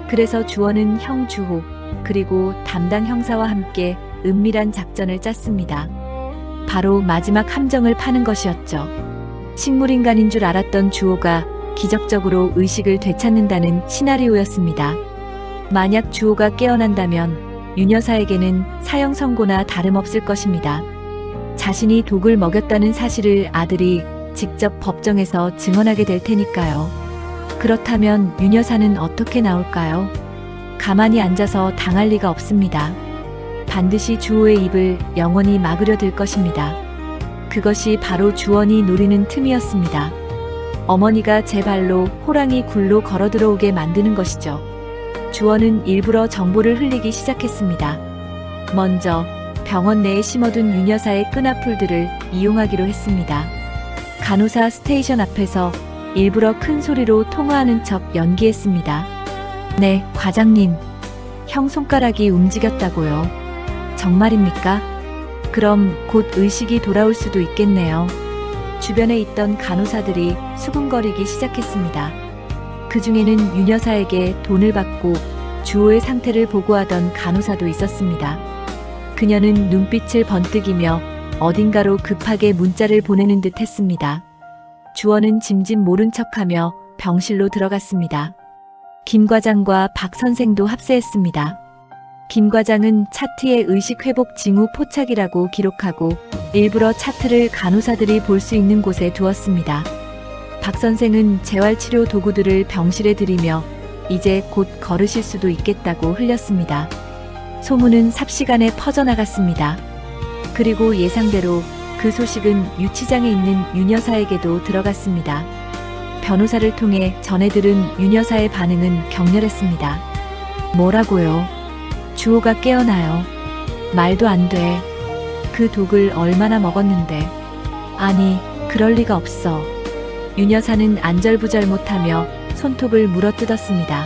그래서 주원은 형 주호 그리고 담당 형사와 함께 은밀한 작전을 짰습니다. 바로 마지막 함정을 파는 것이었죠. 식물인간인 줄 알았던 주호가 기적적으로 의식을 되찾는다는 시나리오였습니다. 만약 주호가 깨어난다면 윤여사에게는 사형 선고나 다름없을 것입니다. 자신이 독을 먹였다는 사실을 아들이 직접 법정에서 증언하게 될 테니까요. 그렇다면 윤여사는 어떻게 나올까요? 가만히 앉아서 당할 리가 없습니다. 반드시 주호의 입을 영원히 막으려 들 것입니다. 그것이 바로 주원이 노리는 틈이었습니다. 어머니가 제 발로 호랑이 굴로 걸어 들어오게 만드는 것이죠. 주원은 일부러 정보를 흘리기 시작했습니다. 먼저 병원 내에 심어둔 윤여사의 끈앞풀들을 이용하기로 했습니다. 간호사 스테이션 앞에서 일부러 큰 소리로 통화하는 척 연기했습니다. 네, 과장님. 형 손가락이 움직였다고요. 정말입니까? 그럼 곧 의식이 돌아올 수도 있겠네요. 주변에 있던 간호사들이 수군거리기 시작했습니다. 그 중에는 윤 여사에게 돈을 받고 주호의 상태를 보고하던 간호사도 있었습니다. 그녀는 눈빛을 번뜩이며 어딘가로 급하게 문자를 보내는 듯 했습니다. 주호는 짐짓 모른 척하며 병실로 들어갔습니다. 김 과장과 박 선생도 합세했습니다. 김 과장은 차트에 의식 회복 징후 포착이라고 기록하고 일부러 차트를 간호사들이 볼 수 있는 곳에 두었습니다. 박 선생은 재활치료 도구들을 병실에 들이며 이제 곧 걸으실 수도 있겠다고 흘렸습니다. 소문은 삽시간에 퍼져나갔습니다. 그리고 예상대로 그 소식은 유치장에 있는 윤 여사에게도 들어갔습니다. 변호사를 통해 전해들은 윤 여사의 반응은 격렬했습니다. 뭐라고요? 주호가 깨어나요. 말도 안 돼. 그 독을 얼마나 먹었는데. 아니, 그럴 리가 없어. 윤 여사는 안절부절 못하며 손톱을 물어뜯었습니다.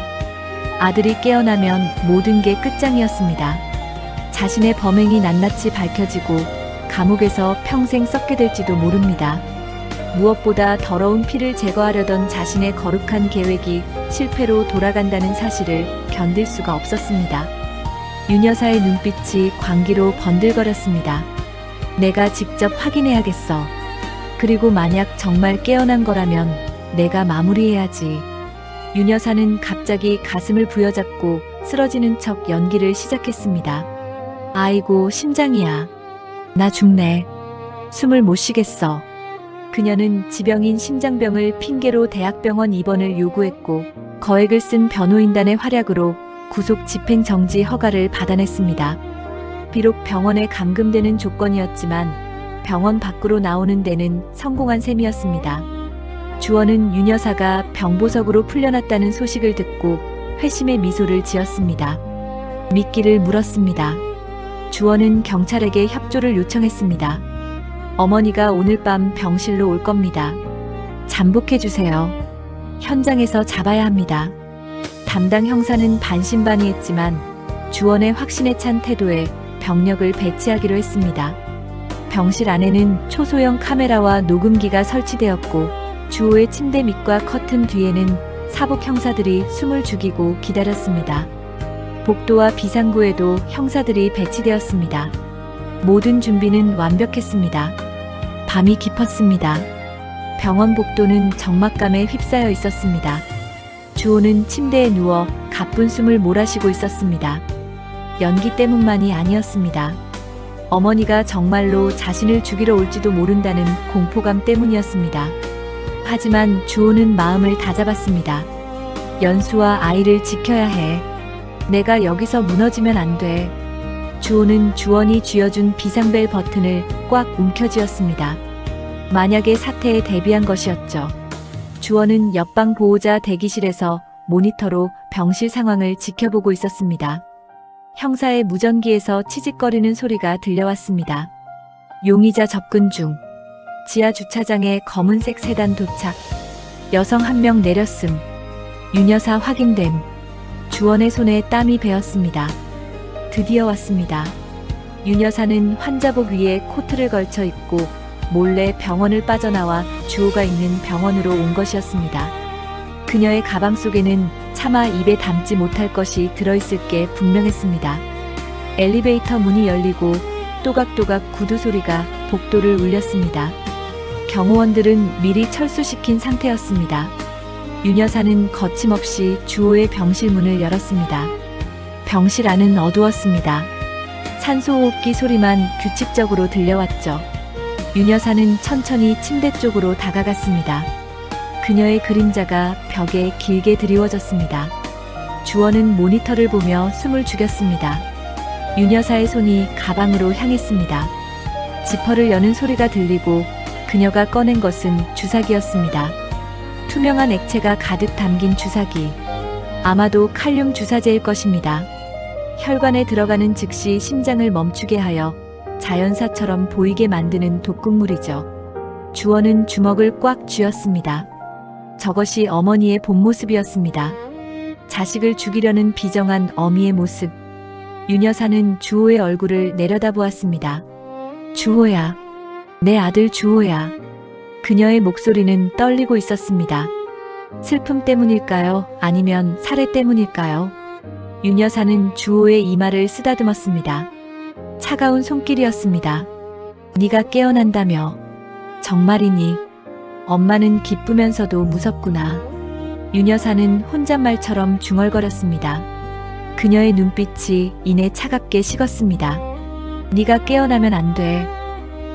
아들이 깨어나면 모든 게 끝장이었습니다. 자신의 범행이 낱낱이 밝혀지고 감옥에서 평생 썩게 될지도 모릅니다. 무엇보다 더러운 피를 제거하려던 자신의 거룩한 계획이 실패로 돌아간다는 사실을 견딜 수가 없었습니다. 윤 여사의 눈빛이 광기로 번들거렸습니다. 내가 직접 확인해야겠어. 그리고 만약 정말 깨어난 거라면 내가 마무리해야지. 윤 여사는 갑자기 가슴을 부여잡고 쓰러지는 척 연기를 시작했습니다. 아이고, 심장이야. 나 죽네. 숨을 못 쉬겠어. 그녀는 지병인 심장병을 핑계로 대학병원 입원을 요구했고 거액을 쓴 변호인단의 활약으로 구속 집행정지 허가를 받아냈습니다. 비록 병원에 감금되는 조건이었지만 병원 밖으로 나오는 데는 성공한 셈이었습니다. 주원은 윤 여사가 병보석으로 풀려났다는 소식을 듣고 회심의 미소를 지었습니다. 미끼를 물었습니다. 주원은 경찰에게 협조를 요청했습니다. 어머니가 오늘 밤 병실로 올 겁니다. 잠복해주세요. 현장에서 잡아야 합니다. 담당 형사는 반신반의했지만 주원의 확신에 찬 태도에 병력을 배치하기로 했습니다. 병실 안에는 초소형 카메라와 녹음기가 설치되었고 주호의 침대 밑과 커튼 뒤에는 사복 형사들이 숨을 죽이고 기다렸습니다. 복도와 비상구에도 형사들이 배치되었습니다. 모든 준비는 완벽했습니다. 밤이 깊었습니다. 병원 복도는 적막감에 휩싸여 있었습니다. 주호는 침대에 누워 가쁜 숨을 몰아쉬고 있었습니다. 연기 때문만이 아니었습니다. 어머니가 정말로 자신을 죽이러 올지도 모른다는 공포감 때문이었습니다. 하지만 주호는 마음을 다잡았습니다. 연수와 아이를 지켜야 해. 내가 여기서 무너지면 안 돼. 주호는 주원이 쥐어준 비상벨 버튼을 꽉 움켜쥐었습니다. 만약의 사태에 대비한 것이었죠. 주원은 옆방 보호자 대기실에서 모니터로 병실 상황을 지켜보고 있었습니다. 형사의 무전기에서 치직거리는 소리가 들려왔습니다. 용의자 접근 중. 지하 주차장에 검은색 세단 도착. 여성 1명 내렸음. 윤 여사 확인됨. 주원의 손에 땀이 배었습니다. 드디어 왔습니다. 윤 여사는 환자복 위에 코트를 걸쳐 입고 몰래 병원을 빠져나와 주호가 있는 병원으로 온 것이었습니다. 그녀의 가방 속에는 차마 입에 담지 못할 것이 들어있을 게 분명했습니다. 엘리베이터 문이 열리고 또각또각 구두 소리가 복도를 울렸습니다. 경호원들은 미리 철수시킨 상태였습니다. 윤 여사는 거침없이 주호의 병실 문을 열었습니다. 병실 안은 어두웠습니다. 산소호흡기 소리만 규칙적으로 들려왔죠. 윤 여사는 천천히 침대 쪽으로 다가갔습니다. 그녀의 그림자가 벽에 길게 드리워졌습니다. 주원은 모니터를 보며 숨을 죽였습니다. 윤 여사의 손이 가방으로 향했습니다. 지퍼를 여는 소리가 들리고 그녀가 꺼낸 것은 주사기였습니다. 투명한 액체가 가득 담긴 주사기. 아마도 칼륨 주사제일 것입니다. 혈관에 들어가는 즉시 심장을 멈추게 하여 자연사처럼 보이게 만드는 독극물이죠. 주원은 주먹을 꽉 쥐었습니다. 저것이 어머니의 본 모습이었습니다. 자식을 죽이려는 비정한 어미의 모습. 윤 여사는 주호의 얼굴을 내려다보았습니다. 주호야. 내 아들 주호야. 그녀의 목소리는 떨리고 있었습니다. 슬픔 때문일까요? 아니면 살해 때문일까요? 윤 여사는 주호의 이마를 쓰다듬었습니다. 차가운 손길이었습니다. 네가 깨어난다며. 정말이니? 엄마는 기쁘면서도 무섭구나. 윤 여사는 혼잣말처럼 중얼거렸습니다. 그녀의 눈빛이 이내 차갑게 식었습니다. 네가 깨어나면 안 돼.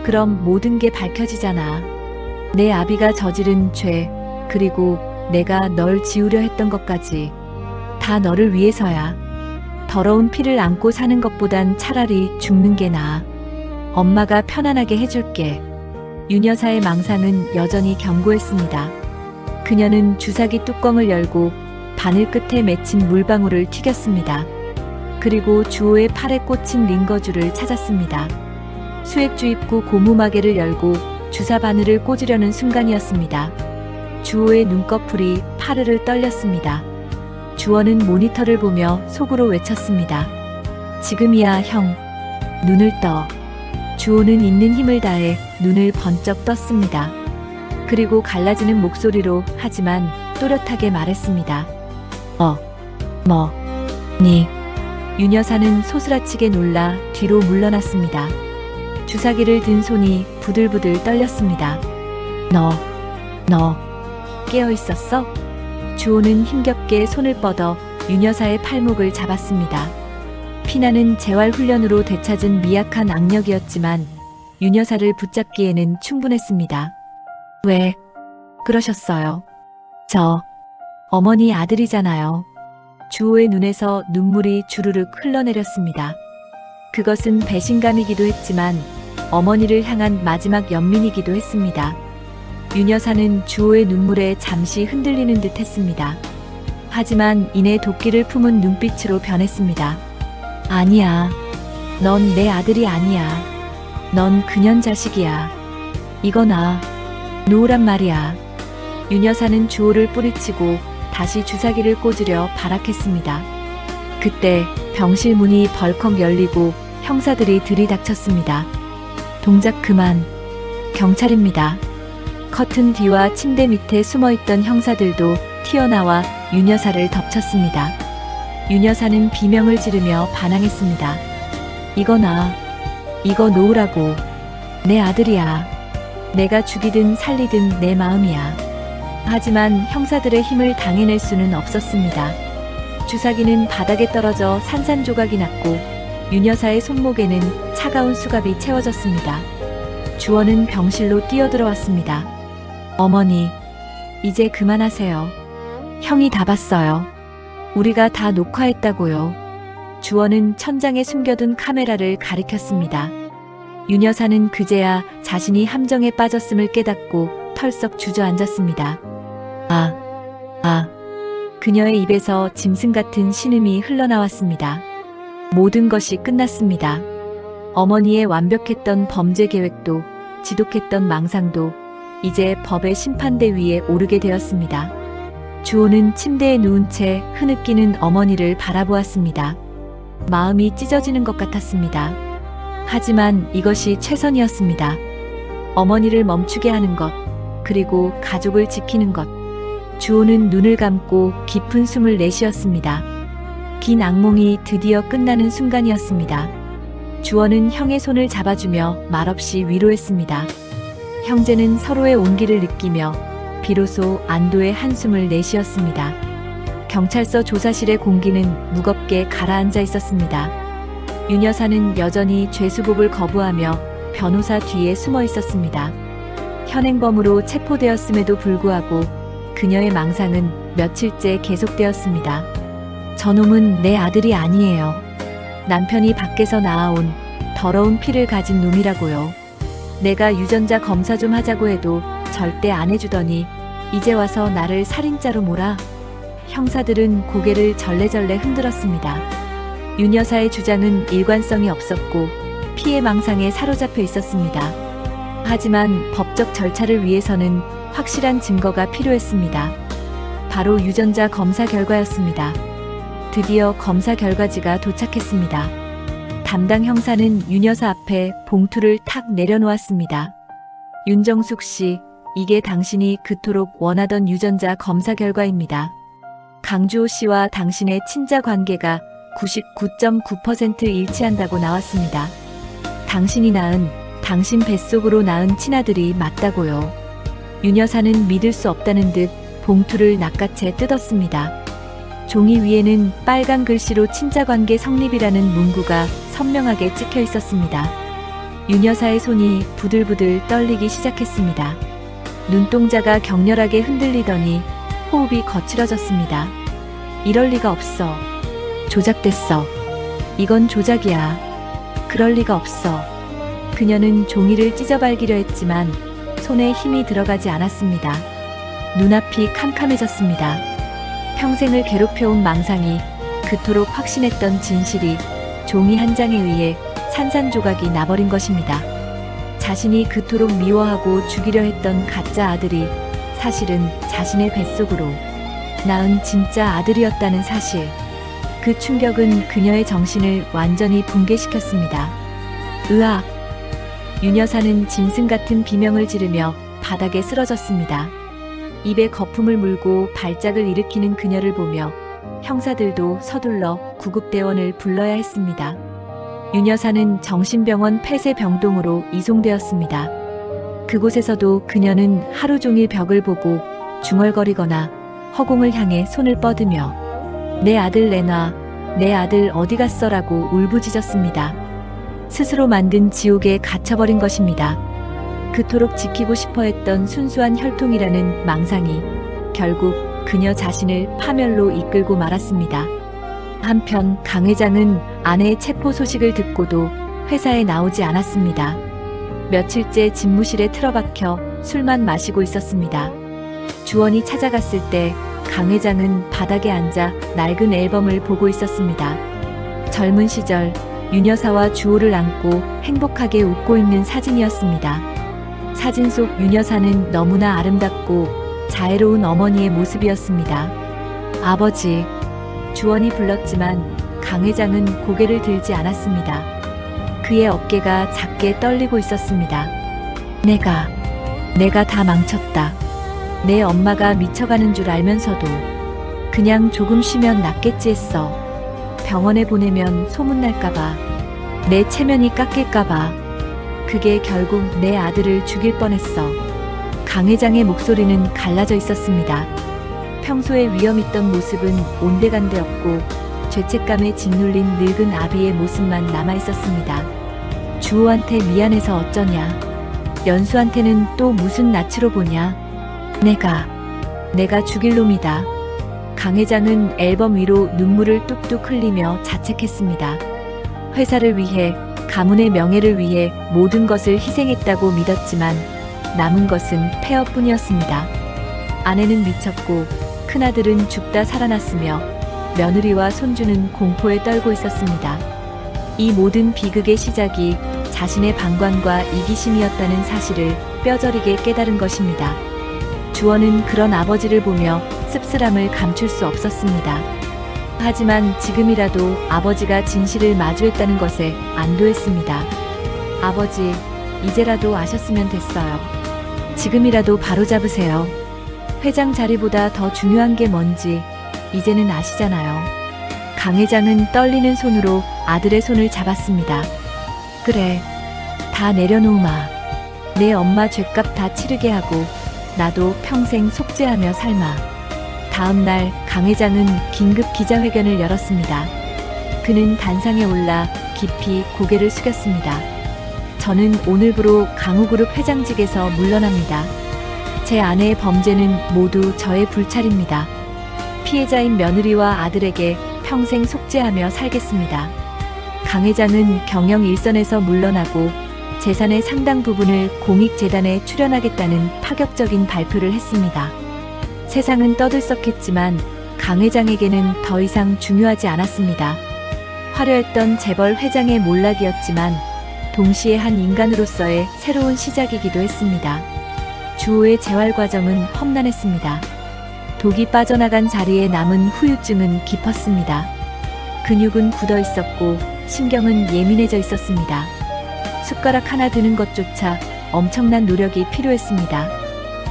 그럼 모든 게 밝혀지잖아. 내 아비가 저지른 죄, 그리고 내가 널 지우려 했던 것까지 다 너를 위해서야. 더러운 피를 안고 사는 것보단 차라리 죽는 게 나아. 엄마가 편안하게 해줄게. 윤 여사의 망상은 여전히 견고했습니다. 그녀는 주사기 뚜껑을 열고 바늘 끝에 맺힌 물방울을 튀겼습니다. 그리고 주호의 팔에 꽂힌 링거줄을 찾았습니다. 수액주입구 고무마개를 열고 주사 바늘을 꽂으려는 순간이었습니다. 주호의 눈꺼풀이 파르르 떨렸습니다. 주원은 모니터를 보며 속으로 외쳤습니다. 지금이야 형. 눈을 떠. 주호는 있는 힘을 다해 눈을 번쩍 떴습니다. 그리고 갈라지는 목소리로 하지만 또렷하게 말했습니다. 니. 윤 여사는 소스라치게 놀라 뒤로 물러났습니다. 주사기를 든 손이 부들부들 떨렸습니다. 너 깨어 있었어? 주호는 힘겹게 손을 뻗어 윤 여사의 팔목을 잡았습니다. 피나는 재활 훈련으로 되찾은 미약한 악력이었지만 윤 여사를 붙잡기에는 충분했습니다. 왜 그러셨어요? 저 어머니 아들이잖아요. 주호의 눈에서 눈물이 주르륵 흘러내렸습니다. 그것은 배신감이기도 했지만 어머니를 향한 마지막 연민이기도 했습니다. 윤 여사는 주호의 눈물에 잠시 흔들리는 듯 했습니다. 하지만 이내 도끼를 품은 눈빛으로 변했습니다. 아니야. 넌 내 아들이 아니야. 넌 그년 자식이야. 이거 나 놓으란 말이야. 윤 여사는 주호를 뿌리치고 다시 주사기를 꽂으려 발악했습니다. 그때 병실 문이 벌컥 열리고 형사들이 들이닥쳤습니다. 동작 그만. 경찰입니다. 커튼 뒤와 침대 밑에 숨어있던 형사들도 튀어나와 윤 여사를 덮쳤습니다. 윤 여사는 비명을 지르며 반항했습니다. 이거 놓으라고. 내 아들이야. 내가 죽이든 살리든 내 마음이야. 하지만 형사들의 힘을 당해낼 수는 없었습니다. 주사기는 바닥에 떨어져 산산조각이 났고 윤 여사의 손목에는 차가운 수갑이 채워졌습니다. 주원은 병실로 뛰어들어왔습니다. 어머니, 이제 그만하세요. 형이 다 봤어요. 우리가 다 녹화했다고요. 주원은 천장에 숨겨둔 카메라를 가리켰습니다. 윤 여사는 그제야 자신이 함정에 빠졌음을 깨닫고 털썩 주저앉았습니다. 그녀의 입에서 짐승 같은 신음이 흘러나왔습니다. 모든 것이 끝났습니다. 어머니의 완벽했던 범죄 계획도 지독했던 망상도 이제 법의 심판대 위에 오르게 되었습니다. 주호는 침대에 누운 채 흐느끼는 어머니를 바라보았습니다. 마음이 찢어지는 것 같았습니다. 하지만 이것이 최선이었습니다. 어머니를 멈추게 하는 것, 그리고 가족을 지키는 것. 주호는 눈을 감고 깊은 숨을 내쉬었습니다. 긴 악몽이 드디어 끝나는 순간이었습니다. 주원은 형의 손을 잡아주며 말없이 위로했습니다. 형제는 서로의 온기를 느끼며 비로소 안도의 한숨을 내쉬었습니다. 경찰서 조사실의 공기는 무겁게 가라앉아 있었습니다. 윤 여사는 여전히 죄수복을 거부하며 변호사 뒤에 숨어 있었습니다. 현행범으로 체포되었음에도 불구하고 그녀의 망상은 며칠째 계속되었습니다. 저놈은 내 아들이 아니에요. 남편이 밖에서 낳아온 더러운 피를 가진 놈이라고요. 내가 유전자 검사 좀 하자고 해도 절대 안 해주더니 이제 와서 나를 살인자로 몰아. 형사들은 고개를 절레절레 흔들었습니다. 윤 여사의 주장은 일관성이 없었고 피해 망상에 사로잡혀 있었습니다. 하지만 법적 절차를 위해서는 확실한 증거가 필요했습니다. 바로 유전자 검사 결과였습니다. 드디어 검사 결과지가 도착했습니다. 담당 형사는 윤 여사 앞에 봉투를 탁 내려놓았습니다. 윤정숙 씨, 이게 당신이 그토록 원하던 유전자 검사 결과입니다. 강주호 씨와 당신의 친자 관계가 99.9% 일치한다고 나왔습니다. 당신이 낳은, 당신 뱃속으로 낳은 친아들이 맞다고요. 윤 여사는 믿을 수 없다는 듯 봉투를 낚아채 뜯었습니다. 종이 위에는 빨간 글씨로 친자관계 성립이라는 문구가 선명하게 찍혀 있었습니다. 윤 여사의 손이 부들부들 떨리기 시작했습니다. 눈동자가 격렬하게 흔들리더니 호흡이 거칠어졌습니다. 이럴 리가 없어. 조작됐어. 이건 조작이야. 그럴 리가 없어. 그녀는 종이를 찢어발기려 했지만 손에 힘이 들어가지 않았습니다. 눈앞이 캄캄해졌습니다. 평생을 괴롭혀온 망상이, 그토록 확신했던 진실이 종이 한 장에 의해 산산조각이 나버린 것입니다. 자신이 그토록 미워하고 죽이려 했던 가짜 아들이 사실은 자신의 뱃속으로 낳은 진짜 아들이었다는 사실. 그 충격은 그녀의 정신을 완전히 붕괴시켰습니다. 으악! 윤 여사는 짐승 같은 비명을 지르며 바닥에 쓰러졌습니다. 입에 거품을 물고 발작을 일으키는 그녀를 보며 형사들도 서둘러 구급대원을 불러야 했습니다. 윤 여사는 정신병원 폐쇄병동으로 이송되었습니다. 그곳에서도 그녀는 하루 종일 벽을 보고 중얼거리거나 허공을 향해 손을 뻗으며 내 아들 내놔, 내 아들 어디 갔어라고 울부짖었습니다. 스스로 만든 지옥에 갇혀버린 것입니다. 그토록 지키고 싶어 했던 순수한 혈통이라는 망상이 결국 그녀 자신을 파멸로 이끌고 말았습니다. 한편 강 회장은 아내의 체포 소식을 듣고도 회사에 나오지 않았습니다. 며칠째 집무실에 틀어박혀 술만 마시고 있었습니다. 주원이 찾아갔을 때 강 회장은 바닥에 앉아 낡은 앨범을 보고 있었습니다. 젊은 시절 윤 여사와 주호를 안고 행복하게 웃고 있는 사진이었습니다. 사진 속 윤 여사는 너무나 아름답고 자애로운 어머니의 모습이었습니다. 아버지, 주원이 불렀지만 강 회장은 고개를 들지 않았습니다. 그의 어깨가 작게 떨리고 있었습니다. 내가 다 망쳤다. 내 엄마가 미쳐가는 줄 알면서도 그냥 조금 쉬면 낫겠지 했어. 병원에 보내면 소문날까봐, 내 체면이 깎일까봐. 그게 결국 내 아들을 죽일 뻔했어. 강 회장의 목소리는 갈라져 있었습니다. 평소에 위험 있던 모습은 온데간데없고 죄책감에 짓눌린 늙은 아비의 모습만 남아있었습니다. 주호한테 미안해서 어쩌냐. 연수한테는 또 무슨 낯으로 보냐. 내가 죽일 놈이다. 강 회장은 앨범 위로 눈물을 뚝뚝 흘리며 자책했습니다. 회사를 위해, 가문의 명예를 위해 모든 것을 희생했다고 믿었지만 남은 것은 폐허뿐이었습니다. 아내는 미쳤고 큰아들은 죽다 살아났으며 며느리와 손주는 공포에 떨고 있었습니다. 이 모든 비극의 시작이 자신의 방관과 이기심이었다는 사실을 뼈저리게 깨달은 것입니다. 주원은 그런 아버지를 보며 씁쓸함을 감출 수 없었습니다. 하지만 지금이라도 아버지가 진실을 마주했다는 것에 안도했습니다. 아버지, 이제라도 아셨으면 됐어요. 지금이라도 바로잡으세요. 회장 자리보다 더 중요한 게 뭔지 이제는 아시잖아요. 강 회장은 떨리는 손으로 아들의 손을 잡았습니다. 그래, 다 내려놓으마. 내 엄마 죗값 다 치르게 하고 나도 평생 속죄하며 삶아. 다음 날 강 회장은 긴급 기자회견을 열었습니다. 그는 단상에 올라 깊이 고개를 숙였습니다. 저는 오늘부로 강우그룹 회장직에서 물러납니다. 제 아내의 범죄는 모두 저의 불찰입니다. 피해자인 며느리와 아들에게 평생 속죄하며 살겠습니다. 강 회장은 경영 일선에서 물러나고 재산의 상당 부분을 공익재단에 출연하겠다는 파격적인 발표를 했습니다. 세상은 떠들썩했지만 강 회장에게는 더 이상 중요하지 않았습니다. 화려했던 재벌 회장의 몰락이었지만 동시에 한 인간으로서의 새로운 시작이기도 했습니다. 주호의 재활 과정은 험난했습니다. 독이 빠져나간 자리에 남은 후유증은 깊었습니다. 근육은 굳어 있었고 신경은 예민해져 있었습니다. 숟가락 하나 드는 것조차 엄청난 노력이 필요했습니다.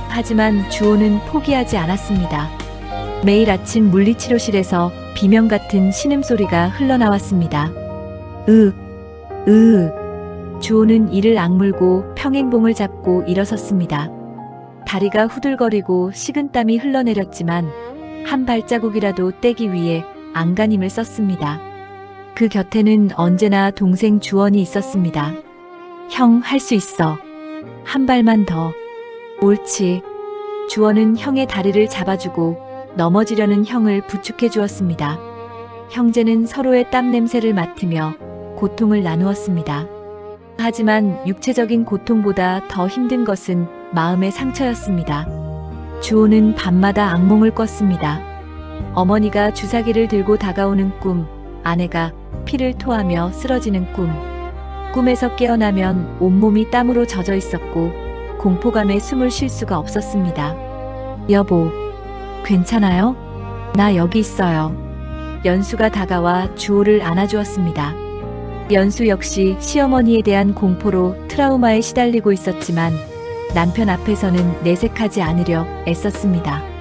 하지만 주호는 포기하지 않았습니다. 매일 아침 물리치료실에서 비명 같은 신음소리가 흘러나왔습니다. 주호는 이를 악물고 평행봉을 잡고 일어섰습니다. 다리가 후들거리고 식은땀이 흘러내렸지만 한 발자국이라도 떼기 위해 안간힘을 썼습니다. 그 곁에는 언제나 동생 주원이 있었습니다. 형, 할 수 있어. 한 발만 더. 옳지. 주원은 형의 다리를 잡아주고 넘어지려는 형을 부축해 주었습니다. 형제는 서로의 땀 냄새를 맡으며 고통을 나누었습니다. 하지만 육체적인 고통보다 더 힘든 것은 마음의 상처였습니다. 주호는 밤마다 악몽을 꿨습니다. 어머니가 주사기를 들고 다가오는 꿈, 아내가 피를 토하며 쓰러지는 꿈. 꿈에서 깨어나면 온몸이 땀으로 젖어 있었고 공포감에 숨을 쉴 수가 없었습니다. 여보, 괜찮아요? 나 여기 있어요. 연수가 다가와 주호를 안아주었습니다. 연수 역시 시어머니에 대한 공포로 트라우마에 시달리고 있었지만 남편 앞에서는 내색하지 않으려 애썼습니다.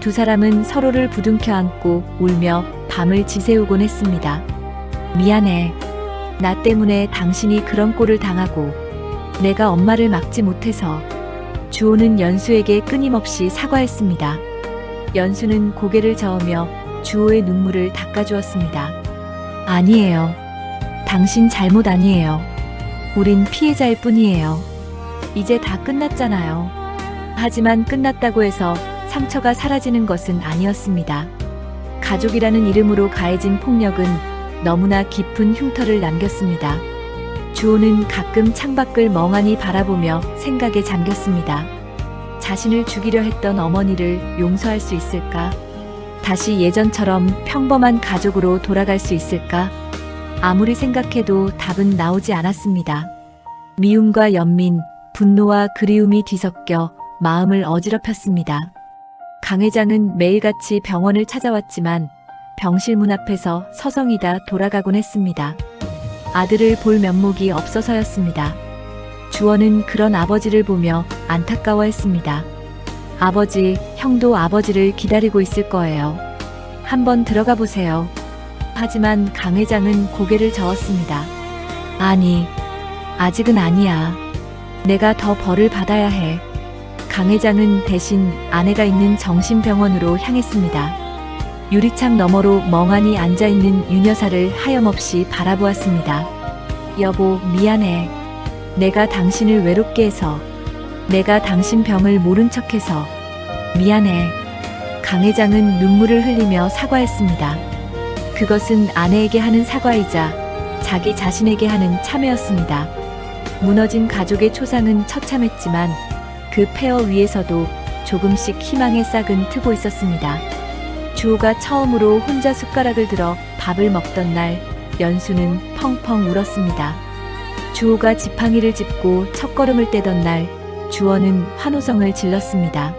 두 사람은 서로를 부둥켜 안고 울며 밤을 지새우곤 했습니다. 미안해. 나 때문에 당신이 그런 꼴을 당하고 내가 엄마를 막지 못해서. 주호는 연수에게 끊임없이 사과했습니다. 연수는 고개를 저으며 주호의 눈물을 닦아주었습니다. 아니에요. 당신 잘못 아니에요. 우린 피해자일 뿐이에요. 이제 다 끝났잖아요. 하지만 끝났다고 해서 상처가 사라지는 것은 아니었습니다. 가족이라는 이름으로 가해진 폭력은 너무나 깊은 흉터를 남겼습니다. 주호는 가끔 창밖을 멍하니 바라보며 생각에 잠겼습니다. 자신을 죽이려 했던 어머니를 용서할 수 있을까? 다시 예전처럼 평범한 가족으로 돌아갈 수 있을까? 아무리 생각해도 답은 나오지 않았습니다. 미움과 연민, 분노와 그리움이 뒤섞여 마음을 어지럽혔습니다. 강 회장은 매일같이 병원을 찾아왔지만 병실 문 앞에서 서성이다 돌아가곤 했습니다. 아들을 볼 면목이 없어서였습니다. 주원은 그런 아버지를 보며 안타까워했습니다. 아버지, 형도 아버지를 기다리고 있을 거예요. 한번 들어가 보세요. 하지만 강 회장은 고개를 저었습니다. 아니, 아직은 아니야. 내가 더 벌을 받아야 해. 강 회장은 대신 아내가 있는 정신병원으로 향했습니다. 유리창 너머로 멍하니 앉아있는 윤 여사를 하염없이 바라보았습니다. 여보, 미안해. 내가 당신을 외롭게 해서, 내가 당신 병을 모른 척해서 미안해. 강 회장은 눈물을 흘리며 사과했습니다. 그것은 아내에게 하는 사과이자 자기 자신에게 하는 참회였습니다. 무너진 가족의 초상은 처참했지만 그 폐허 위에서도 조금씩 희망의 싹은 트고 있었습니다. 주호가 처음으로 혼자 숟가락을 들어 밥을 먹던 날 연수는 펑펑 울었습니다. 주호가 지팡이를 짚고 첫걸음을 떼던 날 주원은 환호성을 질렀습니다.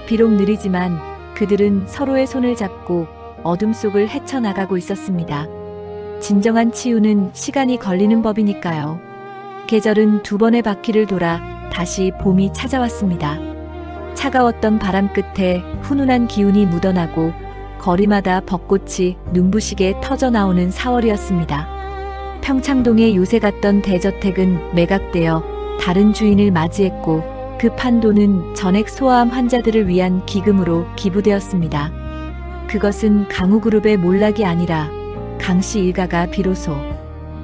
비록 느리지만 그들은 서로의 손을 잡고 어둠 속을 헤쳐나가고 있었습니다. 진정한 치유는 시간이 걸리는 법이니까요. 계절은 두 번의 바퀴를 돌아 다시 봄이 찾아왔습니다. 차가웠던 바람 끝에 훈훈한 기운이 묻어나고 거리마다 벚꽃이 눈부시게 터져나오는 4월이었습니다. 평창동의 요새 같던 대저택은 매각되어 다른 주인을 맞이했고 그 판도는 전액 소아암 환자들을 위한 기금으로 기부되었습니다. 그것은 강우그룹의 몰락이 아니라 강씨 일가가 비로소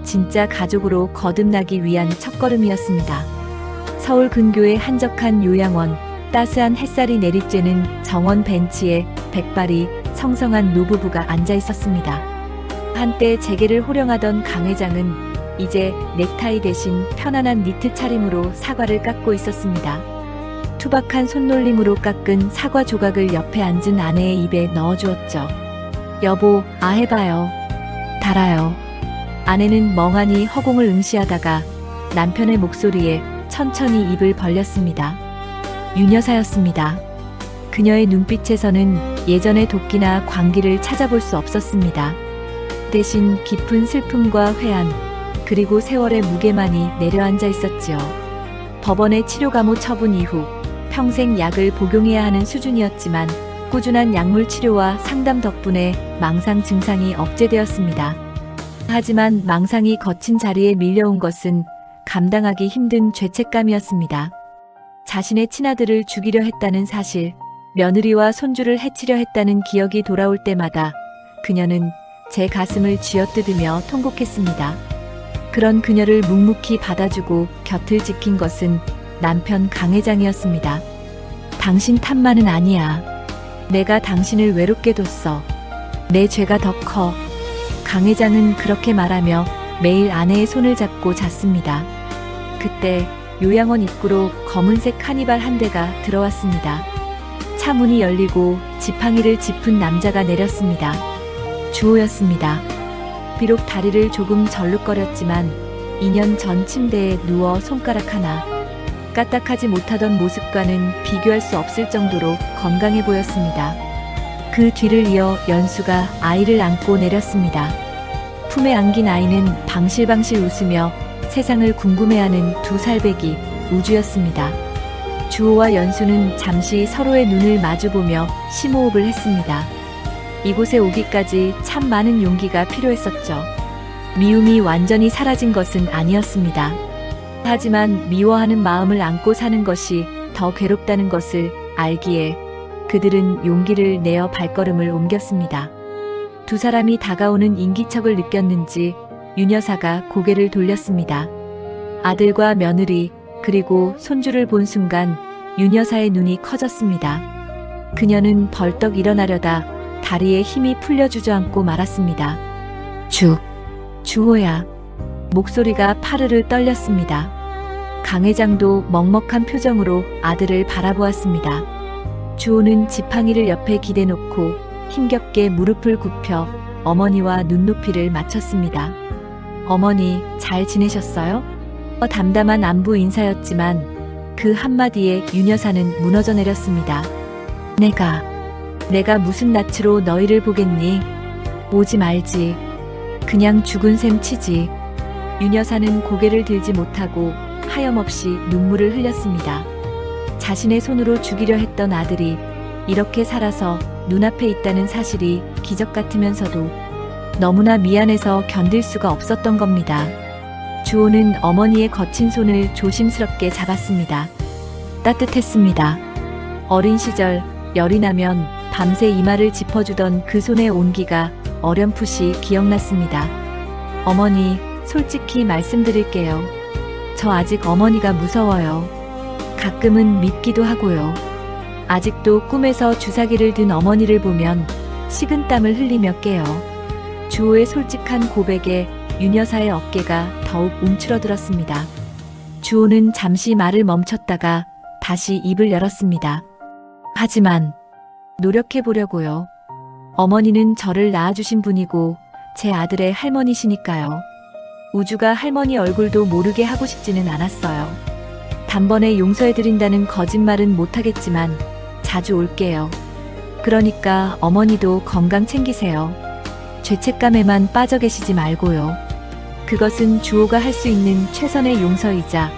진짜 가족으로 거듭나기 위한 첫걸음이었습니다. 서울 근교의 한적한 요양원, 따스한 햇살이 내리쬐는 정원 벤치에 백발이 성성한 노부부가 앉아 있었습니다. 한때 재계를 호령하던 강 회장은 이제 넥타이 대신 편안한 니트 차림으로 사과를 깎고 있었습니다. 투박한 손놀림으로 깎은 사과 조각을 옆에 앉은 아내의 입에 넣어주었죠. 여보, 해봐요. 달아요. 아내는 멍하니 허공을 응시하다가 남편의 목소리에 천천히 입을 벌렸습니다. 윤 여사였습니다. 그녀의 눈빛에서는 예전의 도끼나 광기를 찾아볼 수 없었습니다. 대신 깊은 슬픔과 회한, 그리고 세월의 무게만이 내려앉아 있었지요. 법원의 치료 감호 처분 이후 평생 약을 복용해야 하는 수준이었지만 꾸준한 약물 치료와 상담 덕분에 망상 증상이 억제되었습니다. 하지만 망상이 거친 자리에 밀려온 것은 감당하기 힘든 죄책감이었습니다. 자신의 친아들을 죽이려 했다는 사실, 며느리와 손주를 해치려 했다는 기억이 돌아올 때마다 그녀는 제 가슴을 쥐어뜯으며 통곡했습니다. 그런 그녀를 묵묵히 받아주고 곁을 지킨 것은 남편 강회장이었습니다. 당신 탓만은 아니야. 내가 당신을 외롭게 뒀어. 내 죄가 더 커. 강회장은 그렇게 말하며 매일 아내의 손을 잡고 잤습니다. 그때 요양원 입구로 검은색 카니발 한 대가 들어왔습니다. 차 문이 열리고 지팡이를 짚은 남자가 내렸습니다. 주호였습니다. 비록 다리를 조금 절룩거렸지만 2년 전 침대에 누워 손가락 하나 까딱하지 못하던 모습과는 비교할 수 없을 정도로 건강해 보였습니다. 그 뒤를 이어 연수가 아이를 안고 내렸습니다. 품에 안긴 아이는 방실방실 웃으며 세상을 궁금해하는 2살배기 우주였습니다. 주호와 연수는 잠시 서로의 눈을 마주보며 심호흡을 했습니다. 이곳에 오기까지 참 많은 용기가 필요했었죠. 미움이 완전히 사라진 것은 아니었습니다. 하지만 미워하는 마음을 안고 사는 것이 더 괴롭다는 것을 알기에 그들은 용기를 내어 발걸음을 옮겼습니다. 2사람이 다가오는 인기척을 느꼈는지 윤 여사가 고개를 돌렸습니다. 아들과 며느리 그리고 손주를 본 순간 윤 여사의 눈이 커졌습니다. 그녀는 벌떡 일어나려다 다리에 힘이 풀려 주저앉고 말았습니다. 주호야. 목소리가 파르르 떨렸습니다. 강 회장도 먹먹한 표정으로 아들을 바라보았습니다. 주호는 지팡이를 옆에 기대놓고 힘겹게 무릎을 굽혀 어머니와 눈높이를 맞췄습니다. 어머니, 잘 지내셨어요? 담담한 안부 인사였지만 그 한마디에 윤 여사는 무너져 내렸습니다. 내가 무슨 낯으로 너희를 보겠니? 오지 말지. 그냥 죽은 셈 치지. 윤 여사는 고개를 들지 못하고 하염없이 눈물을 흘렸습니다. 자신의 손으로 죽이려 했던 아들이 이렇게 살아서 눈앞에 있다는 사실이 기적 같으면서도 너무나 미안해서 견딜 수가 없었던 겁니다. 주호는 어머니의 거친 손을 조심스럽게 잡았습니다. 따뜻했습니다. 어린 시절 열이 나면 밤새 이마를 짚어주던 그 손의 온기가 어렴풋이 기억났습니다. 어머니, 솔직히 말씀드릴게요. 저 아직 어머니가 무서워요. 가끔은 밉기도 하고요. 아직도 꿈에서 주사기를 든 어머니를 보면 식은땀을 흘리며 깨요. 주호의 솔직한 고백에 윤 여사의 어깨가 더욱 움츠러들었습니다. 주호는 잠시 말을 멈췄다가 다시 입을 열었습니다. 하지만 노력해보려고요. 어머니는 저를 낳아주신 분이고 제 아들의 할머니시니까요. 우주가 할머니 얼굴도 모르게 하고 싶지는 않았어요. 단번에 용서해드린다는 거짓말은 못하겠지만 자주 올게요. 그러니까 어머니도 건강 챙기세요. 죄책감에만 빠져 계시지 말고요. 그것은 주호가 할 수 있는 최선의 용서이자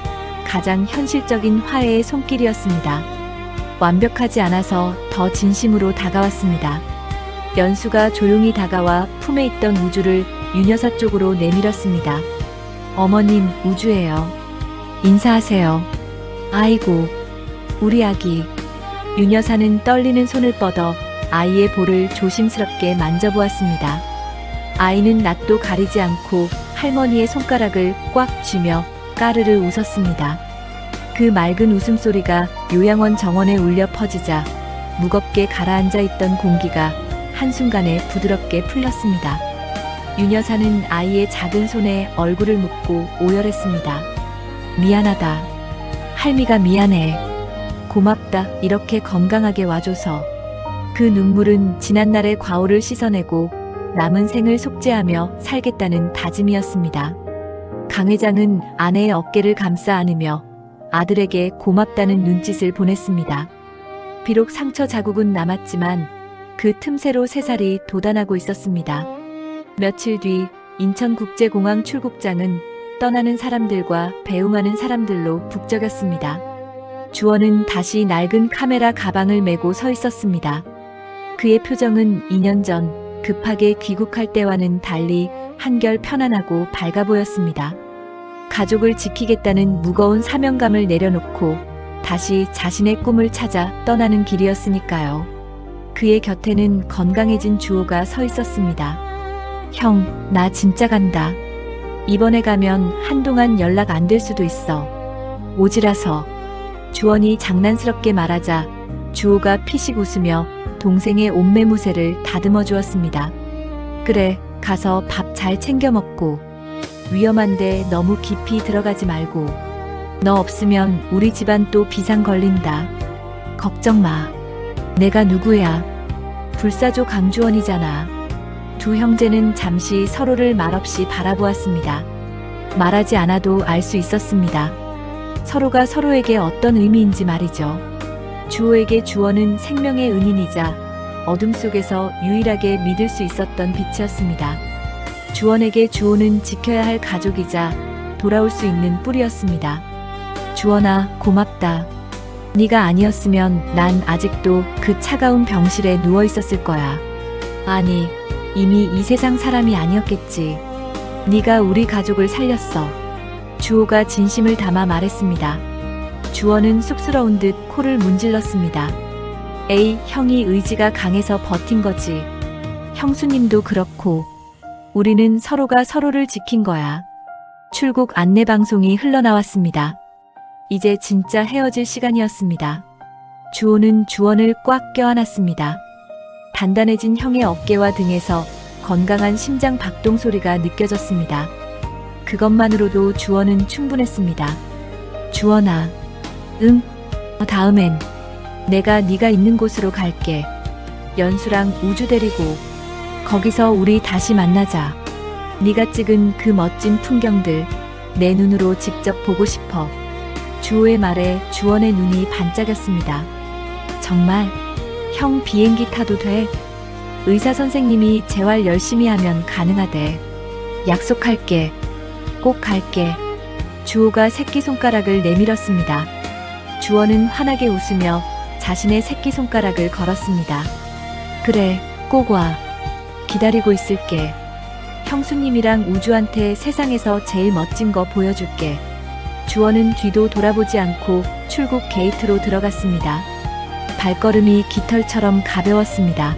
가장 현실적인 화해의 손길이었습니다. 완벽하지 않아서 더 진심으로 다가왔습니다. 연수가 조용히 다가와 품에 있던 우주를 윤 여사 쪽으로 내밀었습니다. 어머님, 우주예요. 인사하세요. 아이고, 우리 아기. 윤 여사는 떨리는 손을 뻗어 아이의 볼을 조심스럽게 만져보았습니다. 아이는 낯도 가리지 않고 할머니의 손가락을 꽉 쥐며 까르르 웃었습니다. 그 맑은 웃음소리가 요양원 정원에 울려 퍼지자 무겁게 가라앉아 있던 공기가 한순간에 부드럽게 풀렸습니다. 윤 여사는 아이의 작은 손에 얼굴을 묻고 오열했습니다. 미안하다. 할미가 미안해. 고맙다. 이렇게 건강하게 와줘서. 그 눈물은 지난날의 과오를 씻어내고 남은 생을 속죄하며 살겠다는 다짐이었습니다. 강 회장은 아내의 어깨를 감싸 안으며 아들에게 고맙다는 눈짓을 보냈습니다. 비록 상처 자국은 남았지만 그 틈새로 새살이 돋아나고 있었습니다. 며칠 뒤 인천국제공항 출국장은 떠나는 사람들과 배웅하는 사람들로 북적였습니다. 주원은 다시 낡은 카메라 가방을 메고 서 있었습니다. 그의 표정은 2년 전 급하게 귀국할 때와는 달리 한결 편안하고 밝아 보였습니다. 가족을 지키겠다는 무거운 사명감을 내려놓고 다시 자신의 꿈을 찾아 떠나는 길이었으니까요. 그의 곁에는 건강해진 주호가 서 있었습니다. 형, 나 진짜 간다. 이번에 가면 한동안 연락 안 될 수도 있어. 오지라서. 주원이 장난스럽게 말하자 주호가 피식 웃으며 동생의 옷매무새를 다듬어 주었습니다. 그래, 가서 밥 잘 챙겨 먹고. 위험한데 너무 깊이 들어가지 말고. 너 없으면 우리 집안 또 비상 걸린다. 걱정 마. 내가 누구야? 불사조 강주원이잖아. 두 형제는 잠시 서로를 말없이 바라보았습니다. 말하지 않아도 알 수 있었습니다. 서로가 서로에게 어떤 의미인지 말이죠. 주호에게 주원은 생명의 은인이자 어둠 속에서 유일하게 믿을 수 있었던 빛이었습니다. 주원에게 주호는 지켜야 할 가족이자 돌아올 수 있는 뿌리였습니다. 주원아, 고맙다. 네가 아니었으면 난 아직도 그 차가운 병실에 누워 있었을 거야. 아니, 이미 이 세상 사람이 아니었겠지. 네가 우리 가족을 살렸어. 주호가 진심을 담아 말했습니다. 주원은 쑥스러운 듯 코를 문질렀습니다. 에이, 형이 의지가 강해서 버틴 거지. 형수님도 그렇고. 우리는 서로가 서로를 지킨 거야. 출국 안내 방송이 흘러나왔습니다. 이제 진짜 헤어질 시간이었습니다. 주호는 주원을 꽉 껴안았습니다. 단단해진 형의 어깨와 등에서 건강한 심장 박동 소리가 느껴졌습니다. 그것만으로도 주원은 충분했습니다. 주원아, 응? 다음엔 내가 네가 있는 곳으로 갈게. 연수랑 우주 데리고 거기서 우리 다시 만나자. 네가 찍은 그 멋진 풍경들 내 눈으로 직접 보고 싶어. 주호의 말에 주원의 눈이 반짝였습니다. 정말? 형 비행기 타도 돼? 의사 선생님이 재활 열심히 하면 가능하대. 약속할게. 꼭 갈게. 주호가 새끼손가락을 내밀었습니다. 주원은 환하게 웃으며 자신의 새끼손가락을 걸었습니다. 그래, 꼭 와. 기다리고 있을게. 형수님이랑 우주한테 세상에서 제일 멋진 거 보여줄게. 주원은 뒤도 돌아보지 않고 출국 게이트로 들어갔습니다. 발걸음이 깃털처럼 가벼웠습니다.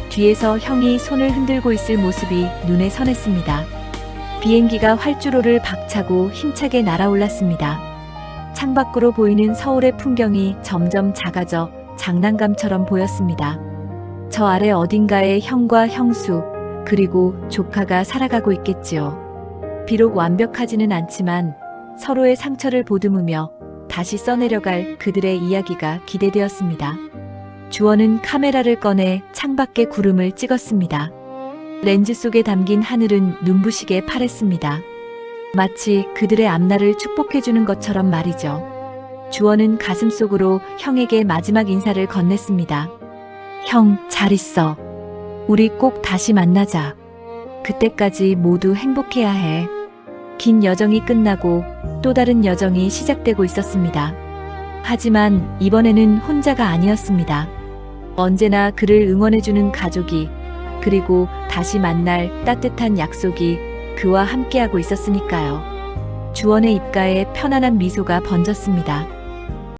뒤에서 형이 손을 흔들고 있을 모습이 눈에 선했습니다. 비행기가 활주로를 박차고 힘차게 날아올랐습니다. 창밖으로 보이는 서울의 풍경이 점점 작아져 장난감처럼 보였습니다. 저 아래 어딘가에 형과 형수, 그리고 조카가 살아가고 있겠지요. 비록 완벽하지는 않지만 서로의 상처를 보듬으며 다시 써내려갈 그들의 이야기가 기대되었습니다. 주원은 카메라를 꺼내 창밖의 구름을 찍었습니다. 렌즈 속에 담긴 하늘은 눈부시게 파랬습니다. 마치 그들의 앞날을 축복해주는 것처럼 말이죠. 주원은 가슴속으로 형에게 마지막 인사를 건넸습니다. 형, 잘 있어. 우리 꼭 다시 만나자. 그때까지 모두 행복해야 해. 긴 여정이 끝나고 또 다른 여정이 시작되고 있었습니다. 하지만 이번에는 혼자가 아니었습니다. 언제나 그를 응원해주는 가족이, 그리고 다시 만날 따뜻한 약속이 그와 함께하고 있었으니까요. 주원의 입가에 편안한 미소가 번졌습니다.